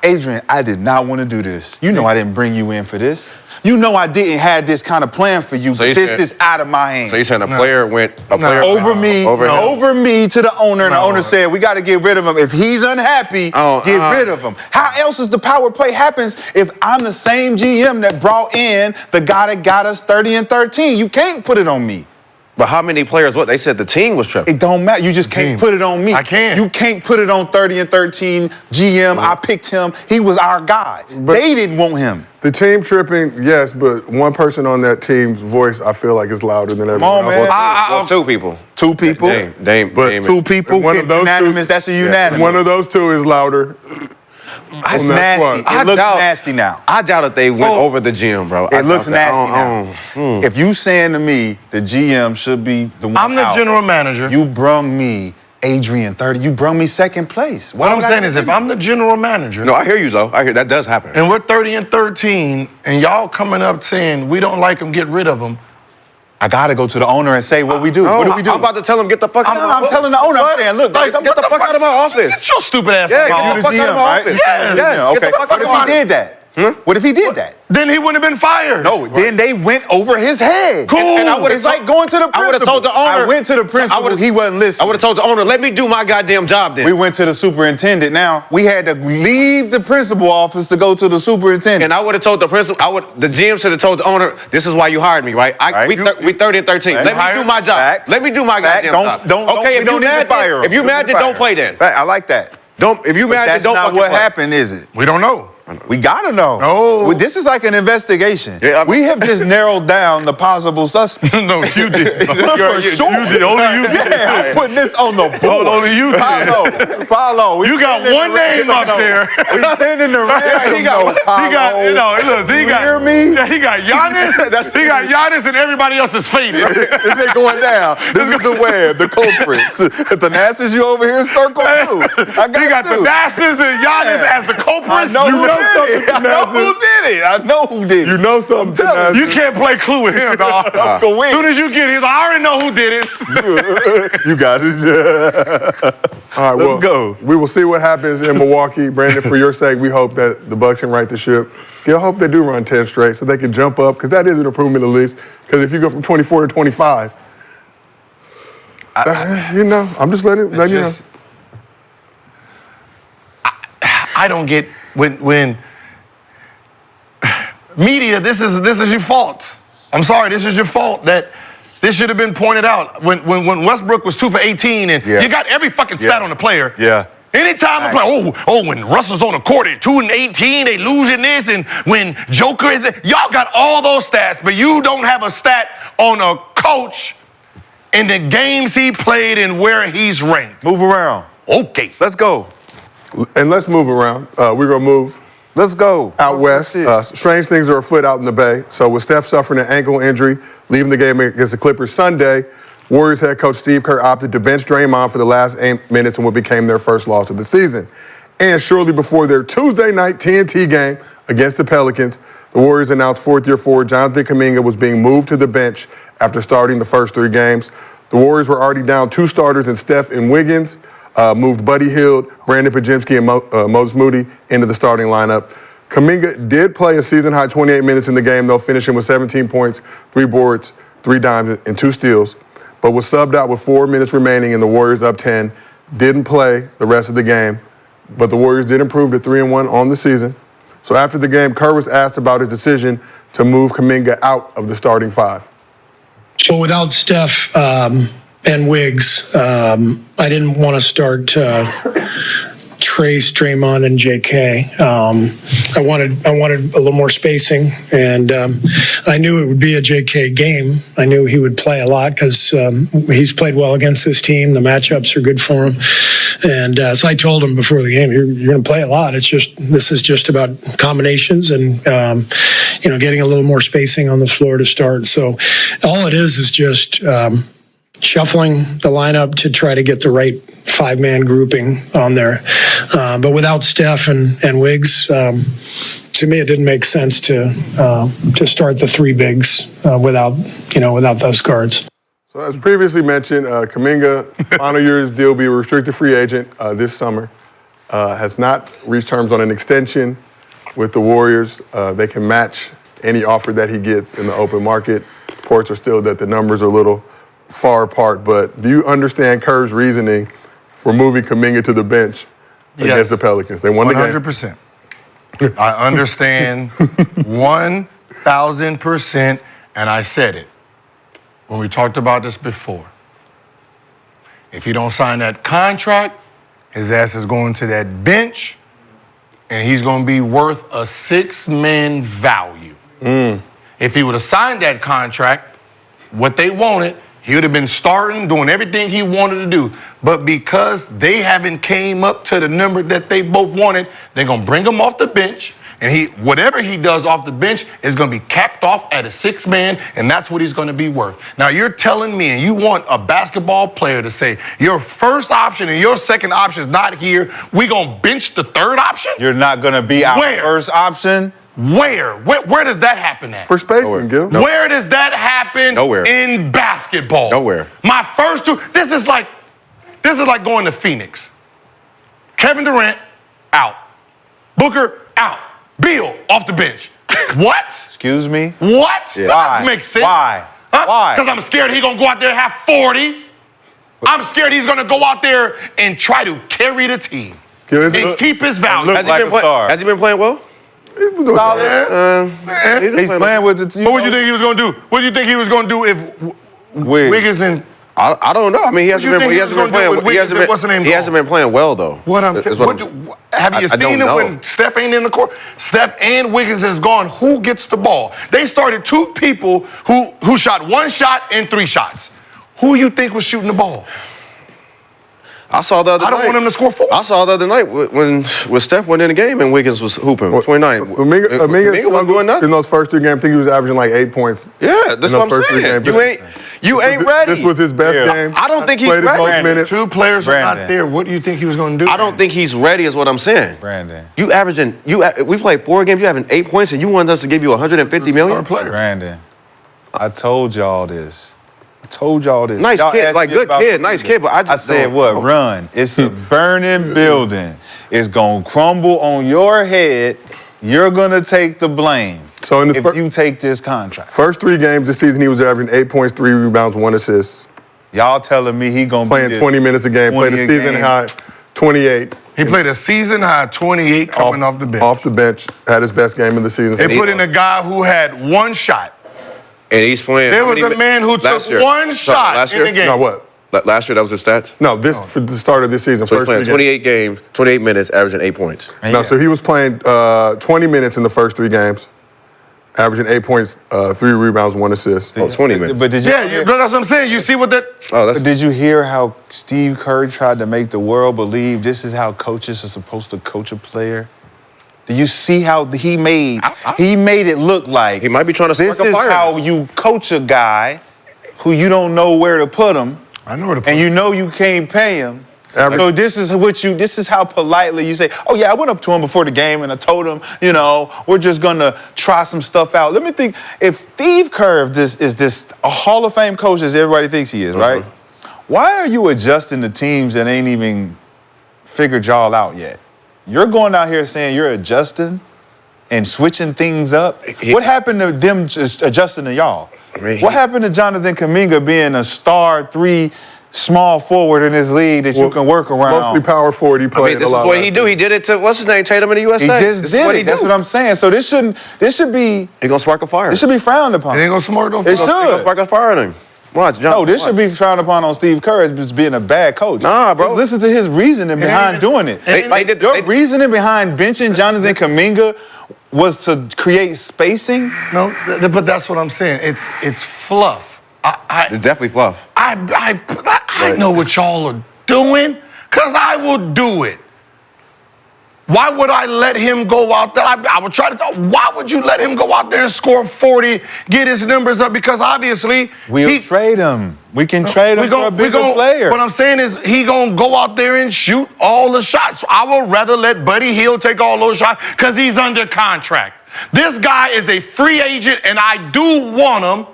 Adrian, I did not want to do this. You know I didn't bring you in for this. you know I didn't have this kind of plan for you. So you this said- is out of my hands. So you're saying a player went over me to the owner, and the owner No. said, we got to get rid of him. If he's unhappy, get rid of him. How else is the power play happens if I'm the same GM that brought in the guy that got us 30 and 13? You can't put it on me. But how many players? What they said the team was tripping. It don't matter. You just can't put it on me. I can't. You can't put it on 30 and 13 GM. I picked him. He was our guy. They didn't want him. The team tripping, yes, but one person on that team's voice, I feel like is louder than everyone on, man. Well, two people. Two people. Dame, Two people. One of those unanimous. two, That's a unanimous. One of those two is louder. It's on that nasty. front. It looks nasty now. I doubt if they went over the gym, bro. It looks nasty now. If you saying to me the GM should be the one I'm the out, general manager. you brung me Adrian 30. You brung me second place. What I'm saying is, if I'm the general manager, No, I hear you, though. I hear that does happen. and we're 30 and 13, and y'all coming up saying we don't like him, get rid of him. I gotta go to the owner and say what we do. What do we do? I'm about to tell him get the fuck out. I'm telling the owner. I'm saying, look, Like, get Get the fuck out of my office. Get your stupid ass Yeah, out of my get office. the fuck out of my right? office. Yes, Yes, Okay. get the fuck What if out he did that? What if he did that? Then he wouldn't have been fired. No, then they went over his head. Cool. And I it's like going to the principal. I would've told the owner. I went to the principal. He wasn't listening. I would have told the owner, let me do my goddamn job then. We went to the superintendent. Now, we had to leave the principal office to go to the superintendent. And I would have told the principal, the GM should have told the owner, this is why you hired me, right? We 30 and 13. Let me do my job. Facts. Let me do my goddamn job. Okay, if you mad, then if you mad, then don't play then. I like that. If you mad, then That's don't not fucking what play. happened, is it? We don't know. We gotta know. No. Well, this is like an investigation. Yeah, we have just narrowed down the possible suspects. No, you did. For sure. You did. Only you did. Yeah, I'm putting this on the board. Only you did. Follow. You got one name up there. We sending the ransom note, He got, you know, look, he got, hear me? Yeah, he got Giannis. He got Giannis, and everybody else is faded. They're going down. This is the web, the culprits. If the Nasses you over here circle too. I got He got the Nasses and Giannis as the culprits. I know who did it. I know who did it. I know who did it. You know something, Tanaz. You can't play Clue with him, dog. Uncle Wink. As soon as you get his, I already know who did it. You got it. All right, Let's go. We will see what happens in Milwaukee. Brandon, for your sake, we hope that the Bucks can right the ship. I hope they do run 10 straight so they can jump up, because that is an improvement at least. Because if you go from 24 to 25, you know, I'm just letting you know. I don't get when media. This is your fault. I'm sorry. This is your fault. That this should have been pointed out when Westbrook was 2 for 18 and you got every fucking stat on the player. Yeah. Anytime I play, when Russell's on the court at 2 and 18, they losing this, and when Joker is there, y'all got all those stats, but you don't have a stat on a coach in the games he played and where he's ranked. Move around. Okay. Let's go. And let's move around. We're going to move Let's go. out west. Strange things are afoot out in the Bay. So with Steph suffering an ankle injury, leaving the game against the Clippers Sunday, Warriors head coach Steve Kerr opted to bench Draymond for the last 8 minutes in what became their first loss of the season. And shortly before their Tuesday night TNT game against the Pelicans, the Warriors announced fourth-year forward Jonathan Kuminga was being moved to the bench after starting the first 3 games. The Warriors were already down 2 starters in Steph and Wiggins, moved Buddy Hield, Brandon Pajimski, and Moses Moody into the starting lineup. Kuminga did play a season-high 28 minutes in the game, though, finishing with 17 points, 3 boards, 3 dimes, and 2 steals, but was subbed out with 4 minutes remaining and the Warriors up 10. Didn't play the rest of the game, but the Warriors did improve to 3-1 on the season. So after the game, Kerr was asked about his decision to move Kuminga out of the starting 5. So without Steph and Wiggs, I didn't want to start Trace, Draymond, and JK. I wanted a little more spacing, and I knew it would be a JK game. I knew he would play a lot because he's played well against this team. The matchups are good for him, and so I told him before the game, "You're going to play a lot. This is just about combinations and getting a little more spacing on the floor to start." So all it is just shuffling the lineup to try to get the right 5-man grouping on there. But without Steph and Wiggs, to me, it didn't make sense to start the 3 bigs without those guards. So as previously mentioned, Kuminga, final year's deal, be a restricted free agent this summer. Has not reached terms on an extension with the Warriors. They can match any offer that he gets in the open market. Reports are still that the numbers are a little far apart, but do you understand Kerr's reasoning for moving Kuminga to the bench against the Pelicans? They won the game. 100%. I understand 1,000%, and I said it when we talked about this before. If he don't sign that contract, his ass is going to that bench, and he's going to be worth a 6-man value. If he would have signed that contract, what they wanted, he would have been starting, doing everything he wanted to do. But because they haven't came up to the number that they both wanted, they're going to bring him off the bench, and whatever he does off the bench is going to be capped off at a 6-man, and that's what he's going to be worth. Now, you're telling me, and you want a basketball player to say, your first option and your second option is not here, we going to bench the third option? You're not going to be our first option? Where does that happen at? For spacing, Gil. No. Where does that happen in basketball? Nowhere. My first two, this is like going to Phoenix. Kevin Durant, out. Booker, out. Beal, off the bench. What? Excuse me? What? Yeah. That doesn't make sense. Why? Huh? Why? Because I'm scared he's going to go out there and have 40. I'm scared he's going to go out there and try to carry the team and keep his value. Look like a star. Has he been playing well? Solid. He's playing with the team. What would you think he was going to do? What do you think he was going to do if Wiggins and... I don't know. I mean, he hasn't been playing. He hasn't been playing well though. What I'm saying. Have you seen it when Steph ain't in the court? Steph and Wiggins is gone. Who gets the ball? They started 2 people who shot 1 shot and 3 shots. Who you think was shooting the ball? I saw the other night. I don't want him to score 4. I saw the other night when Steph went in the game and Wiggins was hooping. 29. Dominguez wasn't doing nothing. In those first 3 games, I think he was averaging like 8 points. Yeah, that's what I'm saying. You ain't ready. This was his best game. I don't think he's Played his most ready. minutes. 2 players are not there. What do you think he was going to do? I don't think he's ready is what I'm saying. Brandon. We played 4 games, you having 8 points, and you wanted us to give you $150 million? Brandon, I told y'all this. Nice Y'all kid, asked like me good about kid, Kuminga. nice kid, but I said what? Run. It's a burning building. It's going to crumble on your head. You're going to take the blame So in if you take this contract. First 3 games this season, he was averaging 8 points, 3 rebounds, 1 assist. Y'all telling me he going to be playing 20 minutes a game, played a season high 28. He played a season high 28 coming off the bench. Off the bench, had his best game of the season. They put in a guy who had 1 shot. And he's playing. There was a man who took 1 shot in the game. No, what? Last year, that was his stats? No, for the start of this season. So he's first playing 3 28 games, 28 minutes, averaging 8 points. No, so he was playing 20 minutes in the first 3 games, averaging 8 points, 3 rebounds, 1 assist. Oh, 20 minutes. But did you that's what I'm saying. You see what that... But did you hear how Steve Kerr tried to make the world believe this is how coaches are supposed to coach a player? Do you see how he made it look like he might be trying to spark a fire. This is how you coach a guy who you don't know where to put him. I know where to put him. And you know you can't pay him. So this is how politely you say, oh yeah, I went up to him before the game and I told him, we're just gonna try some stuff out. Let me think, if Steve Kerr is this a Hall of Fame coach as everybody thinks he is, right? Why are you adjusting the teams that ain't even figured y'all out yet? You're going out here saying you're adjusting and switching things up. What happened to them just adjusting to y'all? What happened to Jonathan Kuminga being a star 3 small forward in this league that you can work around? Mostly power forward. He played this is what he do. He did it to what's his name, Tatum in the USA. He just did it. That's what I'm saying. So this should be. He gonna spark a fire. This should be frowned upon. It ain't gonna spark no fire. It should. He gonna spark a fire in him. Watch, John. No, this should be frowned upon on Steve Kerr as just being a bad coach. Nah, bro. Just listen to his reasoning behind doing it. Your reasoning behind benching Jonathan Kuminga was to create spacing? No, but that's what I'm saying. It's fluff. It's definitely fluff. I know what y'all are doing, because I will do it. Why would I let him go out there? I would try to. Why would you let him go out there and score 40, get his numbers up? Because obviously we'll trade him. We can trade him for a bigger player. What I'm saying is he gonna go out there and shoot all the shots. So I would rather let Buddy Hield take all those shots because he's under contract. This guy is a free agent, and I do want him.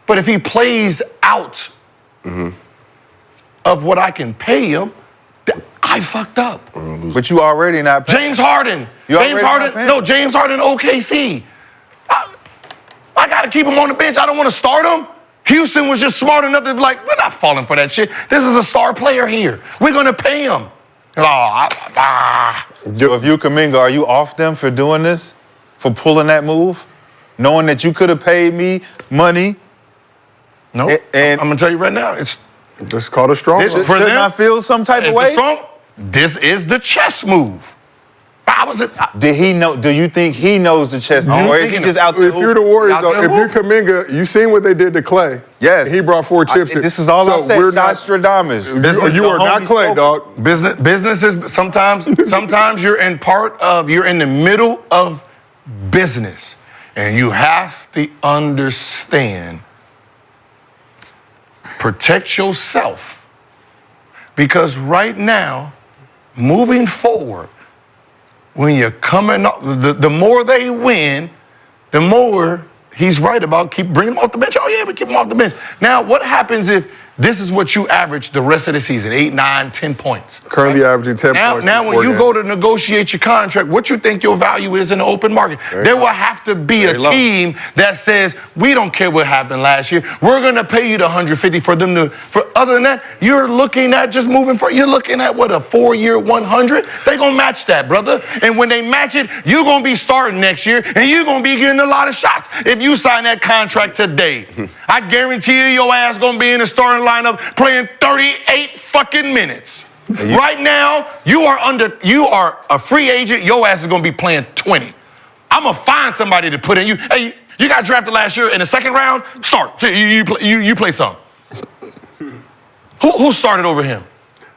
But if he plays out of what I can pay him, I fucked up. But you already not paying. James Harden. James Harden, OKC. got to keep him on the bench. I don't want to start him. Houston was just smart enough to be like, we're not falling for that shit. This is a star player here. We're going to pay him. So if you Kuminga, are you off them for doing this? For pulling that move? Knowing that you could have paid me money? No. And I'm going to tell you right now, it's called a strong move. For them, I feel some type of way? This is the chess move. Did he know? Do you think he knows the chess move, or is he just out there? If you're the Warriors, though, if you're Kuminga, you seen what they did to Clay. Yes. He brought 4 chips. This is all I said. We're Nostradamus. You are not Clay, dog. Business is sometimes you're in the middle of business, and you have to understand, protect yourself, because right now, moving forward, when you're coming up, the more they win, the more he's right about keep bringing them off the bench. Oh yeah, but keep them off the bench. Now, what happens if this is what you average the rest of the season, 8, 9, 10 points? Currently averaging 10 points. Now, when you go to negotiate your contract, what you think your value is in the open market? There will have to be a team that says, we don't care what happened last year. We're going to pay you the $150 for them to. Other than that, you're looking at just moving forward. You're looking at what, a 4-year $100? They're going to match that, brother. And when they match it, you're going to be starting next year, and you're going to be getting a lot of shots. If you sign that contract today, I guarantee you your ass going to be in the starting lineup playing 38 fucking minutes. Right now, you are a free agent. Your ass is going to be playing 20. I'm going to find somebody to put in you. Hey, you got drafted last year in the second round. Start. You play some. Who started over him?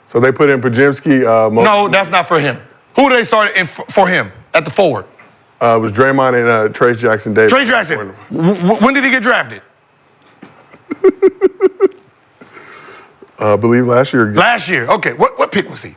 So they put in Pajemski. No, that's not for him. Who did they start in for him at the forward? It was Draymond and Trace Jackson Davis. Trace Jackson. When did he get drafted? I believe last year. Last year. Okay. What pick was he?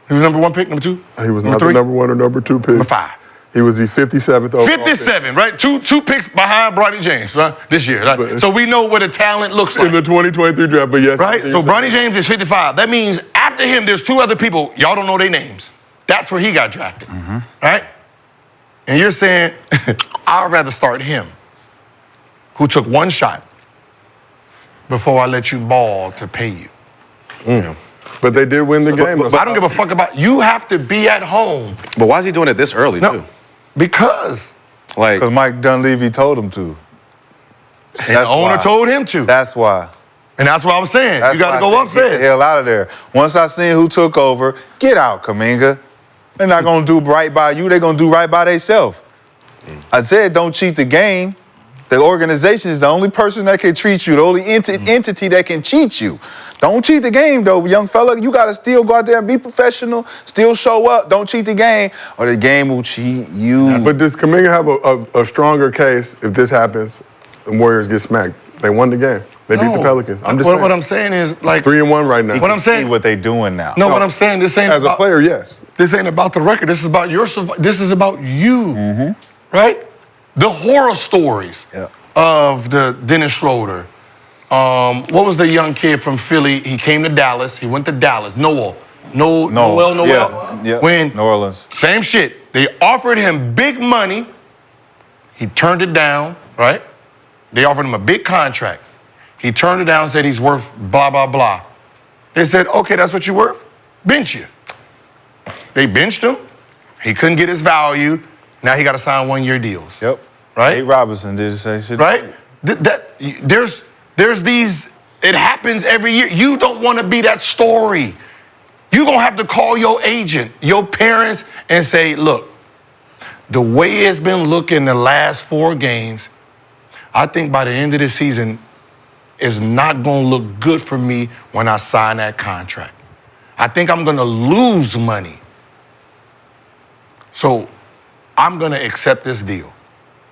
He was number 1 pick, number 2? He was not the number 1 or number 2 pick. Number 5. He was the 57th overall 57, right? Two picks behind Bronny James, right? This year. Right? So we know what the talent looks like. In the 2023 draft, but yes. Right? So Bronny James is 55. That means after him, there's 2 other people. Y'all don't know their names. That's where he got drafted. Right? And you're saying, I'd rather start him, who took 1 shot before I let you ball to pay you. But they did win the game. But I don't give a fuck about. You have to be at home. But why is he doing it this early, too? Because Mike Dunleavy told him to. And the owner told him to. That's why. And that's what I was saying. You got to go upstairs. Get the hell out of there. Once I seen who took over, get out, Kuminga. They're not going to do right by you. They're going to do right by themselves. I said don't cheat the game. The organization is the only person that can treat you, the only entity that can cheat you. Don't cheat the game, though, young fella. You got to still go out there and be professional, still show up. Don't cheat the game, or the game will cheat you. But does Kuminga have a stronger case if this happens and Warriors get smacked? They won the game. They beat the Pelicans. I'm just saying. What I'm saying is, like, 3-1 right now. What I'm saying, see what they doing now. No, what I'm saying, this ain't as about, a player, yes. This ain't about the record. This is about this is about you, right? The horror stories of the Dennis Schroeder. What was the young kid from Philly? He came to Dallas. He went to Dallas. Noel. Yeah. When New Orleans. Same shit. They offered him big money. He turned it down, right? They offered him a big contract. He turned it down and said he's worth blah, blah, blah. They said, okay, that's what you're worth? Bench you. They benched him. He couldn't get his value. Now he got to sign 1-year deals. Yep. Right? Nate Robinson did the same shit. Right? There's these, it happens every year. You don't want to be that story. You're going to have to call your agent, your parents, and say, look, the way it's been looking the last 4 games, I think by the end of the season, it's not going to look good for me when I sign that contract. I think I'm going to lose money. So I'm going to accept this deal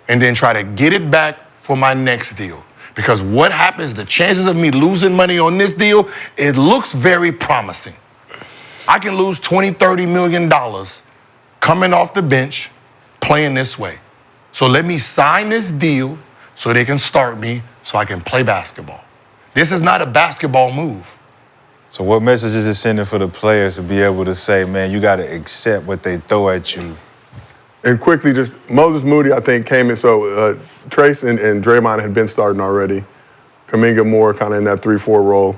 and then try to get it back for my next deal. Because what happens, the chances of me losing money on this deal, it looks very promising. I can lose $20, $30 million coming off the bench playing this way. So let me sign this deal so they can start me so I can play basketball. This is not a basketball move. So what message is it sending for the players to be able to say, man, you got to accept what they throw at you? And quickly, just Moses Moody, I think, came in. So Trace and Draymond had been starting already. Kuminga more kind of in that 3-4 role.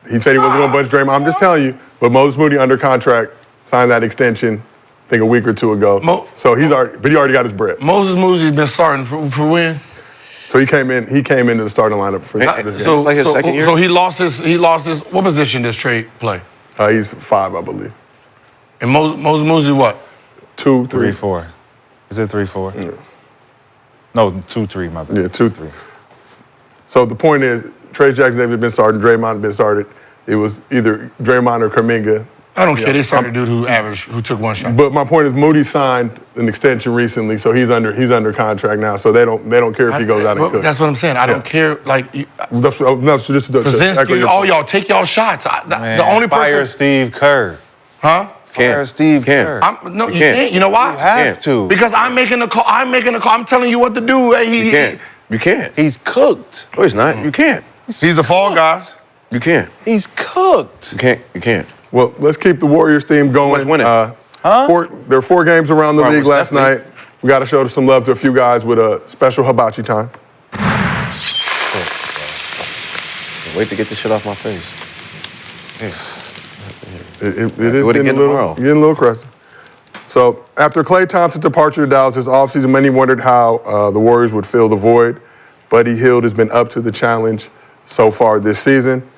He said he wasn't going to budge Draymond. I'm just telling you. But Moses Moody under contract, signed that extension, I think a week or two ago. So he already got his bread. Moses Moody's been starting for when? So he came into the starting lineup for this game. So like his second year. So he lost his. What position does Trey play? He's 5, I believe. And Moses Moody what? 2, 3. 3-4. Is it 3-4? Yeah. No, 2-3, my bad. Yeah, 2-3. So the point is, Trey Jackson had been started, Draymond had been started. It was either Draymond or Kuminga. I don't care. They started a dude who took one shot. But my point is, Moody signed an extension recently, so he's under contract now. So they don't care if he goes out and cooks. That's what I'm saying. I don't care. Like Brzezinski, all y'all take y'all shots. The only fire person. Steve Kerr. Huh? Fire Steve Kerr. No, you can't. You know why? You have to. Because I'm making a call. I'm telling you what to do. You can't. You can't. He's cooked. No, he's not. You can't. He's the fall guy. You can't. He's cooked. You can't. You can't. Well, let's keep the Warriors theme going. Winning. There are 4 games around the league last night. We got to show some love to a few guys with a special hibachi time. Wait to get this shit off my face. It is getting a little crusty. So after Klay Thompson's departure to Dallas this offseason, many wondered how the Warriors would fill the void. Buddy Hield has been up to the challenge so far this season.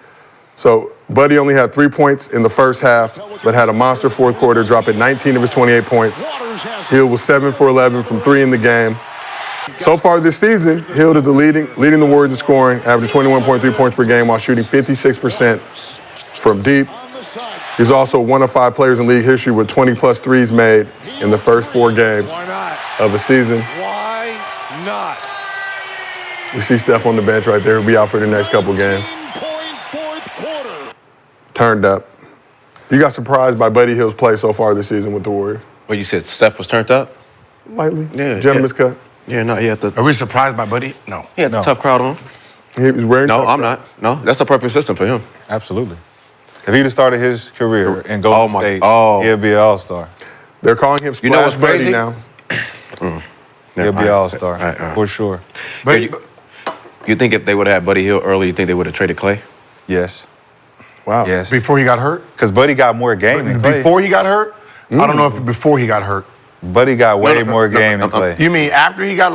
So Buddy only had 3 points in the first half, but had a monster fourth quarter, dropping 19 of his 28 points. Hield was 7 for 11 from 3 in the game. So far this season, Hield is leading the Warriors in scoring, averaging 21.3 points per game while shooting 56% from deep. He's also one of 5 players in league history with 20-plus threes made in the first 4 games of a season. Why not? We see Steph on the bench right there. He'll be out for the next couple games. Turned up. You got surprised by Buddy Hield's play so far this season with the Warriors? Well, you said Steph was turned up? Lightly. Yeah. Gentleman's cut. Yeah, no, he had the. Are we surprised by Buddy? No. He had the tough crowd on. He was wearing. No, I'm not. No, that's the perfect system for him. Absolutely. If he'd have started his career in Golden State, he'd be an all-star. They're calling him Splash You know what's Buddy crazy? now. He'll be an all-star, for sure. But you think if they would have had Buddy Hield early, you think they would have traded Klay? Yes. Wow. Yes. Before he got hurt? Because Buddy got more game than Klay. Before he got hurt? I don't know if before he got hurt. Buddy got way more game than Klay. You mean after he got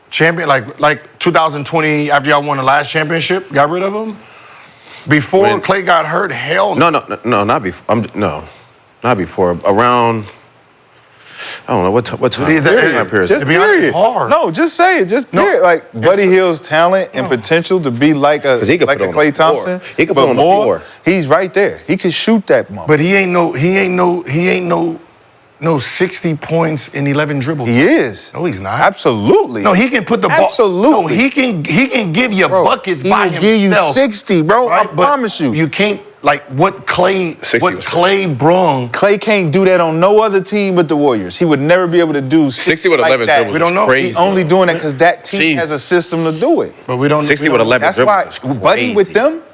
champion, like 2020, after y'all won the last championship, got rid of him? Before Klay got hurt, hell no. No, not before. Not before. Around, I don't know, what time period? Just period. Hard. No, just say it. Just period. Like, Buddy Hield's talent and potential to be like a Klay Thompson. He could put on the floor. He's right there. He could shoot that motherfucker. But he ain't no 60 points in 11 dribbles. He is. No, he's not. Absolutely. No, he can put the ball. Absolutely. No, he can give you buckets by himself. He will give you 60, bro. Right? I promise you. You can't, like, what Klay brung. Klay can't do that on no other team but the Warriors. He would never be able to do 60 with 11 that. dribbles. We don't know. Crazy, He's only doing that because that team has a system to do it. But we don't. 60 with 11 That's dribbles. why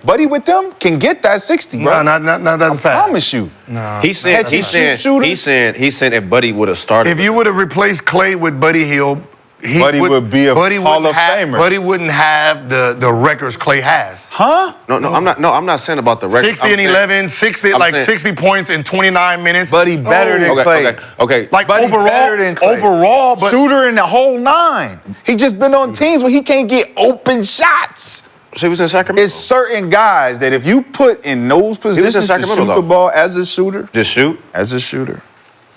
Buddy with them can get that 60, bro. No, not that fast. I promise you. No. He's saying if Buddy would have started. If you would have replaced Klay with Buddy Hield, Buddy would be a Hall of Famer. Buddy wouldn't have the records Klay has. Huh? No, I'm not saying about the record. 60 and 11, 60 60 points in 29 minutes. Buddy better than Klay. Okay. Like Buddy overall, better than Klay. overall, but shooter in the whole 9. He just been on teams where he can't get open shots. So he was in Sacramento. It's certain guys that if you put in those positions to shoot the ball as a shooter, just shoot as a shooter.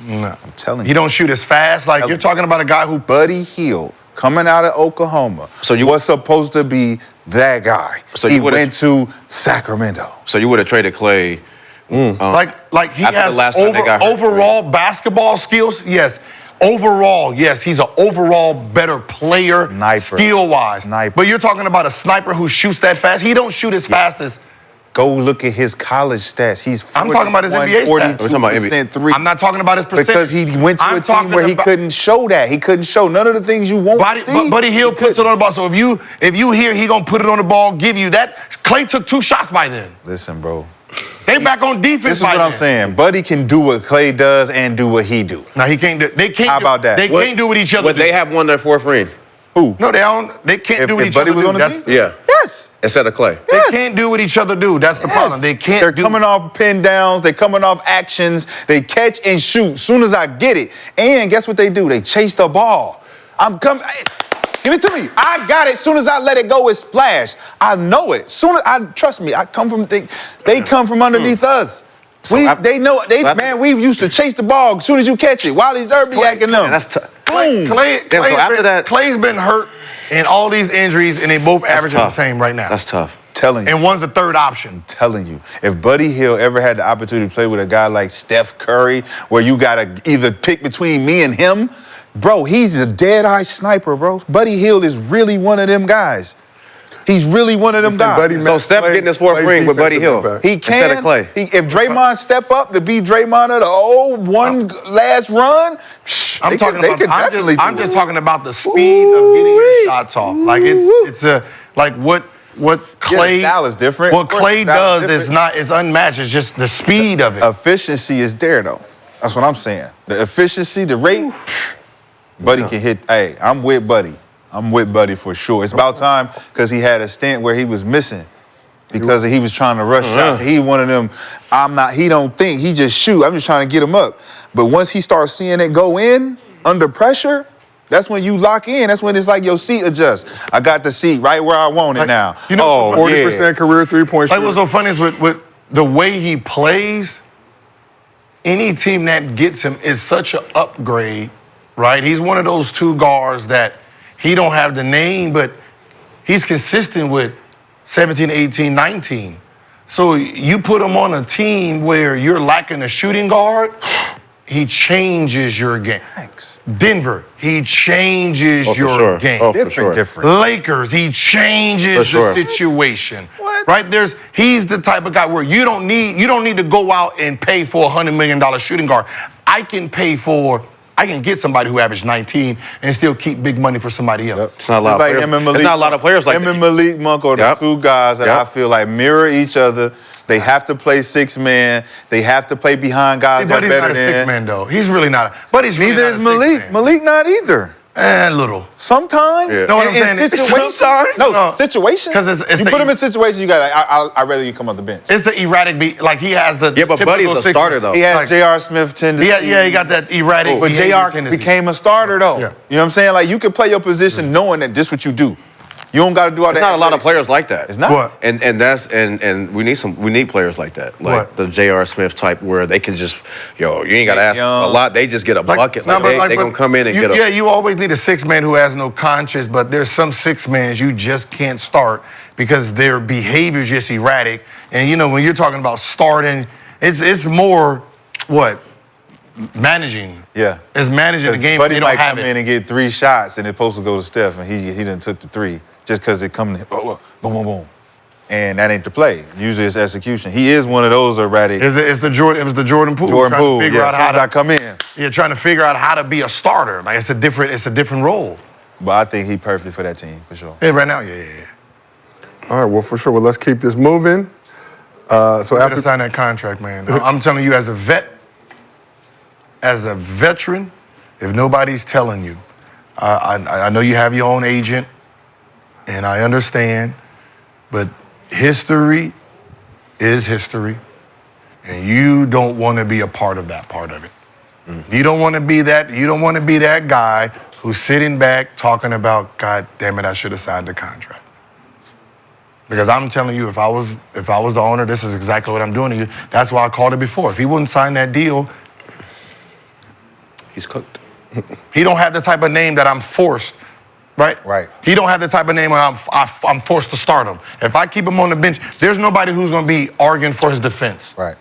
No, I'm telling you, he don't shoot as fast. Like you're talking about a guy who Buddy Hield coming out of Oklahoma. So you was supposed to be that guy. So he went to Sacramento. So you would have traded Klay. Like he has overall basketball skills. Yes. Overall, yes, he's an overall better player, skill-wise. But you're talking about a sniper who shoots that fast. He don't shoot as fast as. Go look at his college stats. He's I'm talking about his NBA stats. 42% three. I'm not talking about his percentage. Because he went to a team where he couldn't show that. He couldn't show none of the things you want to see. Buddy Hield puts it on the ball. So if you hear he gonna put it on the ball, give you that. Klay took 2 shots by then. Listen, bro. They back on defense. This is what I'm saying. Buddy can do what Clay does and do what he do. Now he can't do. They can't. How about that? They can't do what each other. Would they have won their fourth ring? Who? No, they don't. They can't do what each Buddy other was do. on the That's, team? Yeah. Yes. Instead of Clay. They can't do what each other do. That's the problem. They can't. They're coming off pin downs. They're coming off actions. They catch and shoot. Soon as I get it, and guess what they do? They chase the ball. I'm coming. Give it to me. I got it. Soon as I let it go, it splash. I know it. Soon as trust me. I come from. They come from underneath us. They know. Man, we used to chase the ball as soon as you catch it. Wiley Zerbiak and them. That's tough. Clay's been hurt in all these injuries, and they both averaging the same right now. That's tough. Telling you. And one's a third option. Telling you. If Buddy Hield ever had the opportunity to play with a guy like Steph Curry, where you got to either pick between me and him, bro, he's a dead-eye sniper, bro. Buddy Hield is really one of them guys. He's really one of them guys. So Steph getting his fourth ring with Buddy Hield. He can. Instead of Clay. If Draymond step up to be Draymond of the last run, I'm just talking about the speed of getting your shots off. Like what Clay. Style is different. What Clay does is unmatched. It's just the speed of it. Efficiency is there though. That's what I'm saying. The efficiency, the rate. Buddy can hit. Hey, I'm with Buddy. I'm with Buddy for sure. It's about time because he had a stint where he was missing because he was trying to rush shots. He one of them. He don't think. He just shoot. I'm just trying to get him up. But once he starts seeing it go in under pressure, that's when you lock in. That's when it's like your seat adjusts. I got the seat right where I want it now. 40% career three-point shooter. What's so funny is with the way he plays, any team that gets him is such an upgrade, right? He's one of those two guards that he don't have the name, but he's consistent with 17, 18, 19. So you put him on a team where you're lacking a shooting guard, he changes your game. Thanks. Denver, he changes your game. Different. Lakers, he changes the situation. What? Right? He's the type of guy where you don't need to go out and pay for a $100 million shooting guard. I can get somebody who averaged 19 and still keep big money for somebody else. It's not a lot of players. It's not a lot of players like that. Him and Malik Monk are the two guys that I feel like mirror each other. They have to play six-man. They have to play behind guys that are better than. Buddy's not a six-man, though. He's really not. Buddy's really neither not is Malik. Six-man. Malik not either. Little. Sometimes. Yeah. Know what I'm saying? Situations. Situations. Because you put him in situations, you got like, I'd rather you come off the bench. It's the erratic beat. Like he has the. Yeah, but Buddy's a starter though. He has J.R. Smith tendency. Yeah, he got that erratic. But J.R. became a starter though. Yeah. You know what I'm saying? Like you can play your position knowing that this is what you do. You don't got to do all that. There's not a lot of players like that. It's not. What? And we need players like that, like the J.R. Smith type, where they can just, you ain't got to ask a lot. They just get a bucket. They gonna come in and get a. Yeah, you always need a six-man who has no conscience, but there's some six-mans you just can't start because their behavior's just erratic. And when you're talking about starting, it's more managing. Yeah. It's managing the game. Buddy They might don't have come it. in and get 3 shots and it's supposed to go to Steph and he done took the 3 just because it come to boom, boom, boom. And that ain't the play. Usually it's execution. He is one of those erratic. It was the Jordan Poole. Jordan Poole, trying to figure out how to come in. Yeah, trying to figure out how to be a starter. Like it's a different role. But I think he perfect for that team, for sure. Yeah, right now, yeah. All right, well, for sure. Well, let's keep this moving. So after sign that contract, man. I'm telling you, as a veteran, if nobody's telling you, I know you have your own agent, and I understand, but history is history, and you don't want to be a part of that part of it. You don't want to be that. You don't want to be that guy who's sitting back talking about, God damn it, I should have signed the contract. Because I'm telling you, if I was the owner, this is exactly what I'm doing to you. That's why I called it before. If he wouldn't sign that deal, he's cooked. He don't have the type of name that I'm forced, right? Right. He don't have the type of name where I'm forced to start him. If I keep him on the bench, there's nobody who's going to be arguing for his defense. Right.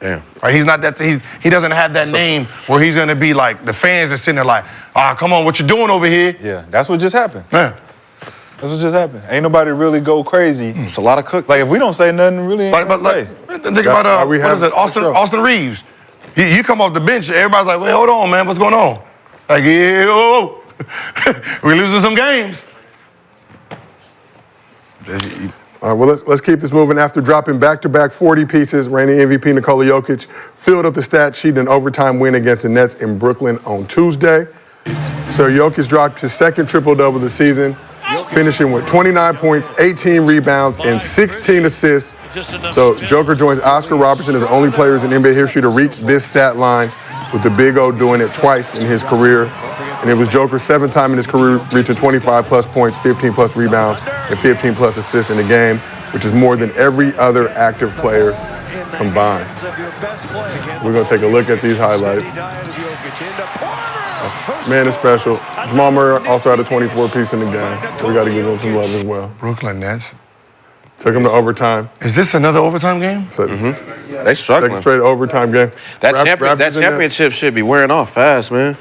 Damn. Right? He's not that. He doesn't have that name where he's going to be like the fans are sitting there like, come on, what you doing over here? Yeah, that's what just happened. Yeah. That's what just happened. Ain't nobody really go crazy. It's a lot of cook. Like if we don't say nothing, really ain't say. Think about what is it? Austin Reeves. You come off the bench, everybody's like, wait, hold on, man, what's going on? Like, we losing some games. All right, well, let's keep this moving. After dropping back-to-back 40 pieces, reigning MVP Nikola Jokic filled up the stat sheet in an overtime win against the Nets in Brooklyn on Tuesday. So Jokic dropped his second triple-double of the season, finishing with 29 points, 18 rebounds, and 16 assists. So Joker joins Oscar Robertson as the only players in NBA history to reach this stat line, with the Big O doing it twice in his career. And it was Joker's seventh time in his career reaching 25-plus points, 15-plus rebounds, and 15-plus assists in a game, which is more than every other active player combined. We're going to take a look at these highlights. Man, it's special. Jamal Murray also had a 24-piece in the game. We got to give him some love as well. Brooklyn Nets. Took him to overtime. Is this another overtime game? So, They struggling. second straight overtime game. That Raptors in championship should be wearing off fast, man.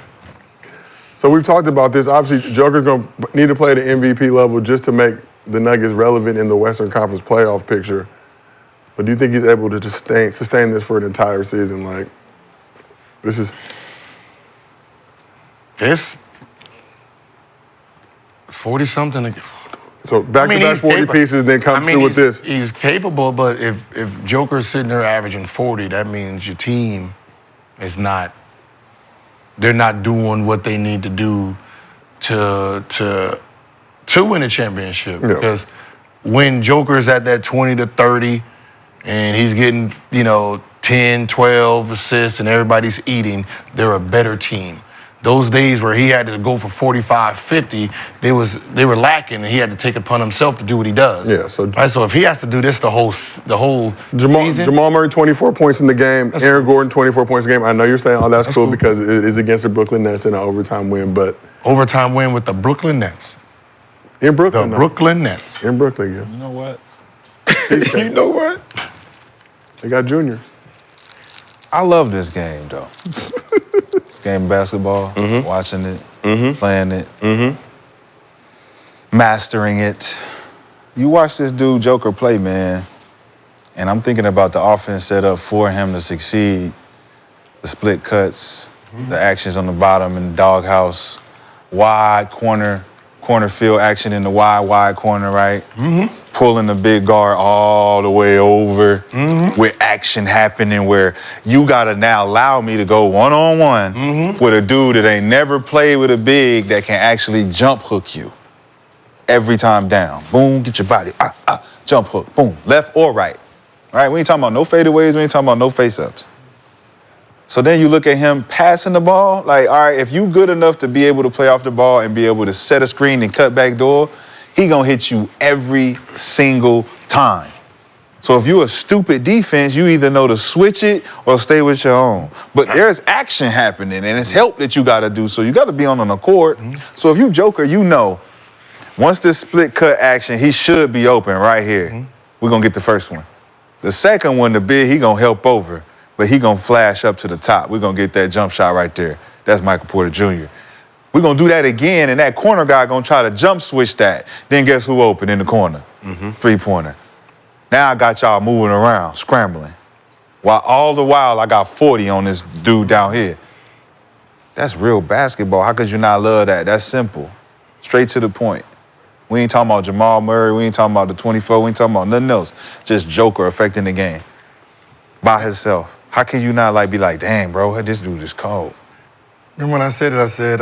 So we've talked about this. Obviously, Joker's going to need to play at the MVP level just to make the Nuggets relevant in the Western Conference playoff picture. But do you think he's able to just sustain this for an entire season? Like, this is... This 40-something. So back-to-back 40 pieces, then comes through with this. He's capable, but if Joker's sitting there averaging 40, that means your team is not... They're not doing what they need to do to win a championship. Yeah. Because when Joker's at that 20 to 30 and he's getting, 10, 12 assists and everybody's eating, they're a better team. Those days where he had to go for 45, 50, they were lacking, and he had to take it upon himself to do what he does. Yeah, so so if he has to do this the whole season, Jamal Murray 24 points in the game. Aaron Gordon 24 points in the game. I know you're saying, that's cool because it is against the Brooklyn Nets in an overtime win, but overtime win with the Brooklyn Nets. In Brooklyn, The Brooklyn Nets. In Brooklyn, yeah. You know what? You know what? They got juniors. I love this game, though. Game of basketball, watching it, playing it, mastering it. You watch this dude Joker play, man, and I'm thinking about the offense set up for him to succeed. The split cuts, the actions on the bottom in the doghouse, wide corner field action in the wide corner, right? Pulling the big guard all the way over with action happening where you gotta now allow me to go one-on-one with a dude that ain't never played with a big that can actually jump hook you every time down. Boom, get your body, jump hook, boom, left or right. All right, we ain't talking about no fadeaways, we ain't talking about no face-ups. So then you look at him passing the ball, like, all right, if you good enough to be able to play off the ball and be able to set a screen and cut back door, he gonna hit you every single time. So if you a stupid defense, you either know to switch it or stay with your own. But there's action happening and it's help that you gotta do, so you gotta be on the court. So if you Joker, you know, once this split cut action, he should be open right here. We're gonna get the first one. The second one, the big, he gonna help over, but he gonna flash up to the top. We're gonna get that jump shot right there. That's Michael Porter Jr. We're gonna do that again, and that corner guy gonna try to jump switch that. Then guess who open in the corner? Three-pointer. Now I got y'all moving around, scrambling. All the while I got 40 on this dude down here. That's real basketball. How could you not love that? That's simple. Straight to the point. We ain't talking about Jamal Murray. We ain't talking about the 24. We ain't talking about nothing else. Just Joker affecting the game by himself. How can you not be like, dang, bro, this dude is cold. Remember when I said it? I said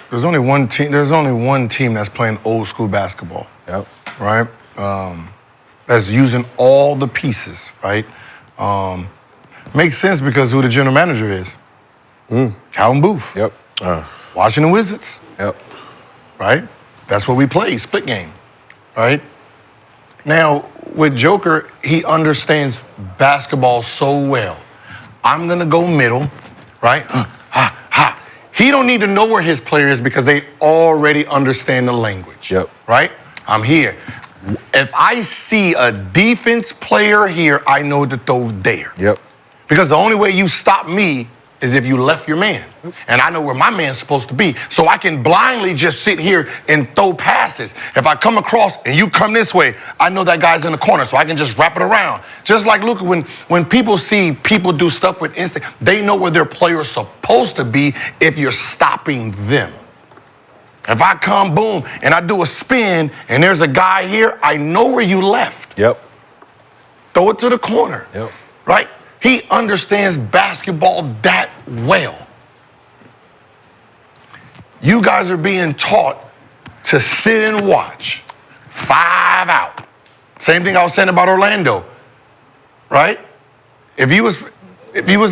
there's only one team. There's only one team that's playing old school basketball. Yep. Right. That's using all the pieces. Right. Makes sense because who the general manager is. Calvin Booth. Yep. Washington Wizards. Yep. Right. That's what we play. Split game. Right. Now with Joker, he understands basketball so well. I'm gonna go middle. Right. He don't need to know where his player is because they already understand the language. Yep. Right? I'm here. If I see a defense player here, I know to throw there. Yep. Because the only way you stop me is if you left your man. And I know where my man's supposed to be. So I can blindly just sit here and throw passes. If I come across and you come this way, I know that guy's in the corner, so I can just wrap it around. Just like Luka, when people see people do stuff with instinct, they know where their player's supposed to be if you're stopping them. If I come, boom, and I do a spin, and there's a guy here, I know where you left. Yep. Throw it to the corner. Yep. Right? He understands basketball that well. You guys are being taught to sit and watch. 5 out. Same thing I was saying about Orlando. Right? If he was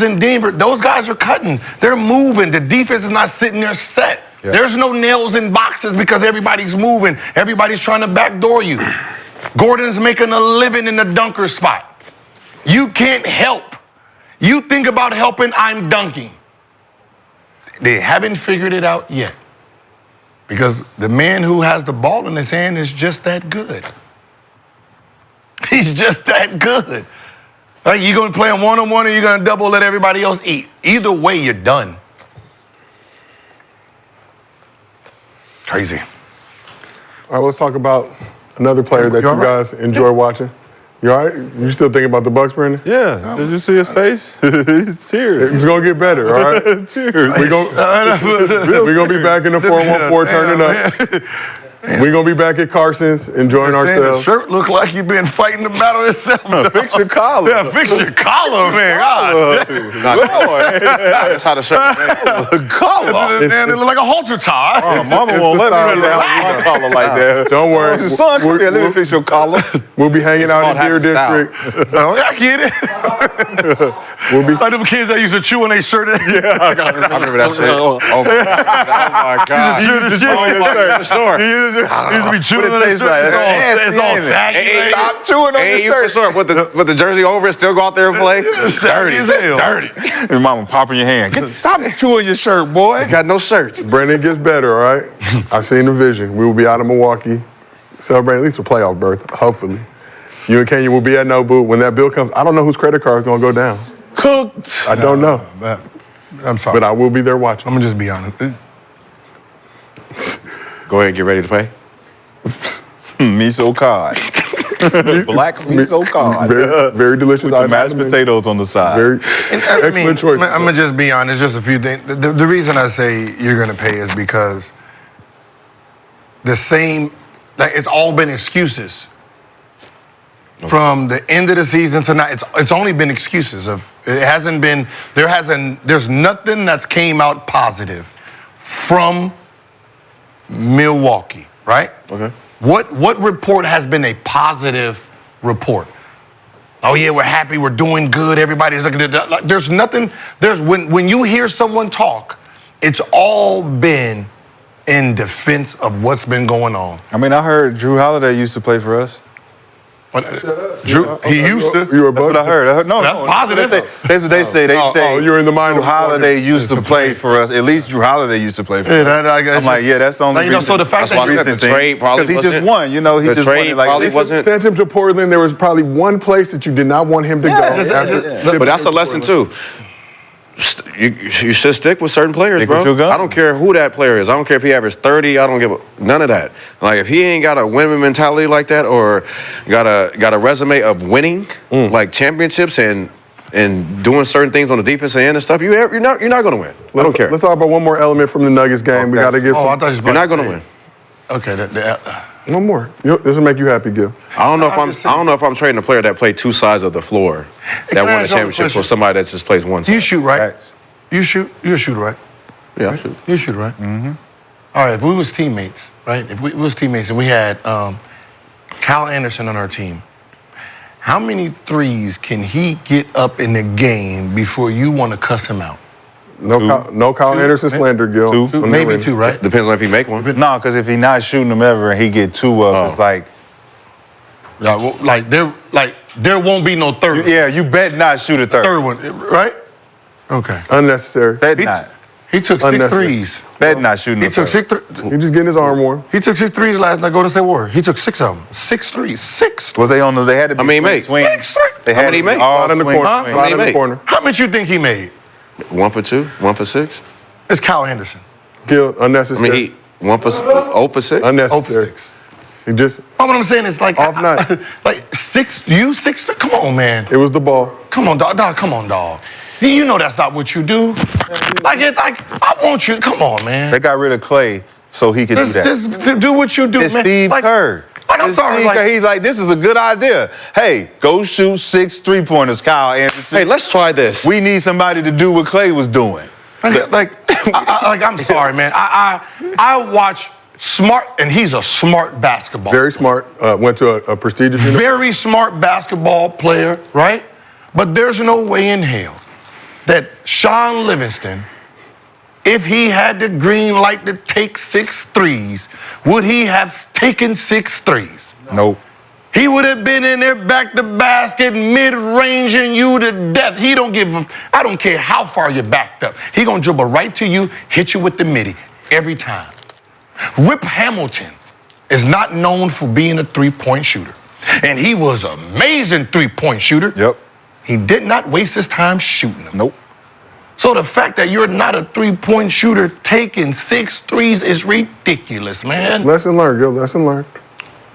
in Denver, those guys are cutting. They're moving. The defense is not sitting there set. Yeah. There's no nails in boxes because everybody's moving. Everybody's trying to backdoor you. Gordon's making a living in the dunker spot. You can't help. You think about helping, I'm dunking. They haven't figured it out yet. Because the man who has the ball in his hand is just that good. He's just that good. Like, you going to play him one-on-one or you going to double let everybody else eat? Either way, you're done. Crazy. All right, let's talk about another player that you guys enjoy watching. You all right? You still thinking about the Bucks, Brandon? Yeah. Did you see his face? It's tears. It's going to get better, all right? Tears. We're going to be back in the 414 turning up. We're going to be back at Carson's enjoying ourselves. The shirt look like you've been fighting the battle itself. Fix your collar. Yeah, fix your collar, man. That's how the shirt collar. It look like a halter tie. Oh, mama won't let me have a collar like that. Don't worry. Your son, come here, let me fix your collar. We'll be hanging out in Deer District. Oh, I get it. We'll be like them kids that used to chew on their shirt. Yeah, I remember that shit. Oh my God. You used to chew the shirt. You used to be chewing on their shirt. It's all saggy. Stop chewing on your shirt. With the jersey over it, still go out there and play? It's dirty. It's dirty. Your mama popping your hand. Stop chewing your shirt, boy. Got no shirts. Brandon gets better, all right? I've seen the vision. We will be out of Milwaukee celebrating at least a playoff berth, hopefully. You and Kenyon will be at Nobu. When that bill comes, I don't know whose credit card is going to go down. Cooked. I don't know. I'm sorry. But I will be there watching. I'm going to just be honest. Go ahead and get ready to play. Miso cod. Black miso cod. Very, very delicious. With mashed potatoes on the side. Very excellent choice. I'm going to just be honest, just a few things. The reason I say you're going to pay is because the same, like, it's all been excuses. From the end of the season to now, it's only been excuses. There's nothing that's came out positive from Milwaukee, right? Okay. What report has been a positive report? Oh yeah, we're happy, we're doing good, everybody's looking at that. Like, there's nothing, when you hear someone talk, it's all been in defense of what's been going on. I mean, I heard Drew Holiday used to play for us. Drew, he used to. You were That's what I heard. No, that's positive. That's what they say. They say you're in the mind Drew of Holiday used to play for us. At least Drew Holiday used to play for us. I'm like, yeah, that's the only reason. So the fact That's why I said the trade probably because he just won. You know, he just won. trade Like, probably wasn't. Sent him to Portland. There was probably one place that you did not want him to go. But that's a lesson too. You should stick with certain players, Stick bro. with your guns. I don't care who that player is. I don't care if he averages 30. I don't give none of that. Like, if he ain't got a winning mentality like that, or got a resume of winning, like championships and doing certain things on the defensive end and stuff, you're not going to win. I don't care. Let's talk about one more element from the Nuggets game. Okay. We got to get. I thought You're not going to win. Okay, one more. This will make you happy, Gil. I don't know if I'm trading a player that played two sides of the floor that won a championship for somebody that just plays one side. you shoot right. You shoot right. Yeah, I shoot. You shoot right. Mm-hmm. All right, if we was teammates, right? If we was teammates and we had Kyle Anderson on our team, how many threes can he get up in the game before you want to cuss him out? No Kyle Anderson slander, Gil. Two. Maybe two, right? Depends on if he make one. No, because if he not shooting them ever and he get two up, it's like. Yeah, well, there won't be no third. Yeah, you bet not shoot a third. Third one, right? Okay. Unnecessary. Bet not. He took 6 threes. Bet not shooting He took third. 6 threes. He's just getting his arm warm. He took 6 threes last night. Golden State Warriors. He took 6 of them. 6 threes. 6. Was they on the? They had to be. How many made? swing. 6 threes. They How had many to be make? all Right in the swing, corner. swing. Right in the make? corner. How much you think he made? 1 for 2, 1 for 6. It's Kyle Anderson. Gil, unnecessary. I mean, he 1 for 0 for 6. Unnecessary. 6. He just What I'm saying is like Off night. like 6. You 6. Come on, man. it was the ball. Come on, dog. Come on, dog. You know that's not what you do. I want you. Come on, man. They got rid of Clay. so he can do that. Just do what you do, It's man. Steve Kerr. Like, I'm It's sorry, Steve like- Kerr. He's like, this is a good idea. Hey, go shoot 6 3-pointers, Kyle Anderson. Hey, let's try this. We need somebody to do what Clay was doing. I'm sorry, man. I watch smart, and he's a smart basketball. Very smart. Went to a prestigious university. Very smart basketball player, right? But there's no way in hell that Sean Livingston, if he had the green light to take 6 threes, would he have taken 6 threes? Nope. He would have been in there back to basket, mid-ranging you to death. He don't give I don't care how far you're backed up. He gonna dribble right to you, hit you with the midi every time. Rip Hamilton is not known for being a three-point shooter. And he was an amazing three-point shooter. Yep. He did not waste his time shooting them. Nope. So the fact that you're not a three-point shooter taking 6 threes is ridiculous, man. Lesson learned, Gil. Lesson learned.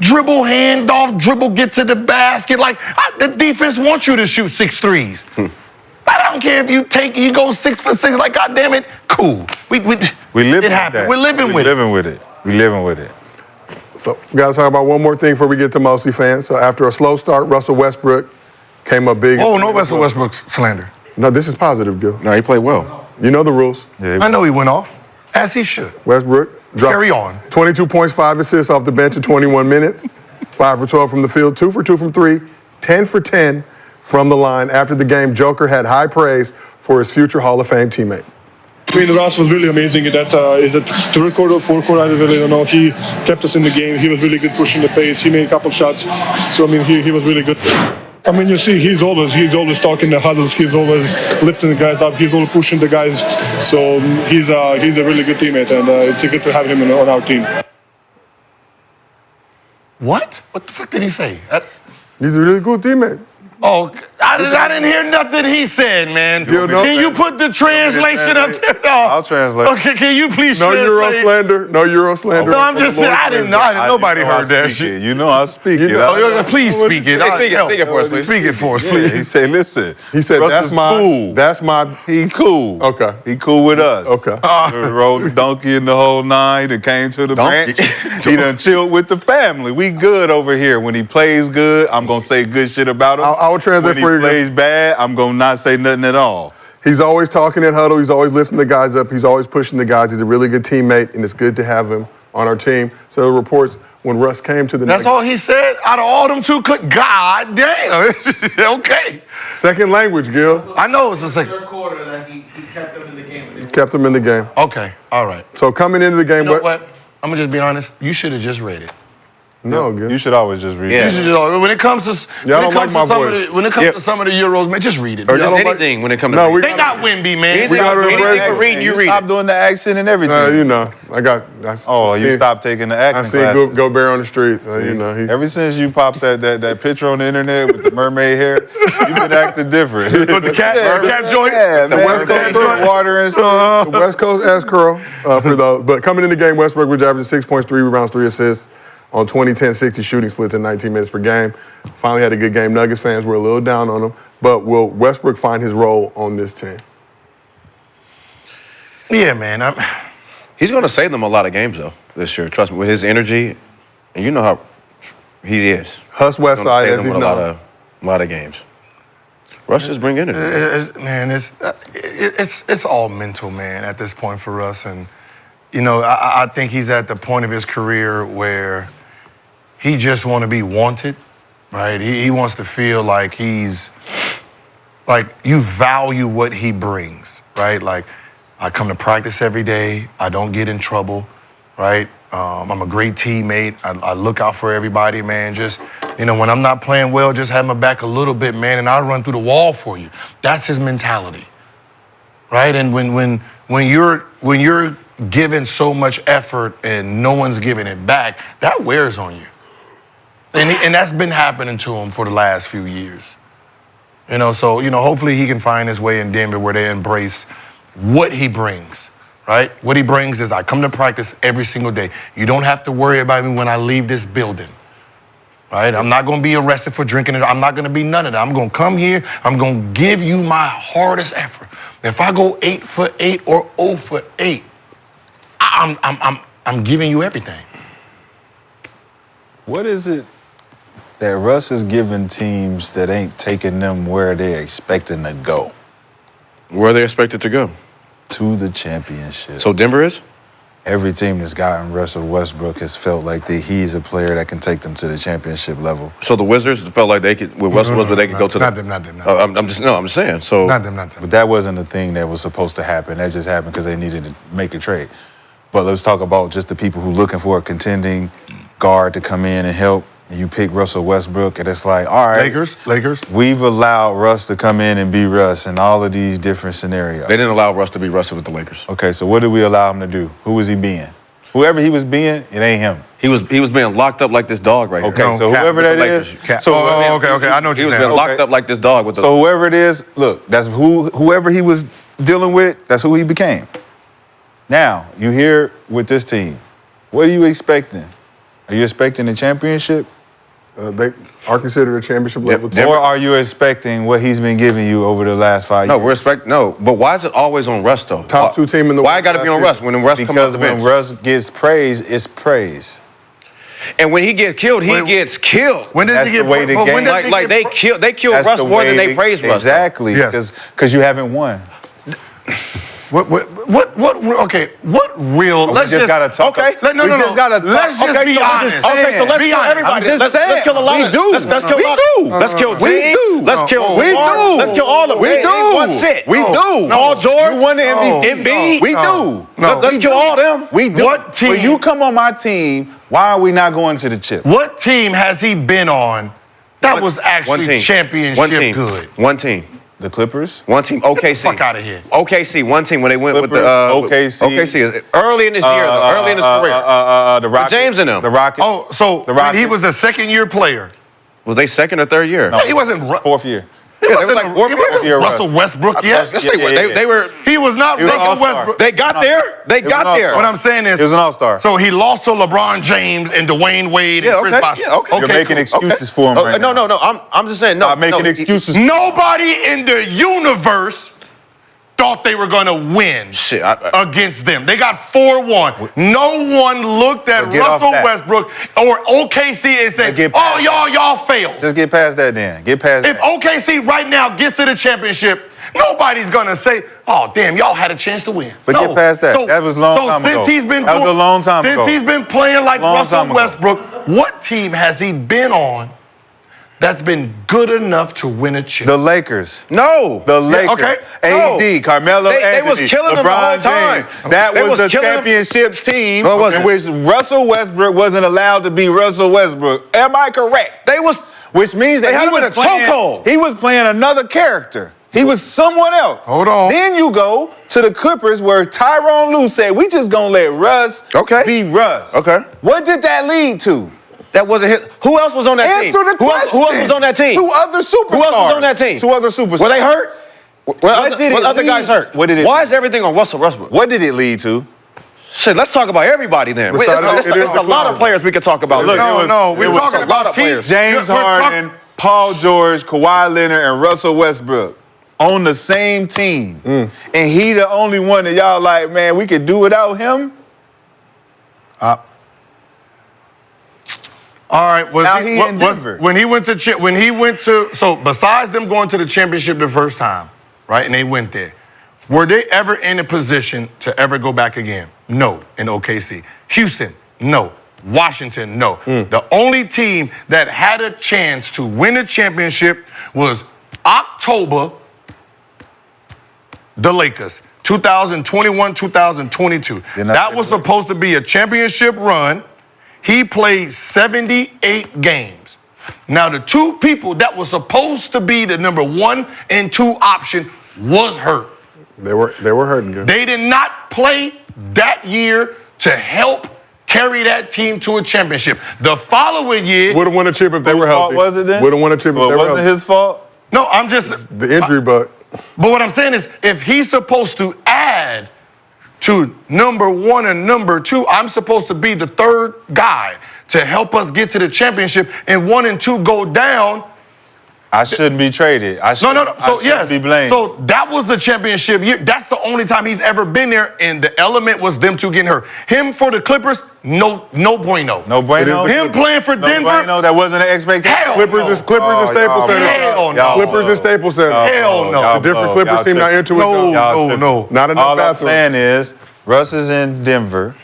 Dribble, hand off, dribble, get to the basket. Like, the defense wants you to shoot 6 threes. I don't care if you go 6 for 6. Like, God damn it, cool. We live it with happened. that. We're living with it. We living with it. So we got to talk about one more thing before we get to Mosley fans. So after a slow start, Russell Westbrook came up big. Oh, no Russell Westbrook slander. No, this is positive, Gil. No, he played well. You know the rules. Yeah, I know he went off, as he should. Westbrook dropped Carry on. 22 points, 5 assists off the bench in 21 minutes. 5 for 12 from the field, 2 for 2 from 3, 10 for 10 from the line. After the game, Joker had high praise for his future Hall of Fame teammate. I mean, Russ was really amazing in that. Is it third quarter or fourth quarter? I really don't know. He kept us in the game. He was really good pushing the pace. He made a couple shots. So, I mean, he was really good. I mean, you see, he's always talking the huddles. He's always lifting the guys up. He's always pushing the guys. So he's a really good teammate, and it's good to have him on our team. What? What the fuck did he say? He's a really good teammate. Oh, I didn't hear nothing he said, man. Can you put the translation up there? No. I'll translate. Okay, can you please No translate? Euro slander. No Euro slander. No, I'm just saying, I didn't know. Nobody heard that shit. You know I speak it. Please speak it. Speak it for us, please. Speak it for us, Yeah, please. he said, listen. He said, Russ that's is my, cool. that's my. He cool. Okay. He cool with us. Okay. Rode the donkey in the whole nine and came to the branch. He done chilled with the family. We good over here. When he plays good, I'm going to say good shit about him. I will translate when for you. When he plays bad, I'm going to not say nothing at all. He's always talking in huddle. He's always lifting the guys up. He's always pushing the guys. He's a really good teammate, and it's good to have him on our team. So the reports when Russ came to the That's all he said? Out of all them two, God damn. Okay. Second language, Gil. I know it's the second. Third quarter that he kept them in the game. Kept him in the game. Okay, all right. So coming into the game, You know what? I'm going to just be honest. You should have just read it. No, Gil. You should always just read You it. should just, when it comes to Y'all don't like my voice. when it comes to some of the Euros, man, just read it. Or Y'all just don't like- anything when it comes to No, we They not Wimby, man. Anything We gotta anything embrace for it. reading, you read Stop it. doing the accent and everything. you know, You stopped taking the I acting seen classes. Gobert on the streets. You know, he. Ever since you popped that picture on the internet with the mermaid hair, you've been acting different. With the cat joint? Yeah, The man. West Coast Drink water and stuff. The West Coast ass curl for the. But coming in the game, Westbrook was averaging 6 points, 3 rebounds, 3 assists on 20-10-60 shooting splits in 19 minutes per game. Finally had a good game. Nuggets fans were a little down on him, but will Westbrook find his role on this team? Yeah, man. He's going to save them a lot of games, though, this year. Trust me, with his energy, and you know how he is. Huss He's gonna Westside, save as them he's a known. lot of games. Russ just bring energy. Man, it's all mental, man, at this point for us. And, you know, I think he's at the point of his career where he just want to be wanted, right? He wants to feel like he's, like, you value what he brings, right? Like, I come to practice every day. I don't get in trouble, right? I'm a great teammate. I look out for everybody, man. Just, you know, when I'm not playing well, just have my back a little bit, man, and I'll run through the wall for you. That's his mentality, right? And when you're giving so much effort and no one's giving it back, that wears on you. And that's been happening to him for the last few years. You know, so, you know, hopefully he can find his way in Denver where they embrace what he brings, right? What he brings is I come to practice every single day. You don't have to worry about me when I leave this building, right? I'm not going to be arrested for drinking it. I'm not going to be none of that. I'm going to come here. I'm going to give you my hardest effort. If I go 8 for 8 or 0 for 8, I'm giving you everything. What is it that Russ is giving teams that ain't taking them where they're expecting to go? Where are they expected to go? To the championship. So Denver is? Every team that's gotten Russell Westbrook has felt like that he's a player that can take them to the championship level. So the Wizards felt like they could, with Russell Westbrook, they could go to Not the... them. I'm just saying. So Not them. But that wasn't the thing that was supposed to happen. That just happened because they needed to make a trade. But let's talk about just the people who looking for a contending guard to come in and help. And you pick Russell Westbrook, and it's like, all right. Lakers. We've allowed Russ to come in and be Russ in all of these different scenarios. they didn't allow Russ to be Russell with the Lakers. Okay, so what did we allow him to do? Who was he being? Whoever he was being, it ain't him. He was being locked up like this dog right Okay, here. so whoever that is. So, okay. I know what He you're was saying. being locked up like this dog with the... So whoever it is, look, that's whoever he was dealing with, that's who he became. Now, you here with this team. What are you expecting? Are you expecting a championship? They are considered a championship level team. Or are you expecting what he's been giving you over the last 5 years? No, but why is it always on Russ though? Top two team in the Why West got to be on last Russ when Russ comes off Because the when bench? Russ gets praise, it's praise. And when he gets killed, he gets killed. When does That's he get the way the but when game- does he Like get they killed That's Russ the more than way they praised Russ. though. Exactly, Yes. because you haven't won. What real? We just gotta talk. Okay. We just gotta talk. Let's just Okay, be so I'm honest. just saying. Okay, so let's Be kill honest. everybody. I'm just let's saying. kill a lot We of do. Let's kill We a lot. do. Let's kill We James. do. Let's kill We Warren. do. Let's kill all of them. We They ain't do. one shit. We do. Paul George. You won the MVP. Embiid. We do. Let's kill all them. We do. What team- When you come on my team, why are we not going to the chip? What team has he been on that was actually championship good? One team. The Clippers. One team. OKC. Fuck out of here. OKC. One team when they went with the Clippers, OKC. OKC early in this year, though, early in his career. The Rockets. James and them. The Rockets. Oh, so The when he Rockets. was a second-year player. Was they second or third year? No. He wasn't. Fourth year. He they wasn't, were like fourth he wasn't year Russell Westbrook yet. Yes, they were. They were. He was not He was an Russell all-star. Westbrook. They got there. They was got an there. all-star. What I'm saying is, He was an all-star. So he lost to LeBron James and Dwayne Wade and Yeah, Chris okay. Bosh. Yeah, okay. You're making excuses for him right No, now. no. I'm just saying. No, Stop making no, excuses. Nobody in the universe thought they were going to win Shit, against them. They got 4-1. No one looked at But get off Russell that. Westbrook or OKC and said, get "Oh, past y'all failed." Just get past that then. Get past If that. OKC right now gets to the championship, nobody's gonna say, "Oh, damn, y'all had a chance to win." But No. get past that. That was a long time ago. Since he's been That was a long time ago. Since he's been playing like Long Russell time ago. Westbrook, what team has he been on that's been good enough to win a chip? The Lakers. No. The Lakers. okay. AD, Carmelo They Anthony, was killing them the LeBron whole time. James. That They was was the killing them. championship team No, it wasn't. in which Russell Westbrook wasn't allowed to be Russell Westbrook. Am I correct? They was. Which means that They had he him in was a playing. chokehold. He was playing another character. He was someone else. Hold on. Then you go to the Clippers where Tyronn Lue said, "We just gonna let Russ be Russ." Okay. What did that lead to? That wasn't his. Who else was on that team? Answer the Who else question. was on that team? Two other superstars. Who else was on that team? Two other superstars. Were they hurt? What did it other lead guys hurt? to? What did it Why lead is everything on Russell Westbrook? What did it lead to? Shit, let's talk about everybody then. Wait, Rashad, it's it is a lot of the players we could talk about. Look, Look, we're talking a lot about of players. James We're Harden, Paul George, Kawhi Leonard, and Russell Westbrook on the same team. And he the only one that y'all like, man, we could do without him? All right. Now he in Denver. When he went to so besides them going to the championship the first time, right? And they went there. Were they ever in a position to ever go back again? No, in OKC. Houston, no. Washington, no. The only team that had a chance to win a championship was October, the Lakers, 2021, 2022. That was supposed to be a championship run. He played 78 games. Now, the two people that were supposed to be the number 1 and 2 option was hurt. They were hurting good. They did not play that year to help carry that team to a championship. The following year, Would have won a chip if they were healthy. Was it then? Would have won a chip if So they it were wasn't healthy. his fault? no, I'm just. The injury, but But what I'm saying is, if he's supposed to add to number 1 and number 2, I'm supposed to be the third guy to help us get to the championship, and 1 and 2 go down. I shouldn't be traded. No. So yes, be blamed. so that was the championship year. That's the only time he's ever been there, and the element was them two getting hurt. Him for the Clippers, no bueno. No bueno. Him playing for No Denver, bueno. That wasn't an expectation. hell Clippers no. and Staples Center. Hell no. Clippers and Staples Center. Hell no. It's a different Clippers team not into it. No. Not enough All I'm bathroom. saying is, Russ is in Denver,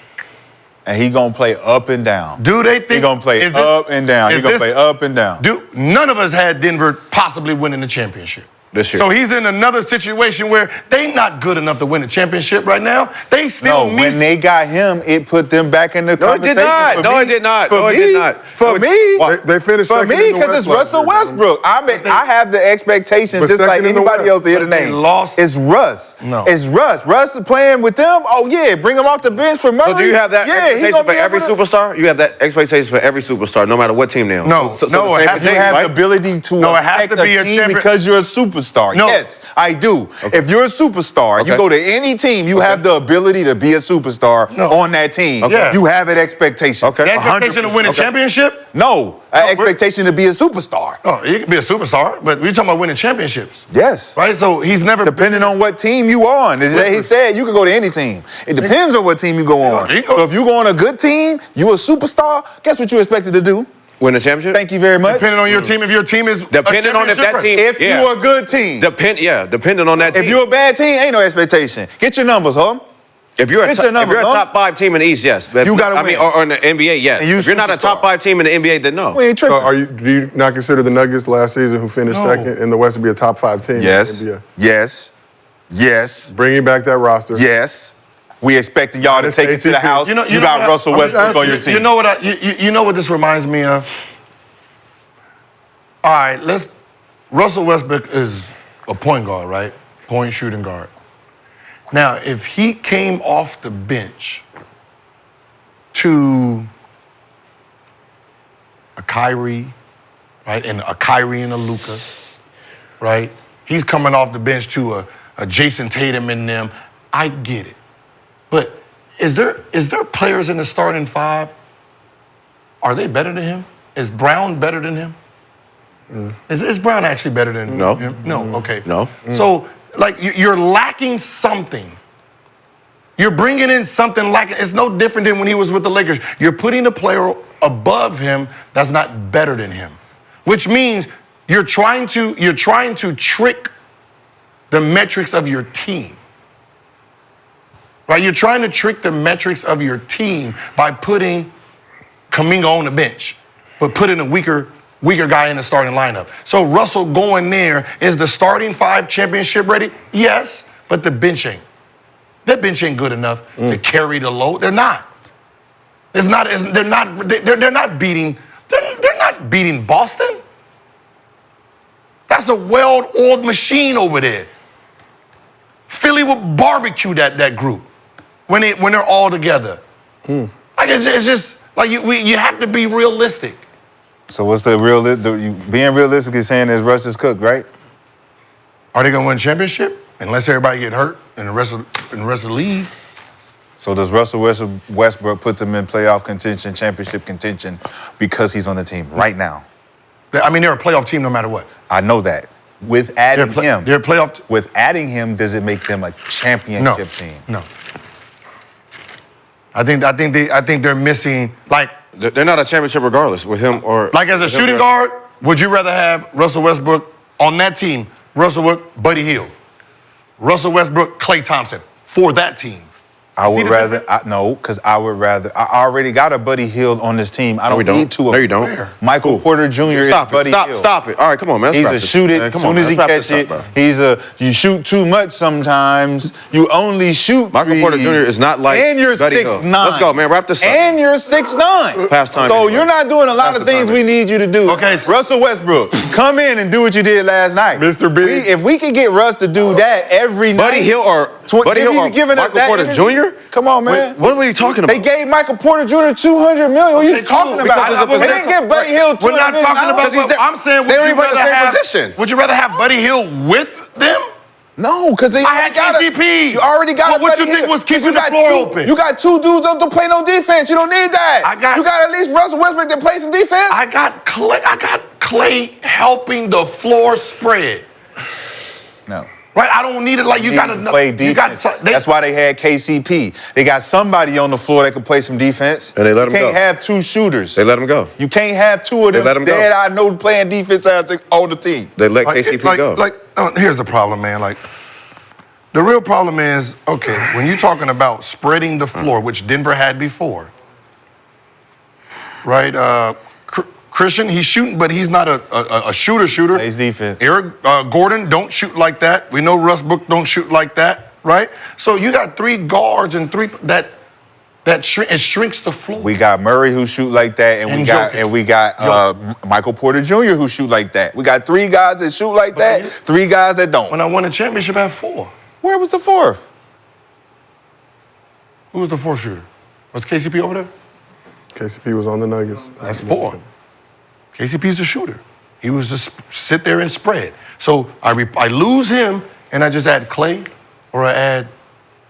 and he gonna play up and down. Do they think he gonna play up and down? He gonna play up and down. None of us had Denver possibly winning the championship this year. So he's in another situation where they not good enough to win a championship right now. They still No, when they got him, it put them back in the No, it did conversation. not. For No, me- it did not. For No, it me, did not. For me, They finished for second me, in the because it's West Russell last year, Westbrook. I have the expectation, But just like second in the anybody West. else here But they today. lost. It's Russ. No. It's Russ. Russ is playing with them. Oh yeah, bring him off the bench for Murray. So do you have that Yeah, he expectation gonna for be every able to- superstar? You have that expectation for every superstar, no matter what team now. No, So no, the it same has You thing, have right? the ability to No, it has affect to be a a team champion- because you're a superstar. No. Yes, I do. If you're a superstar, you Okay. go to any team, you have the ability to be a superstar on that team. Okay. You have an expectation. Okay. The expectation to win a 100%. championship? No, an expectation to be a superstar. Oh, you can be a superstar, but we're talking about winning championships, Yes. right? So he's never Depending on what team you on. As he said, you can go to any team. It depends on what team you go on. you go- So if you go on a good team, you a superstar, guess what you're expected to do? Win a championship? Thank you very much. depending on your team. If your team is Depending on if that team. If you're a good team. Depending on that team. If you're a bad team, ain't no expectation. Get your numbers, huh? If you're a Get your numbers, if you're a top 5 team in the East, yes. But You gotta I mean, win. or in the NBA, yes. And you If you're not a top superstar. 5 team in the NBA, then no. We ain't So tripping. do you not consider the Nuggets last season, who finished No. second in the West, to be a top 5 team? Yes. In the NBA? Yes. Yes. Bringing back that roster. Yes. We expected y'all to Minus take it to the ACP. house. You know got what Russell I'm just Westbrook on asking your team. You know what? You know what this reminds me of? All right, Russell Westbrook is a point guard, right? Point shooting guard. Now, if he came off the bench to a Kyrie, right, and a Kyrie and a Luka, right? He's coming off the bench to a Jason Tatum and them. I get it, but is there players in the starting 5? Are they better than him? Is Brown better than him? Is Brown actually better than No. him? No. Okay. No. So, like, you're lacking something. You're bringing in something lacking. It's no different than when he was with the Lakers. You're putting a player above him that's not better than him, which means you're trying to trick the metrics of your team. Right? You're trying to trick the metrics of your team by putting Kuminga on the bench, but putting a weaker guy in the starting lineup. So Russell going there, is the starting 5 championship ready? Yes, but the bench ain't. That bench ain't good enough to carry the load. They're not. They're not beating Boston. That's a well-oiled machine over there. Philly will barbecue that group when they're all together. Like it's just like you have to be realistic. So what's being realistic is saying is Russ is cooked, right? Are they gonna win a championship unless everybody get hurt and the rest of the league? So does Russell Westbrook put them in playoff contention, championship contention, because he's on the team right now? I mean, they're a playoff team no matter what. I know that. With adding him, they're a playoff. With adding him, does it make them a championship team? No. I think they're missing, like, They're not a championship regardless with him or. like as a shooting guard. Would you rather have Russell Westbrook on that team? Russell Westbrook, Buddy Hield, Russell Westbrook, Klay Thompson for that team. I would rather, I already got a Buddy Hield on this team. I don't need two of them. No, you don't. Michael Porter Jr. is Buddy Hield. Stop it. All right, come on, man. He's a shoot it as soon as he catch it. You shoot too much sometimes. You only shoot Michael Porter Jr. is not like and you're Buddy Hield. 6'9". Let's go, man. Wrap this up. And you're 6'9". Past time. So you're not doing a lot of things we need you to do. Okay. Russell Westbrook, come in and do what you did last night. Mr. B. If we could get Russ to do that every night. Buddy Hield or Michael Porter Jr.? Come on, man. What are you talking about? They gave Michael Porter Jr. $200 million. What are you talking about? They didn't give Buddy Hield $200 We're not million. talking about. I'm saying, they don't even play the same position. Would you rather have Buddy Hield with them? No, because they I had KCP. You already got What Buddy you think Hield. was keeping You the got floor open? You got 2 dudes that don't play no defense. You don't need that. You got at least Russell Westbrook to play some defense. I got Clay helping the floor spread. No. Right? I don't need it like you got to play defense. That's why they had KCP. They got somebody on the floor that can play some defense. And they let him go. You can't go. have two shooters. They let him go. You can't have two of them let him go. dead. I know playing defense on the team. They let KCP go. Here's the problem, man. Like, the real problem is, okay, when you're talking about spreading the floor, which Denver had before, right? Christian, he's shooting, but he's not a shooter. Plays defense. Eric Gordon don't shoot like that. We know Westbrook don't shoot like that, right? So you got three guards and it shrinks the floor. We got Murray who shoot like that, and we got Michael Porter Jr. who shoot like that. We got three guys that shoot like that, three guys that don't. When I won a championship, I had four. Where was the fourth? Who was the fourth shooter? Was KCP over there? KCP was on the Nuggets. That's four. KCP's the shooter. He was just sit there and spread. So I lose him, and I just add Clay, or I add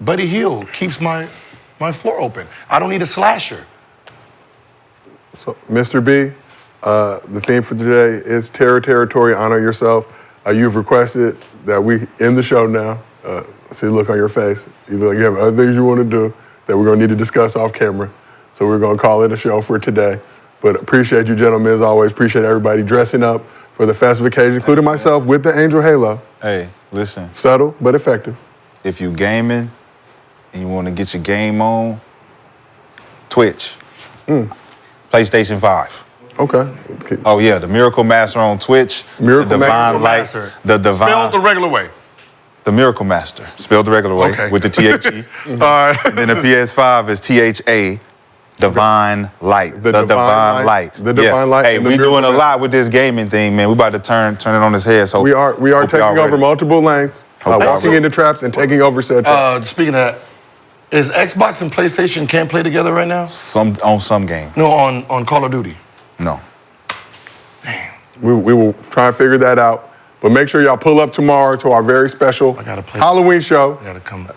Buddy Hield. Keeps my floor open. I don't need a slasher. So, Mr. B, the theme for today is territory, honor yourself. You've requested that we end the show now. I see the look on your face. Either you have other things you want to do that we're going to need to discuss off camera. So we're going to call it a show for today. But appreciate you, gentlemen, as always. Appreciate everybody dressing up for the festive occasion, including myself with the Angel Halo. Hey, listen. Subtle, but effective. If you gaming and you want to get your game on, Twitch. PlayStation 5. Okay. Oh, yeah, the Miracle Master on Twitch. Miracle the Divine Light. Master. The Divine. Spelled the regular way. The Miracle Master. Spelled the regular way with the THE. All right. And then the PS5 is THA. Divine Light. The Divine Light. The Divine Light. Hey, and the we Miracle doing a Master. lot with this gaming thing, man. We about to turn it on his head. So we are taking over multiple lanes, walking into traps and taking over said traps. Speaking of that, is Xbox and PlayStation can't play together right now? on some game. No, on Call of Duty. No. We will try and figure that out. But make sure y'all pull up tomorrow to our very special Halloween show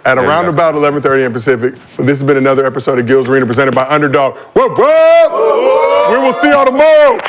at around about 11:30 a.m. Pacific. But this has been another episode of Gil's Arena presented by Underdog. Whoop, whoop! We will see y'all tomorrow.